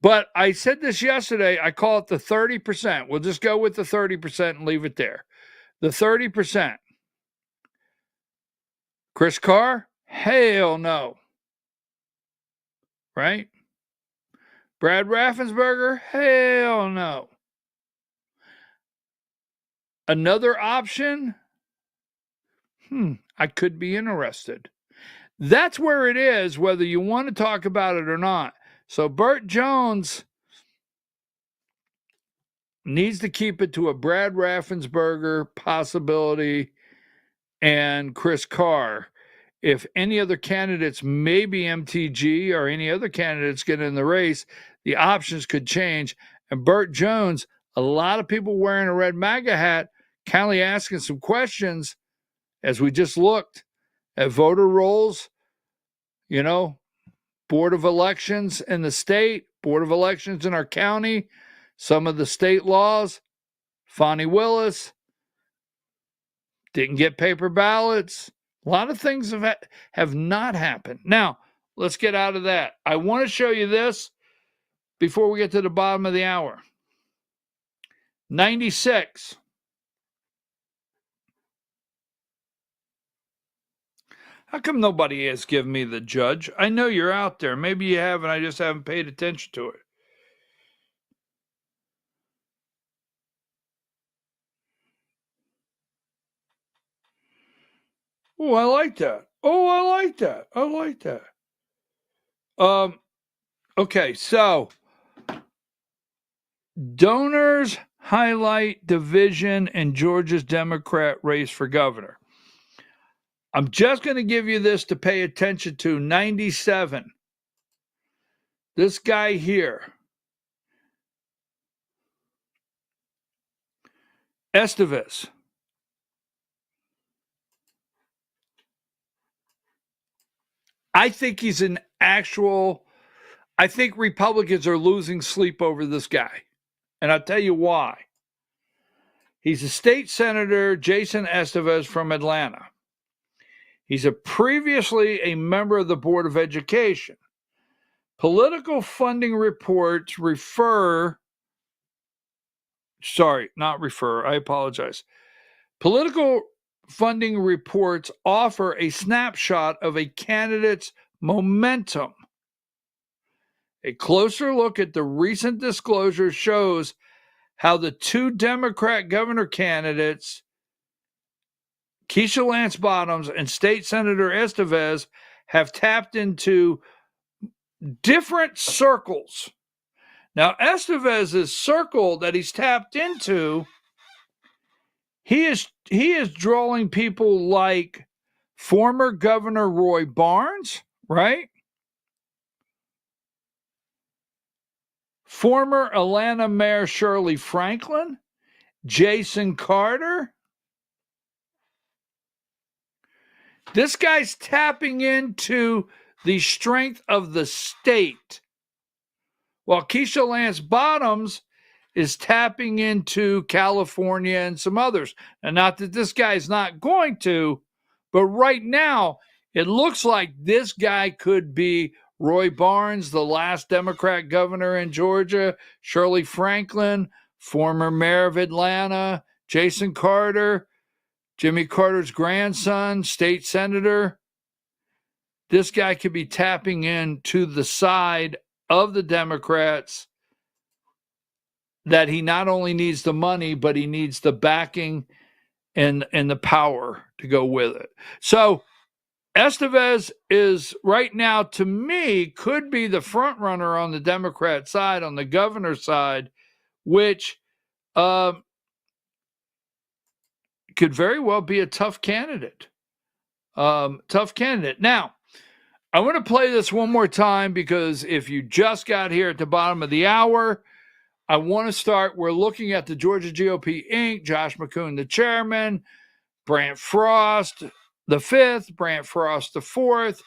But I said this yesterday, I call it the 30%. We'll just go with the 30% and leave it there. The 30%. Chris Carr? Hell no. Right? Brad Raffensperger? Hell no. Another option? I could be interested. That's where it is, whether you want to talk about it or not. So Burt Jones needs to keep it to a Brad Raffensperger possibility and Chris Carr. If any other candidates, maybe MTG or any other candidates get in the race, the options could change. And Burt Jones, a lot of people wearing a red MAGA hat, kind of asking some questions as we just looked at voter rolls, Board of Elections in the state, Board of Elections in our county, some of the state laws. Fonnie Willis didn't get paper ballots. A lot of things have not happened. Now, let's get out of that. I want to show you this before we get to the bottom of the hour. 96. How come nobody has given me the judge? I know you're out there. Maybe you have, and I just haven't paid attention to it. Oh, I like that. Okay, so donors highlight division in Georgia's Democrat race for governor. I'm just going to give you this to pay attention to. 97. This guy here, Estevez. I think he's an actual, I think Republicans are losing sleep over this guy. And I'll tell you why. He's a state senator, Jason Estevez from Atlanta. He's previously a member of the Board of Education. Political funding reports Political funding reports offer a snapshot of a candidate's momentum. A closer look at the recent disclosure shows how the two Democrat governor candidates, Keisha Lance Bottoms and State Senator Estevez, have tapped into different circles. Now, Estevez's circle that he's tapped into, he is drawing people like former Governor Roy Barnes, right? Former Atlanta Mayor Shirley Franklin, Jason Carter. This guy's tapping into the strength of the state, while Keisha Lance Bottoms is tapping into California and some others. And not that this guy's not going to, but right now, it looks like this guy could be Roy Barnes, the last Democrat governor in Georgia, Shirley Franklin, former mayor of Atlanta, Jason Carter, Jimmy Carter's grandson, state senator. This guy could be tapping into the side of the Democrats that he not only needs the money, but he needs the backing and the power to go with it. So Estevez is right now, to me, could be the front runner on the Democrat side, on the governor side, which could very well be a tough candidate. Now, I want to play this one more time because if you just got here at the bottom of the hour, I want to start. We're looking at the Georgia GOP Inc., Josh McCoon, the chairman, Brant Frost, the fifth, Brant Frost, the fourth,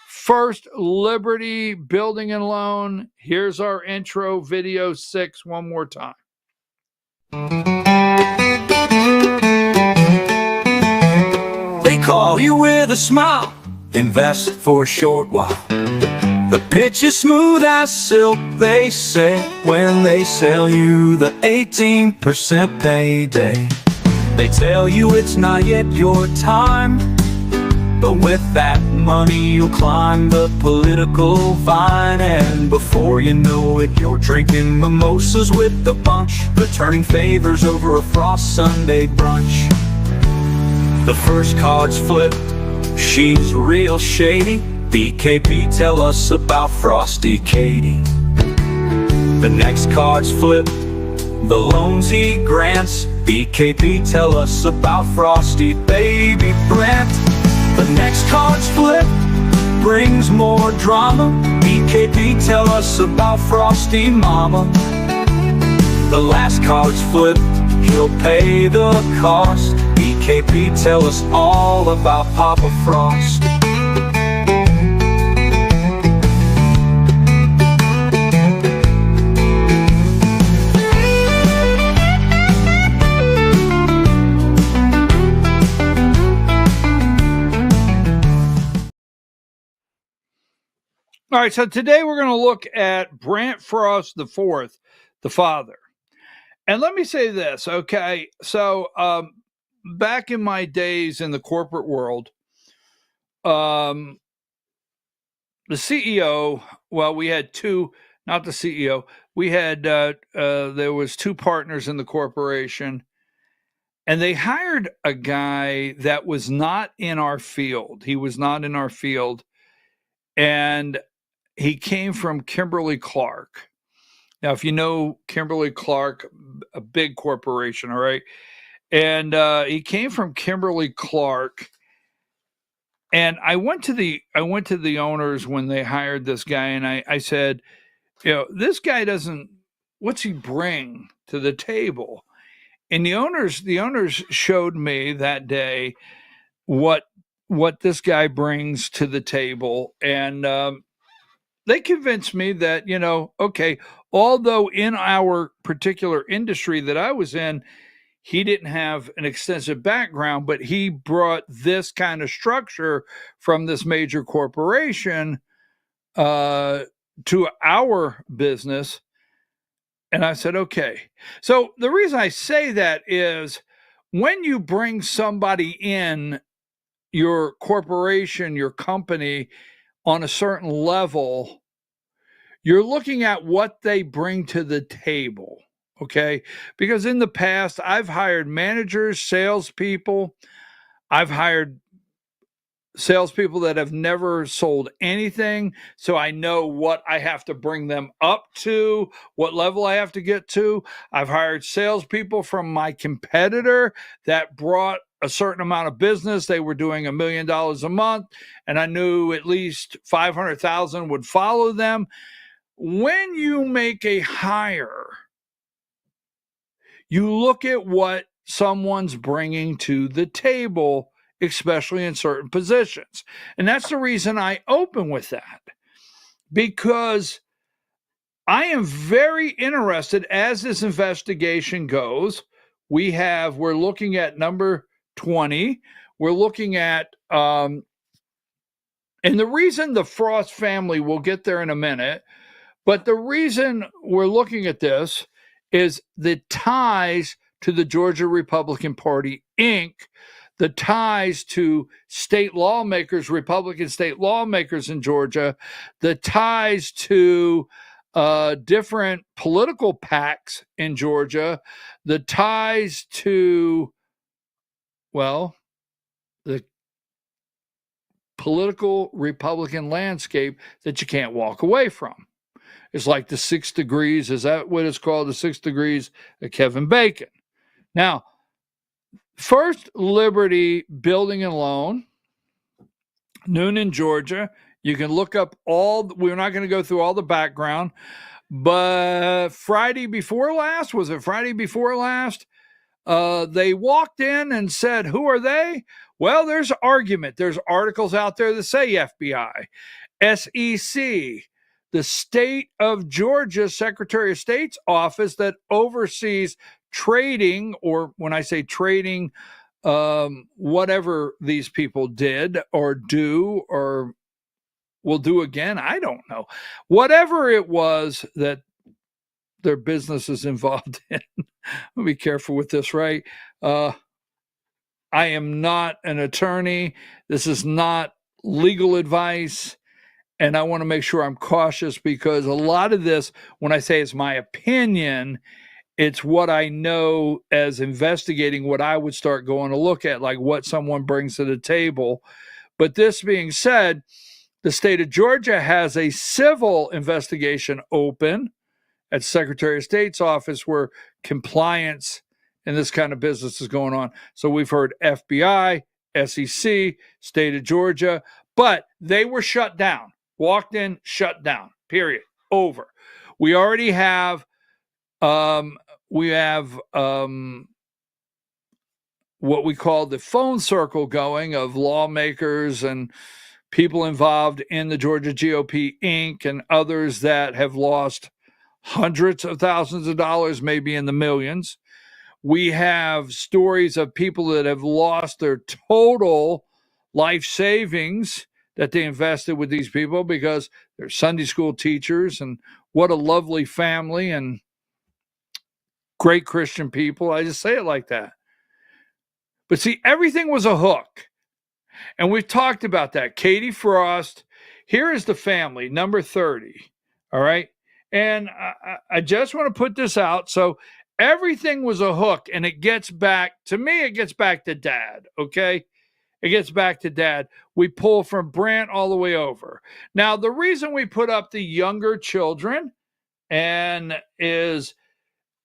First Liberty Building and Loan. Here's our intro, video 6, one more time. They call you with a smile, invest for a short while. The pitch is smooth as silk, they say, when they sell you the 18% payday. They tell you it's not yet your time, but with that money you'll climb the political vine. And before you know it, you're drinking mimosas with the bunch, returning favors over a Frost Sunday brunch. The first card's flipped, she's real shady. BKP, tell us about Frosty Katie. The next card's flipped, the loans he grants. BKP, tell us about Frosty Baby Brant. The next card's flipped, brings more drama. BKP, tell us about Frosty Mama. The last card's flipped, he'll pay the cost. BKP, tell us all about Papa Frost. All right, so today we're going to look at Brant Frost the fourth, the father. And let me say this, okay? So back in my days in the corporate world, the CEO, well, we had two, not the CEO, we had, there was two partners in the corporation, and they hired a guy that was not in our field. He was not in our field, and he came from Kimberly-Clark. Now, if you know Kimberly-Clark, a big corporation, all right? And he came from Kimberly-Clark. And I went to the owners when they hired this guy, and I said, you know, this guy doesn't, what's he bring to the table? And the owners showed me that day what this guy brings to the table. And they convinced me that, you know, okay, although in our particular industry that I was in, he didn't have an extensive background, but he brought this kind of structure from this major corporation to our business. And I said, okay. So the reason I say that is when you bring somebody in your corporation, your company on a certain level, you're looking at what they bring to the table, okay? Because in the past, I've hired managers, salespeople, I've hired salespeople that have never sold anything, so I know what I have to bring them up to, what level I have to get to. I've hired salespeople from my competitor that brought a certain amount of business. They were doing $1 million a month, and I knew at least 500,000 would follow them. When you make a hire, you look at what someone's bringing to the table, especially in certain positions. And that's the reason I open with that, because I am very interested as this investigation goes. We're looking at number 20. We're looking at, and the reason the Frost family, we'll get there in a minute, but the reason we're looking at this is the ties to the Georgia Republican Party, Inc., the ties to state lawmakers, Republican state lawmakers in Georgia, the ties to different political PACs in Georgia, the ties to, well, the political Republican landscape that you can't walk away from. It's like the 6 degrees. Is that what it's called? The 6 degrees of Kevin Bacon. Now, First Liberty Building and Loan, Noonan, Georgia. You can look up we're not going to go through all the background, but Friday before last, they walked in and said, who are they? Well, there's argument. There's articles out there that say FBI, SEC, the state of Georgia Secretary of State's office that oversees trading, or when I say trading, whatever these people did or do or will do again, I don't know. Whatever it was that their business is involved in. I'll be careful with this, right? I am not an attorney. This is not legal advice. And I want to make sure I'm cautious, because a lot of this, when I say it's my opinion, it's what I know as investigating what I would start going to look at, like what someone brings to the table. But this being said, the state of Georgia has a civil investigation open at Secretary of State's office where compliance in this kind of business is going on. So we've heard FBI, SEC, state of Georgia, but they were shut down. Walked in, shut down, period, over. We already have, what we call the phone circle going of lawmakers and people involved in the Georgia GOP, Inc., and others that have lost hundreds of thousands of dollars, maybe in the millions. We have stories of people that have lost their total life savings that they invested with these people because they're Sunday school teachers, and what a lovely family and great Christian people. I just say it like that. But see, everything was a hook. And we've talked about that. Katie Frost, here is the family, number 30. All right. And I just want to put this out. So everything was a hook, and it gets back to me. It gets back to Dad. Okay. It gets back to Dad. We pull from Brant all the way over. Now, the reason we put up the younger children is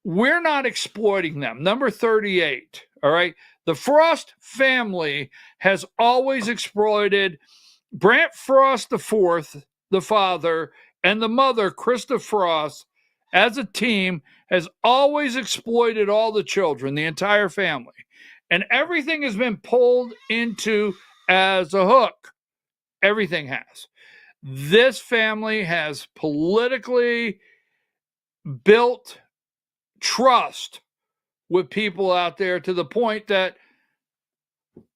we're not exploiting them. Number 38. All right. The Frost family has always exploited Brant Frost IV, the father, and the mother, Krista Frost, as a team, has always exploited all the children, the entire family. And everything has been pulled into as a hook. Everything has. This family has politically built trust with people out there to the point that,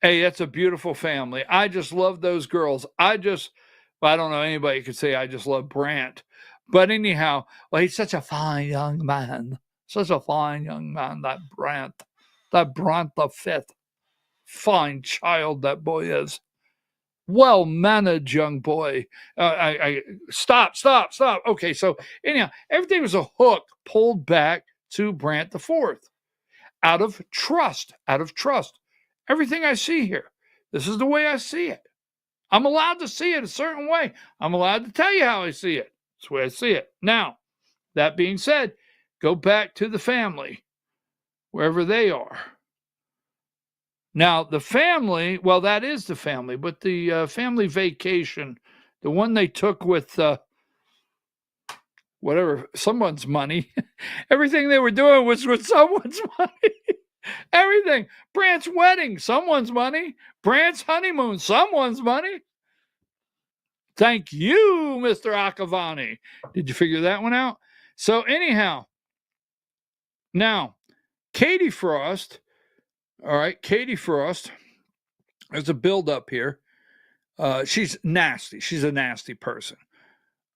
hey, that's a beautiful family. I just love those girls. I don't know anybody could say I just love Brant. But anyhow, well, he's such a fine young man. Such a fine young man, that Brant the fifth. Fine child that boy is. Well-managed young boy. Stop. Okay, so anyhow, everything was a hook pulled back to Brant the Fourth. Out of trust. Everything I see here, this is the way I see it. I'm allowed to see it a certain way. I'm allowed to tell you how I see it. That's the way I see it. Now, that being said, go back to the family, wherever they are. Now, the family, well, that is the family, but the family vacation, the one they took with whatever, someone's money, everything they were doing was with someone's money. Everything. Brant's wedding, someone's money. Brant's honeymoon, someone's money. Thank you, Mr. Akavani. Did you figure that one out? So anyhow, now, Katie Frost, all right, Katie Frost, there's a build-up here. She's nasty. She's a nasty person.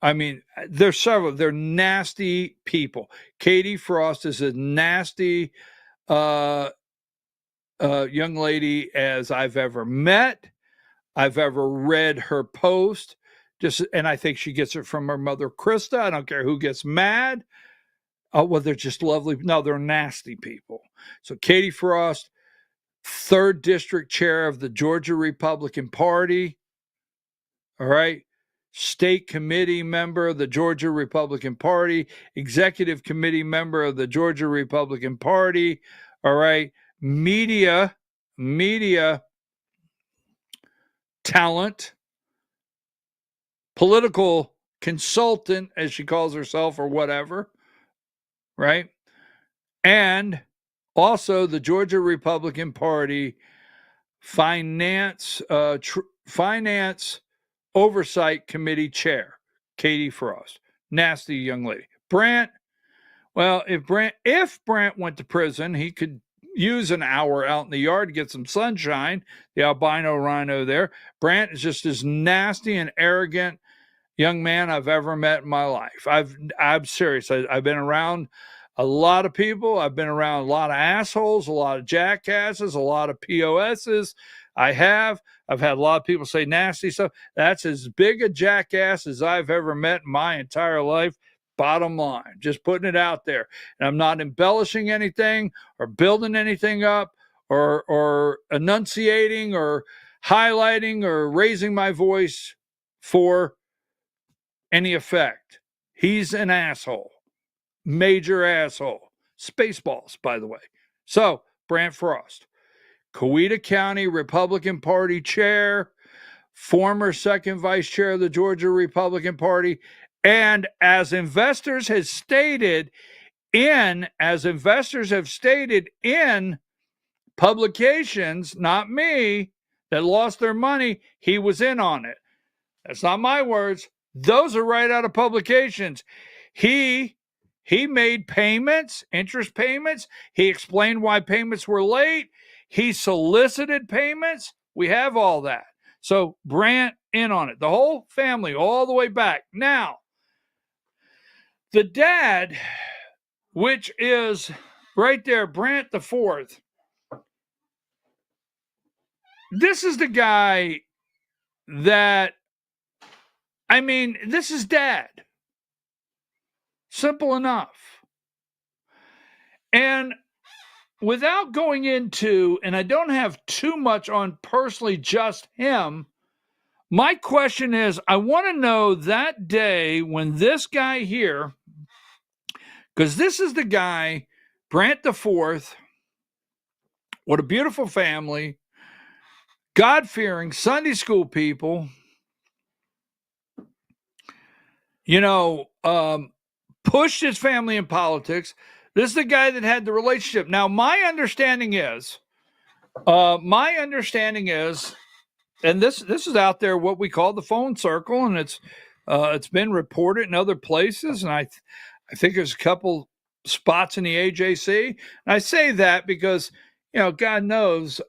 I mean, there's several. They're nasty people. Katie Frost is a nasty young lady as I've ever met. I've ever read her post. And I think she gets it from her mother, Krista. I don't care who gets mad. Oh, well, they're just lovely. No, they're nasty people. So Katie Frost, 3rd District Chair of the Georgia Republican Party. All right. State Committee member of the Georgia Republican Party. Executive Committee member of the Georgia Republican Party. All right. Media talent. Political consultant, as she calls herself, or whatever, right? And also the Georgia Republican Party Finance Oversight Committee Chair, Katie Frost. Nasty young lady. Brant, well, if Brant went to prison, he could use an hour out in the yard to get some sunshine, the albino rhino there. Brant is just as nasty and arrogant young man I've ever met in my life. I'm serious. I've been around a lot of people. I've been around a lot of assholes, a lot of jackasses, a lot of POSs. I've had a lot of people say nasty stuff. That's as big a jackass as I've ever met in my entire life. Bottom line, just putting it out there. And I'm not embellishing anything or building anything up or enunciating or highlighting or raising my voice for any effect. He's an asshole. Major asshole. Spaceballs, by the way. So, Brant Frost, Coweta County Republican Party Chair, former 2nd Vice Chair of the Georgia Republican Party, and as investors have stated in publications, not me, that lost their money, he was in on it. That's not my words. Those are right out of publications. He made payments, interest payments. He explained why payments were late. He solicited payments. We have all that. So Brant in on it. The whole family, all the way back. Now, the dad, which is right there, Brant the 4th. This is the guy that, I mean, this is dad. Simple enough. And without going into, and I don't have too much on personally just him, my question is, I want to know that day when this guy here, because this is the guy, Brant the 4th, what a beautiful family, God-fearing Sunday school people, pushed his family in politics. This is the guy that had the relationship. Now, my understanding is, and this is out there, what we call the phone circle, and it's been reported in other places, and I think there's a couple spots in the AJC. And I say that because, God knows,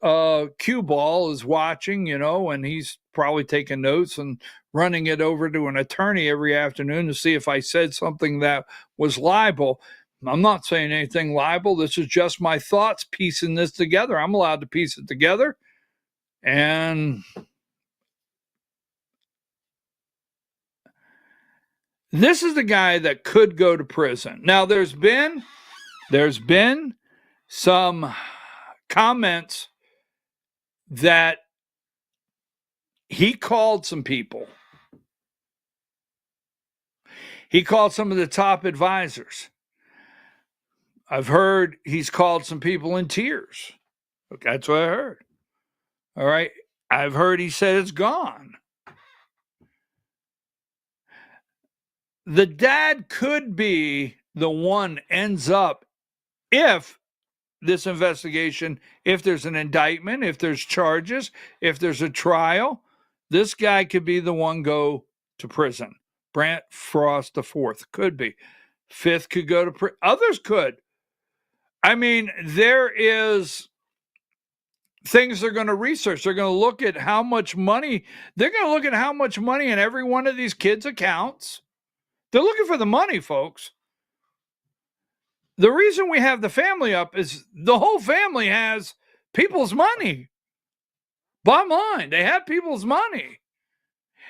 Cue Ball is watching, and he's probably taking notes and running it over to an attorney every afternoon to see if I said something that was libel. I'm not saying anything libel. This is just my thoughts piecing this together. I'm allowed to piece it together. And this is the guy that could go to prison. Now, there's been some comments that he called some people. He called some of the top advisors. I've heard he's called some people in tears. That's what I heard. All right. I've heard he said it's gone. The dad could be the one ends up, if this investigation, if there's an indictment, if there's charges, if there's a trial, this guy could be the one go to prison. Brant Frost IV could be. Fifth could go to prison. Others could. I mean, there is things they're going to research. They're going to look at how much money. They're going to look at how much money in every one of these kids' accounts. They're looking for the money, folks. The reason we have the family up is the whole family has people's money. Bottom line, they have people's money.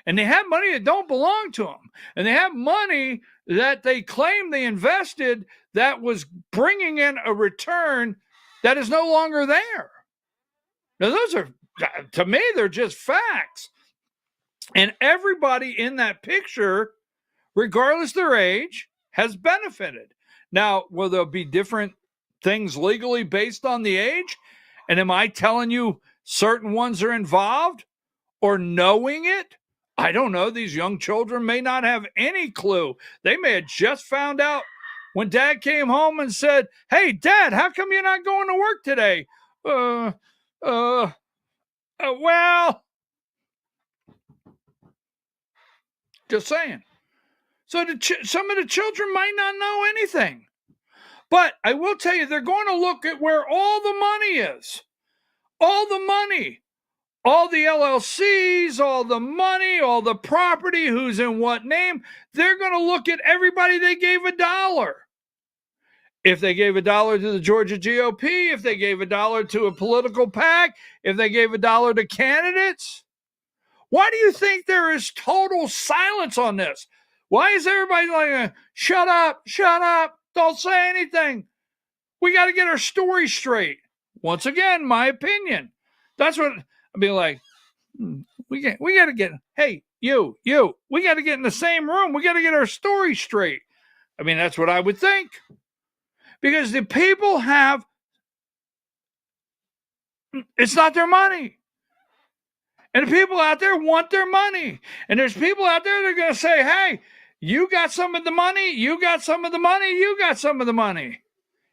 And they have money that don't belong to them. And they have money that they claim they invested that was bringing in a return that is no longer there. Now, those are, to me, they're just facts. And everybody in that picture, regardless of their age, has benefited. Now, will there be different things legally based on the age? And am I telling you certain ones are involved or knowing it? I don't know. These young children may not have any clue. They may have just found out when dad came home and said, "Hey, Dad, how come you're not going to work today?" Well, just saying. So some of the children might not know anything. But I will tell you, they're going to look at where all the money is. All the money. All the LLCs, all the money, all the property, who's in what name. They're going to look at everybody they gave $1. If they gave $1 to the Georgia GOP, if they gave $1 to a political PAC, if they gave $1 to candidates. Why do you think there is total silence on this? Why is everybody like, shut up, don't say anything? We got to get our story straight. Once again, my opinion. That's what I'd be like. We got to get, hey, you, we got to get in the same room. We got to get our story straight. I mean, that's what I would think. Because the people have, it's not their money. And the people out there want their money. And there's people out there that are going to say, hey, you got some of the money, you got some of the money, you got some of the money.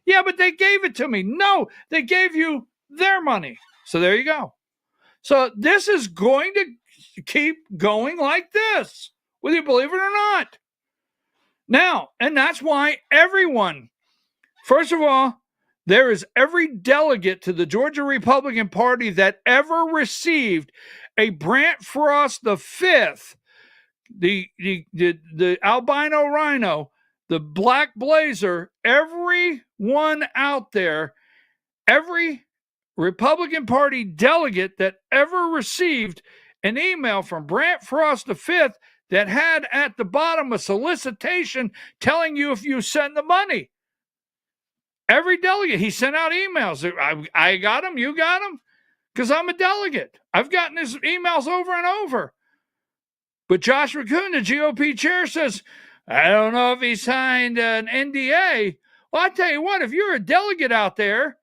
Yeah, but they gave it to me. No, they gave you their money. So there you go. So this is going to keep going like this, whether you believe it or not. Now, and that's why everyone, first of all, there is every delegate to the Georgia Republican Party that ever received a Brant Frost V, the albino rhino, the black blazer, everyone out there, every Republican Party delegate that ever received an email from Brant Frost V that had at the bottom a solicitation telling you if you send the money. Every delegate, he sent out emails. I got them, you got them, because I'm a delegate. I've gotten his emails over and over. But Josh Raccoon, the GOP chair, says, I don't know if he signed an NDA. Well, I tell you what, if you're a delegate out there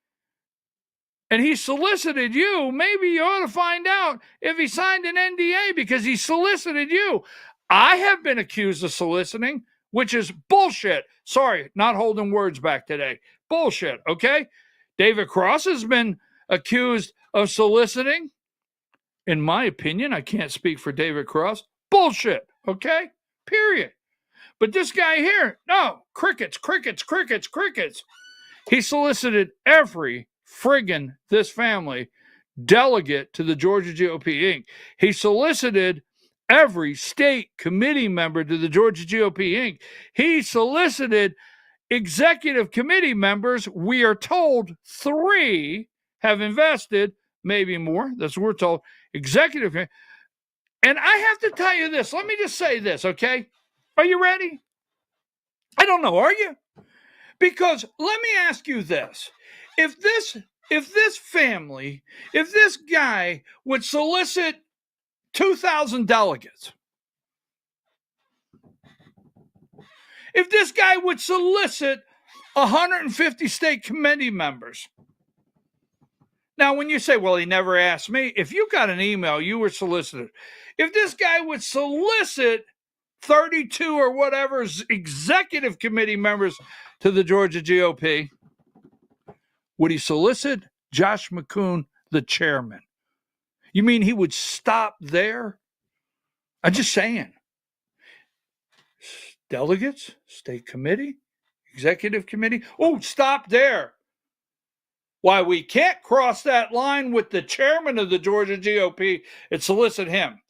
and he solicited you, maybe you ought to find out if he signed an NDA because he solicited you. I have been accused of soliciting, which is bullshit. Sorry, not holding words back today. Bullshit, okay? David Cross has been accused of soliciting. In my opinion, I can't speak for David Cross. Bullshit, okay? Period. But this guy here, no, crickets. He solicited every friggin' this family delegate to the Georgia GOP Inc. He solicited every state committee member to the Georgia GOP Inc. He solicited executive committee members. We are told 3 have invested, maybe more. That's what we're told. Executive. And I have to tell you this. Let me just say this, okay? Are you ready? I don't know. Are you? Because let me ask you this. If this family, if this guy would solicit 2,000 delegates. If this guy would solicit 150 state committee members. Now, when you say, well, he never asked me, if you got an email, you were solicited. If this guy would solicit 32 or whatever executive committee members to the Georgia GOP, would he solicit Josh McCoon, the chairman? You mean he would stop there? I'm just saying. Delegates, state committee, executive committee. Oh, stop there. Why, we can't cross that line with the chairman of the Georgia GOP and solicit him.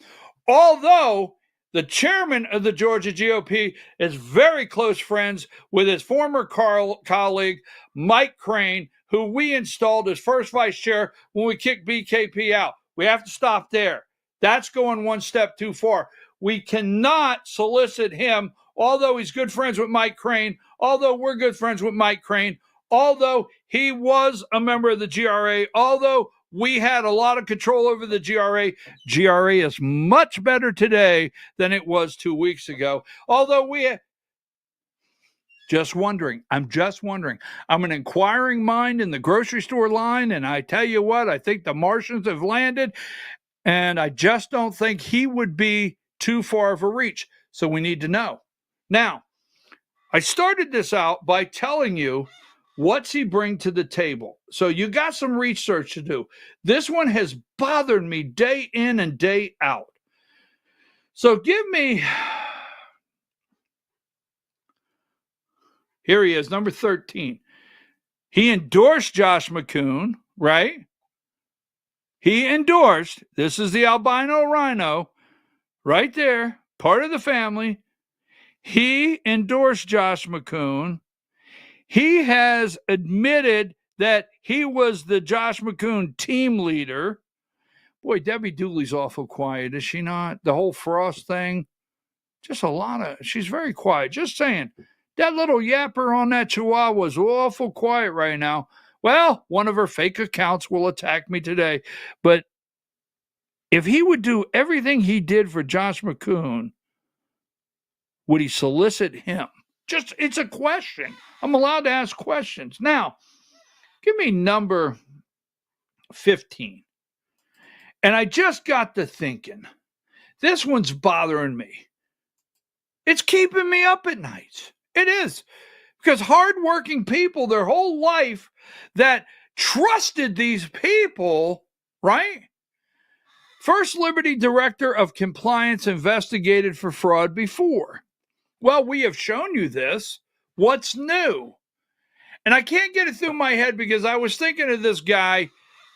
Although the chairman of the Georgia GOP is very close friends with his former colleague, Mike Crane, who we installed as first vice chair when we kicked BKP out. We have to stop there. That's going one step too far. We cannot solicit him, although he's good friends with Mike Crane, although we're good friends with Mike Crane, although he was a member of the GRA, although we had a lot of control over the GRA. GRA is much better today than it was 2 weeks ago. Although just wondering. I'm just wondering. I'm an inquiring mind in the grocery store line, and I tell you what, I think the Martians have landed, and I just don't think he would be too far of a reach. So we need to know. Now, I started this out by telling you, what's he bring to the table? So you got some research to do. This one has bothered me day in and day out. So give me, here he is, number 13. He endorsed Josh McCoon, right? He endorsed, this is the albino rhino, right there, part of the family. He endorsed Josh McCoon. He has admitted that he was the Josh McCoon team leader. Boy, Debbie Dooley's awful quiet, is she not? The whole Frost thing, just a lot of, she's very quiet. Just saying, that little yapper on that chihuahua is awful quiet right now. Well, one of her fake accounts will attack me today. But if he would do everything he did for Josh McCoon, would he solicit him? Just, it's a question. I'm allowed to ask questions. Now, give me number 15. And I just got to thinking, this one's bothering me. It's keeping me up at night. It is. Because hardworking people their whole life that trusted these people, right? First Liberty Director of Compliance investigated for fraud before. Well, we have shown you this. What's new? And I can't get it through my head because I was thinking of this guy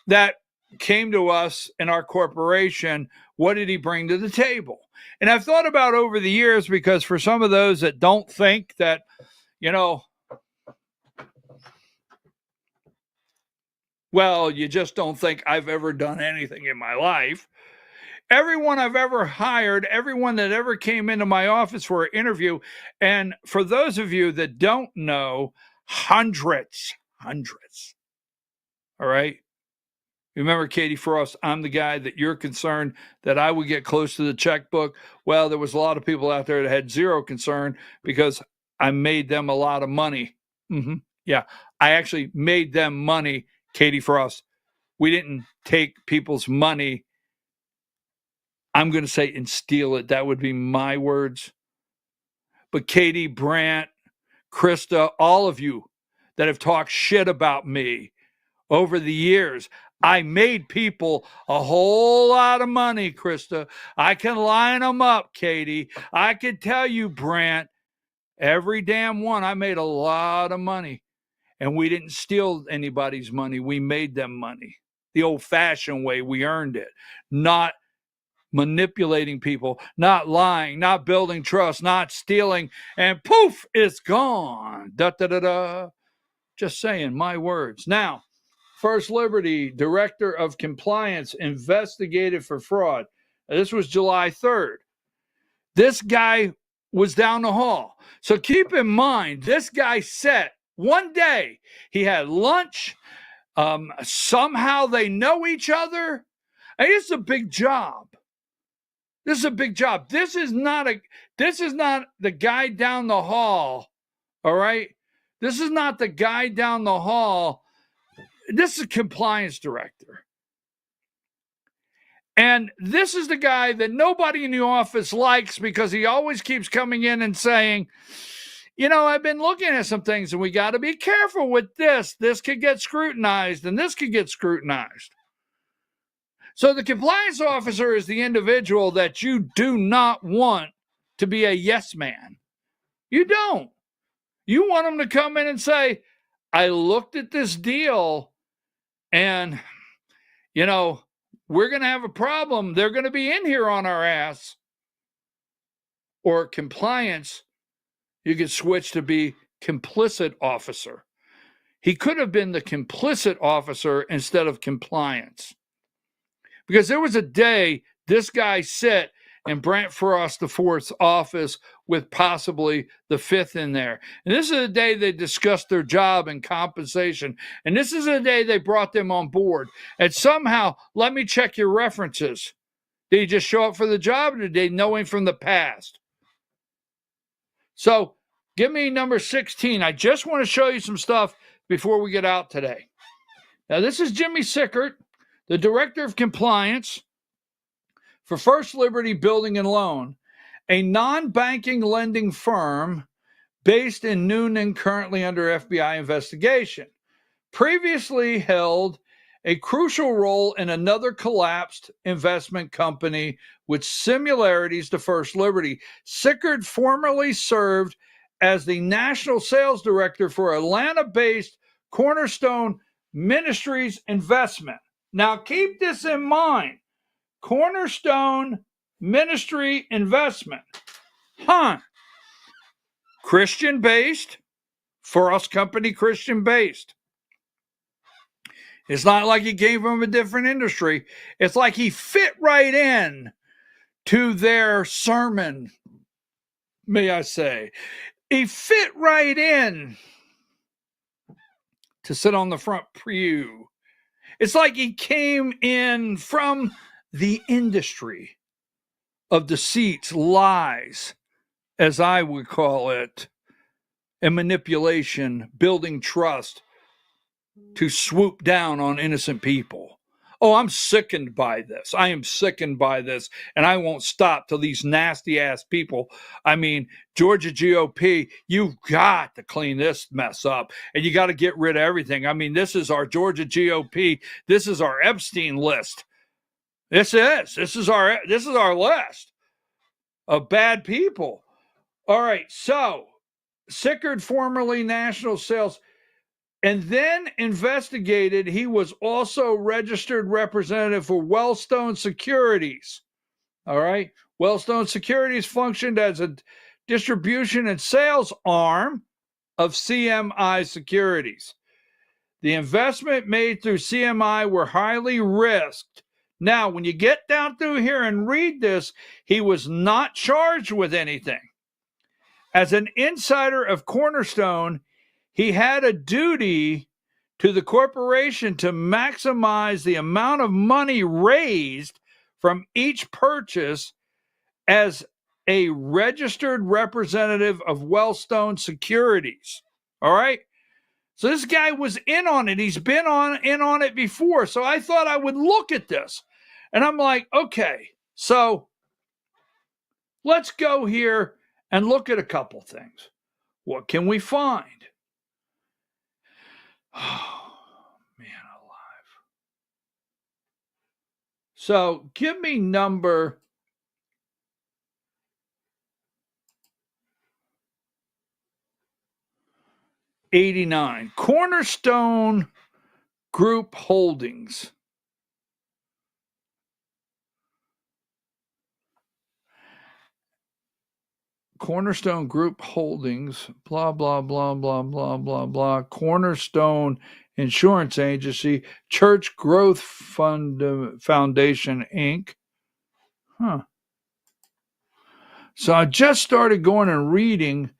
that came to us in our corporation. What did he bring to the table? And I've thought about over the years, because for some of those that don't think that, well, you just don't think I've ever done anything in my life. Everyone I've ever hired, everyone that ever came into my office for an interview, and for those of you that don't know, hundreds. All right? Remember, Katie Frost, I'm the guy that you're concerned that I would get close to the checkbook. Well, there was a lot of people out there that had zero concern because I made them a lot of money. Yeah, I actually made them money, Katie Frost. We didn't take people's money, I'm going to say, and steal it. That would be my words. But Katie, Brandt, Krista, all of you that have talked shit about me over the years, I made people a whole lot of money, Krista. I can line them up, Katie. I can tell you, Brandt, every damn one, I made a lot of money. And we didn't steal anybody's money. We made them money. The old-fashioned way, we earned it. Not manipulating people, not lying, not building trust, not stealing, and poof, it's gone. Da-da-da-da. Just saying, my words. Now, First Liberty Director of Compliance investigated for fraud. This was July 3rd. This guy was down the hall. So keep in mind, this guy set one day, he had lunch. Somehow they know each other. And it's a big job. This is a big job. This is not the guy down the hall. All right. This is not the guy down the hall. This is a compliance director. And this is the guy that nobody in the office likes because he always keeps coming in and saying, you know, I've been looking at some things and we got to be careful with this. This could get scrutinized and this could get scrutinized. So the compliance officer is the individual that you do not want to be a yes man. You don't. You want them to come in and say, I looked at this deal and, you know, we're going to have a problem. They're going to be in here on our ass. Or compliance, you could switch to be complicit officer. He could have been the complicit officer instead of compliance. Because there was a day this guy sat in Brent Frost IV's office with possibly the fifth in there. And this is the day they discussed their job and compensation. And this is the day they brought them on board. And somehow, let me check your references. Did he just show up for the job or did they know him from the past? So give me number 16. I just want to show you some stuff before we get out today. Now, this is Jimmy Sickert, the Director of Compliance for First Liberty Building and Loan, a non-banking lending firm based in Noonan, currently under FBI investigation. Previously held a crucial role in another collapsed investment company with similarities to First Liberty. Sickert formerly served as the National Sales Director for Atlanta-based Cornerstone Ministries Investment. Now, keep this in mind. Cornerstone Ministry Investment. Christian-based, for us company Christian-based. It's not like he came from a different industry. It's like he fit right in to their sermon, may I say. He fit right in to sit on the front pew. It's like he came in from the industry of deceits, lies, as I would call it, and manipulation, building trust to swoop down on innocent people. Oh, I'm sickened by this. I am sickened by this, and I won't stop till these nasty-ass people. I mean, Georgia GOP, you've got to clean this mess up, and you got to get rid of everything. I mean, this is our Georgia GOP. This is our Epstein list. This is our list of bad people. All right, so Sickert, formerly National Sales, and then investigated. He was also registered representative for Wellstone Securities. All right. Wellstone Securities functioned as a distribution and sales arm of CMI Securities. The investment made through CMI were highly risked. Now, when you get down through here and read this, he was not charged with anything. As an insider of Cornerstone, he had a duty to the corporation to maximize the amount of money raised from each purchase as a registered representative of Wellstone Securities. All right? So this guy was in on it. He's been in on it before. So I thought I would look at this. And I'm like, okay, so let's go here and look at a couple things. What can we find? Oh, man alive. So give me number 89. Cornerstone Group Holdings. Cornerstone Group Holdings, blah, blah, blah, blah, blah, blah, blah. Cornerstone Insurance Agency, Church Growth Foundation, Inc. So I just started going and reading,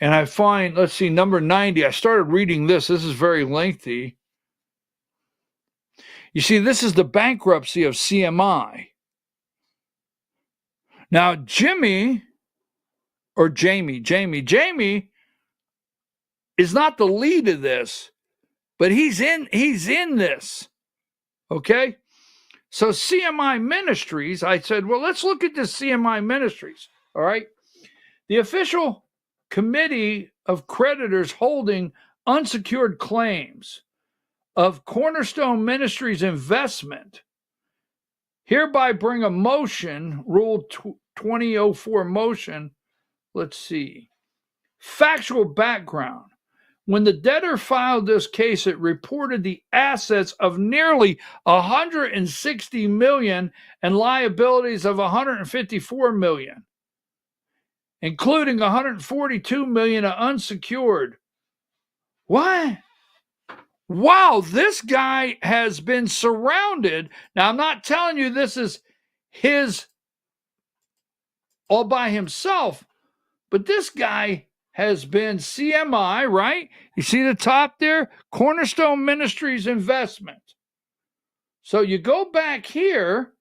and I find, let's see, number 90. I started reading this. This is very lengthy. You see, this is the bankruptcy of CMI. Now, Jamie is not the lead of this, but he's in this. Okay? So CMI Ministries, I said, well, let's look at the CMI Ministries. All right? The official committee of creditors holding unsecured claims of Cornerstone Ministries investment hereby bring a motion, Rule 2004 motion. Let's see. Factual background. When the debtor filed this case, it reported the assets of nearly $160 million and liabilities of $154 million, including $142 million of unsecured. What? Wow, this guy has been surrounded. Now, I'm not telling you this is his all by himself, but this guy has been CMI, right? You see the top there? Cornerstone Ministries investment. So you go back here.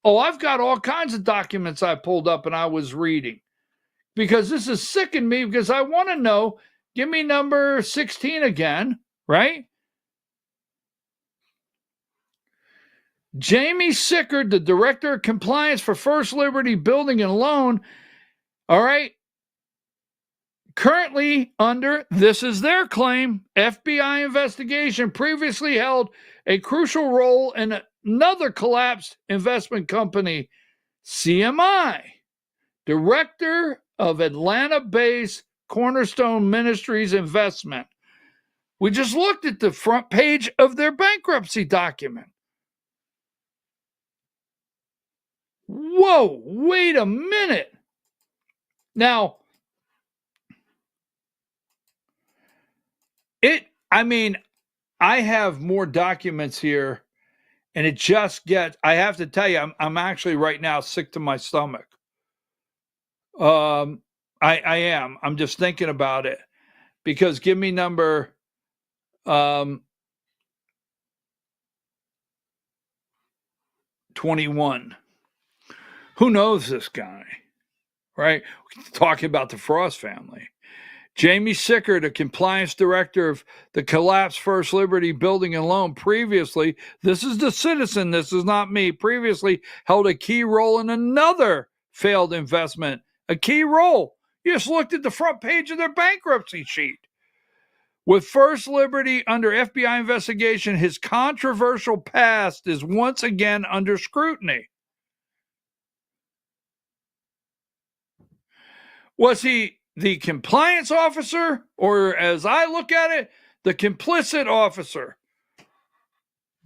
Oh, I've got all kinds of documents I pulled up and I was reading because this is sickening me because I want to know. Give me number 16 again, right? Jamie Sickard, the Director of Compliance for First Liberty Building and Loan, all right, currently under, this is their claim, FBI investigation, previously held a crucial role in another collapsed investment company, CMI, Director of Atlanta-based Cornerstone Ministries Investment. We just looked at the front page of their bankruptcy document. Whoa, wait a minute. Now, I have more documents here, and it just gets, I have to tell you, I'm actually right now sick to my stomach. I am. I'm just thinking about it. Because give me number 21. Who knows this guy? Right? Talking about the Frost family. Jamie Sickard, a compliance director of the collapsed First Liberty Building and Loan, previously, this is the citizen, this is not me, previously held a key role in another failed investment. A key role. You just looked at the front page of their bankruptcy sheet. With First Liberty under FBI investigation, his controversial past is once again under scrutiny. Was he the compliance officer, or as I look at it, the complicit officer?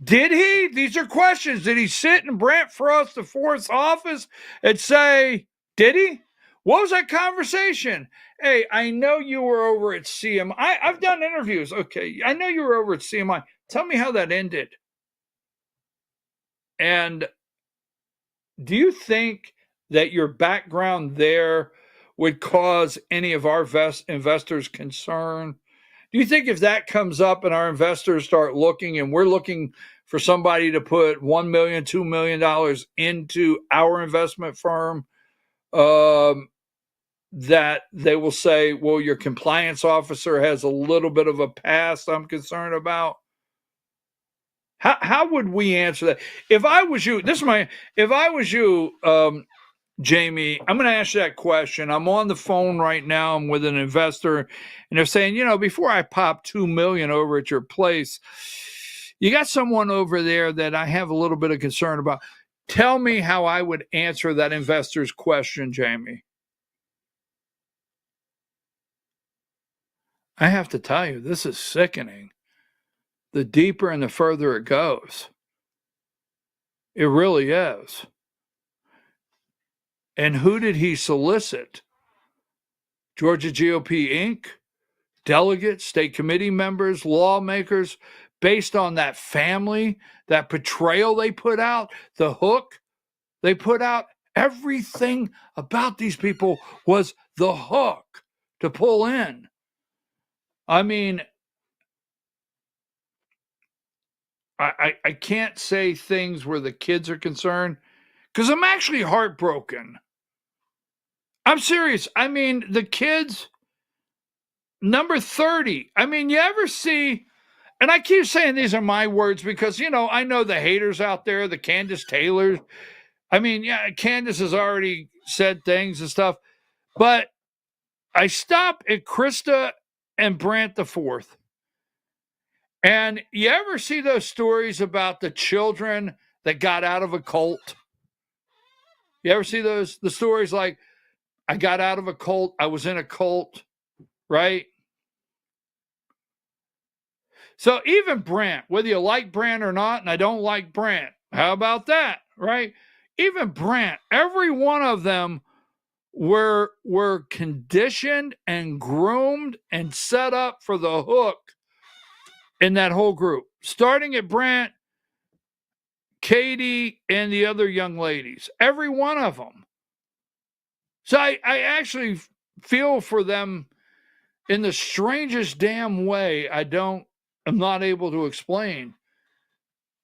Did he? These are questions. Did he sit in Brent Frost IV's office and say, did he? What was that conversation? Hey, I know you were over at CMI. I've done interviews. Okay, I know you were over at CMI. Tell me how that ended. And do you think that your background there would cause any of our investors concern? Do you think if that comes up and our investors start looking and we're looking for somebody to put $1 million, $2 million into our investment firm, that they will say, well, your compliance officer has a little bit of a past I'm concerned about? How would we answer that? If I was you, Jamie, I'm going to ask you that question. I'm on the phone right now. I'm with an investor, and they're saying, before I pop $2 million over at your place, you got someone over there that I have a little bit of concern about. Tell me how I would answer that investor's question, Jamie. I have to tell you, this is sickening. The deeper and the further it goes. It really is. And who did he solicit? Georgia GOP Inc., delegates, state committee members, lawmakers, based on that family, that portrayal they put out, the hook they put out. Everything about these people was the hook to pull in. I can't say things where the kids are concerned because I'm actually heartbroken. I'm serious. I mean, the kids, number 30. I mean, you ever see, and I keep saying these are my words because, I know the haters out there, the Candace Taylors. I mean, yeah, Candace has already said things and stuff, but I stop at Krista and Brant the fourth. And you ever see those stories about the children that got out of a cult? You ever see the stories like, I got out of a cult, I was in a cult, right? So even Brant, whether you like Brant or not, and I don't like Brant, how about that, right? Even Brant, every one of them were conditioned and groomed and set up for the hook in that whole group, starting at Brant, Katie, and the other young ladies, every one of them. So I actually feel for them in the strangest damn way I'm not able to explain.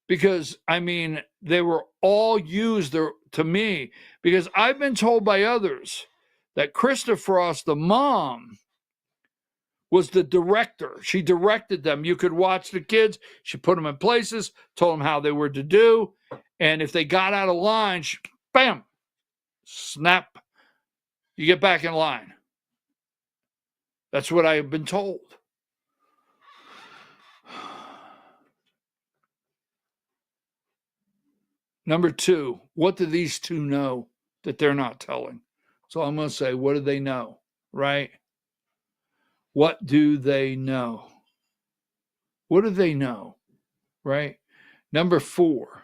Because, I mean, they were all used to me. Because I've been told by others that Krista Frost, the mom, was the director. She directed them. You could watch the kids. She put them in places, told them how they were to do. And if they got out of line, bam, snap, you get back in line. That's what I've been told. Number two, what do these two know that they're not telling? So I'm going to say, what do they know, right? What do they know? What do they know, right? Number four,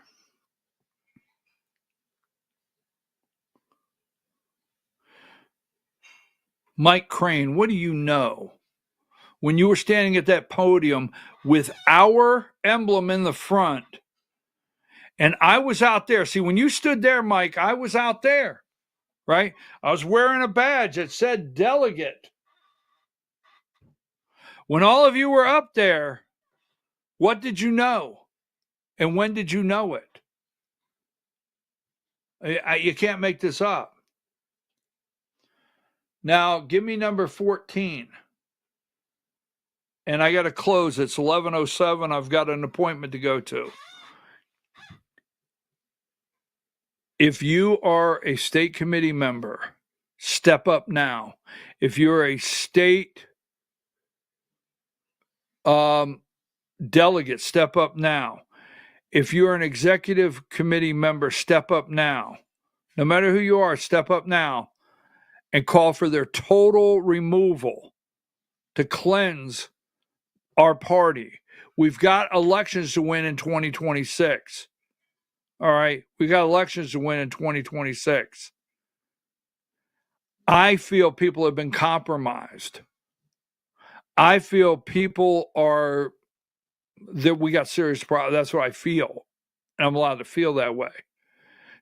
Mike Crane, what do you know? When you were standing at that podium with our emblem in the front, and I was out there. See, when you stood there, Mike, I was out there, right? I was wearing a badge that said delegate. When all of you were up there, what did you know? And when did you know it? You can't make this up. Now, give me number 14. And I got to close. It's 11:07. I've got an appointment to go to. If you are a state committee member, step up now. If you're a state delegate, step up now. If you're an executive committee member, step up now. No matter who you are, step up now and call for their total removal to cleanse our party. We've got elections to win in 2026. All right, we got elections to win in 2026. I feel people have been compromised. I feel people that we got serious problems. That's what I feel. And I'm allowed to feel that way.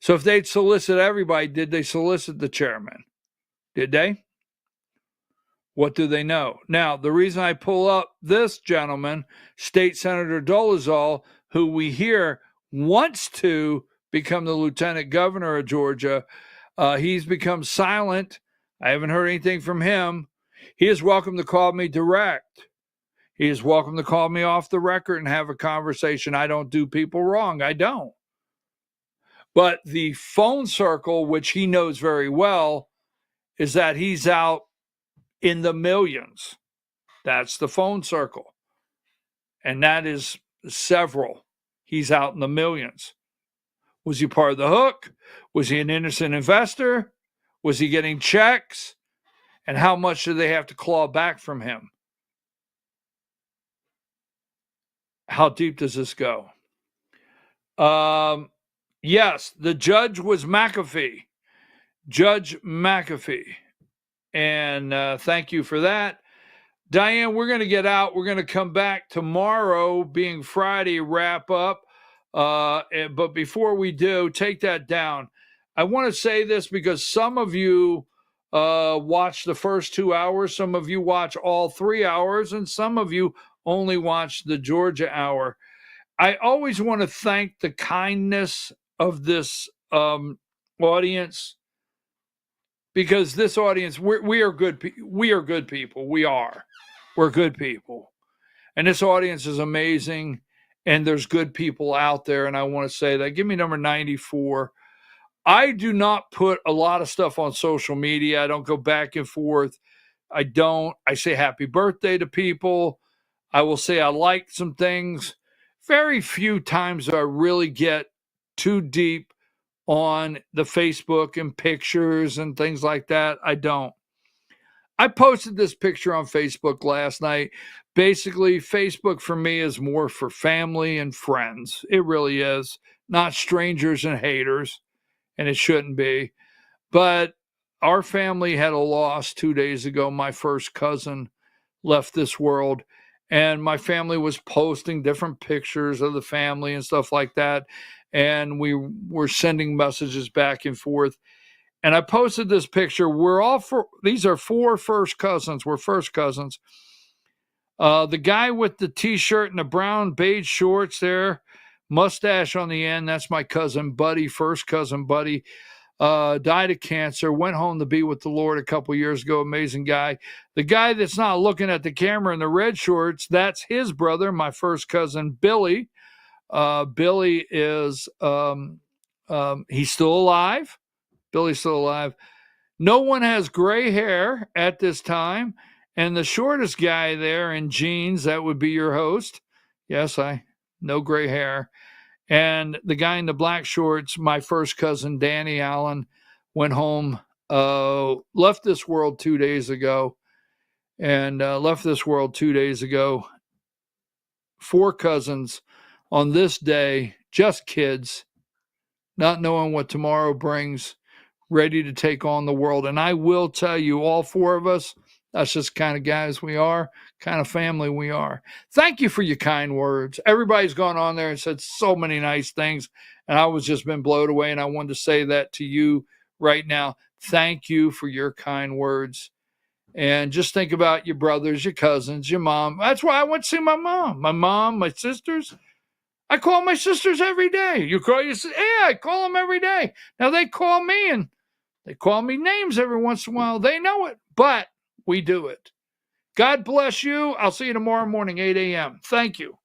So if they'd solicit everybody, did they solicit the chairman? Did they? What do they know? Now, the reason I pull up this gentleman, State Senator Dolezal, who we hear wants to become the lieutenant governor of Georgia, he's become silent. I haven't heard anything from him. He is welcome to call me direct. He is welcome to call me off the record and have a conversation. I don't do people wrong. I don't. But the phone circle, which he knows very well, is that he's out in the millions. That's the phone circle. And that is several. He's out in the millions. Was he part of the hook? Was he an innocent investor? Was he getting checks? And how much do they have to claw back from him? How deep does this go? Yes, the judge was McAfee. Judge McAfee. And thank you for that. Diane, we're going to get out. We're going to come back tomorrow, being Friday, wrap up. But before we do, take that down. I want to say this because some of you watch the first 2 hours. Some of you watch all 3 hours. And some of you only watch the Georgia hour. I always want to thank the kindness of this audience. because this audience, we are good people. We are good people. We're good people. And this audience is amazing. And there's good people out there. And I want to say that. Give me number 94. I do not put a lot of stuff on social media. I don't go back and forth. I say happy birthday to people. I will say I like some things. Very few times do I really get too deep on the Facebook and pictures and things like that. I don't. I posted this picture on Facebook last night. Basically, Facebook for me is more for family and friends. It really is. Not strangers and haters. And it shouldn't be. But our family had a loss 2 days ago. My first cousin left this world. And my family was posting different pictures of the family and stuff like that. And we were sending messages back and forth. And I posted this picture. These are 4 first cousins. We're first cousins. The guy with the T-shirt and the brown beige shorts there, mustache on the end, that's my cousin Buddy, first cousin Buddy. Died of cancer, went home to be with the Lord a couple years ago. Amazing guy. The guy that's not looking at the camera in the red shorts, that's his brother, my first cousin Billy. Billy is, he's still alive. Billy's still alive. No one has gray hair at this time. And the shortest guy there in jeans, that would be your host. Yes, no gray hair. And the guy in the black shorts, my first cousin, Danny Allen, went home, left this world 2 days ago. And left this world 2 days ago. 4 cousins on this day, just kids, not knowing what tomorrow brings, ready to take on the world. And I will tell you, all 4 of us, that's just kind of guys we are, kind of family we are. Thank you for your kind words. Everybody's gone on there and said so many nice things, and I was just been blown away, and I wanted to say that to you right now. Thank you for your kind words. And just think about your brothers, your cousins, your mom. That's why I went to see my mom, my sisters. I call my sisters every day. You call your sisters? Yeah, I call them every day. Now they call me, and they call me names every once in a while. They know it, but we do it. God bless you. I'll see you tomorrow morning, 8 a.m. Thank you.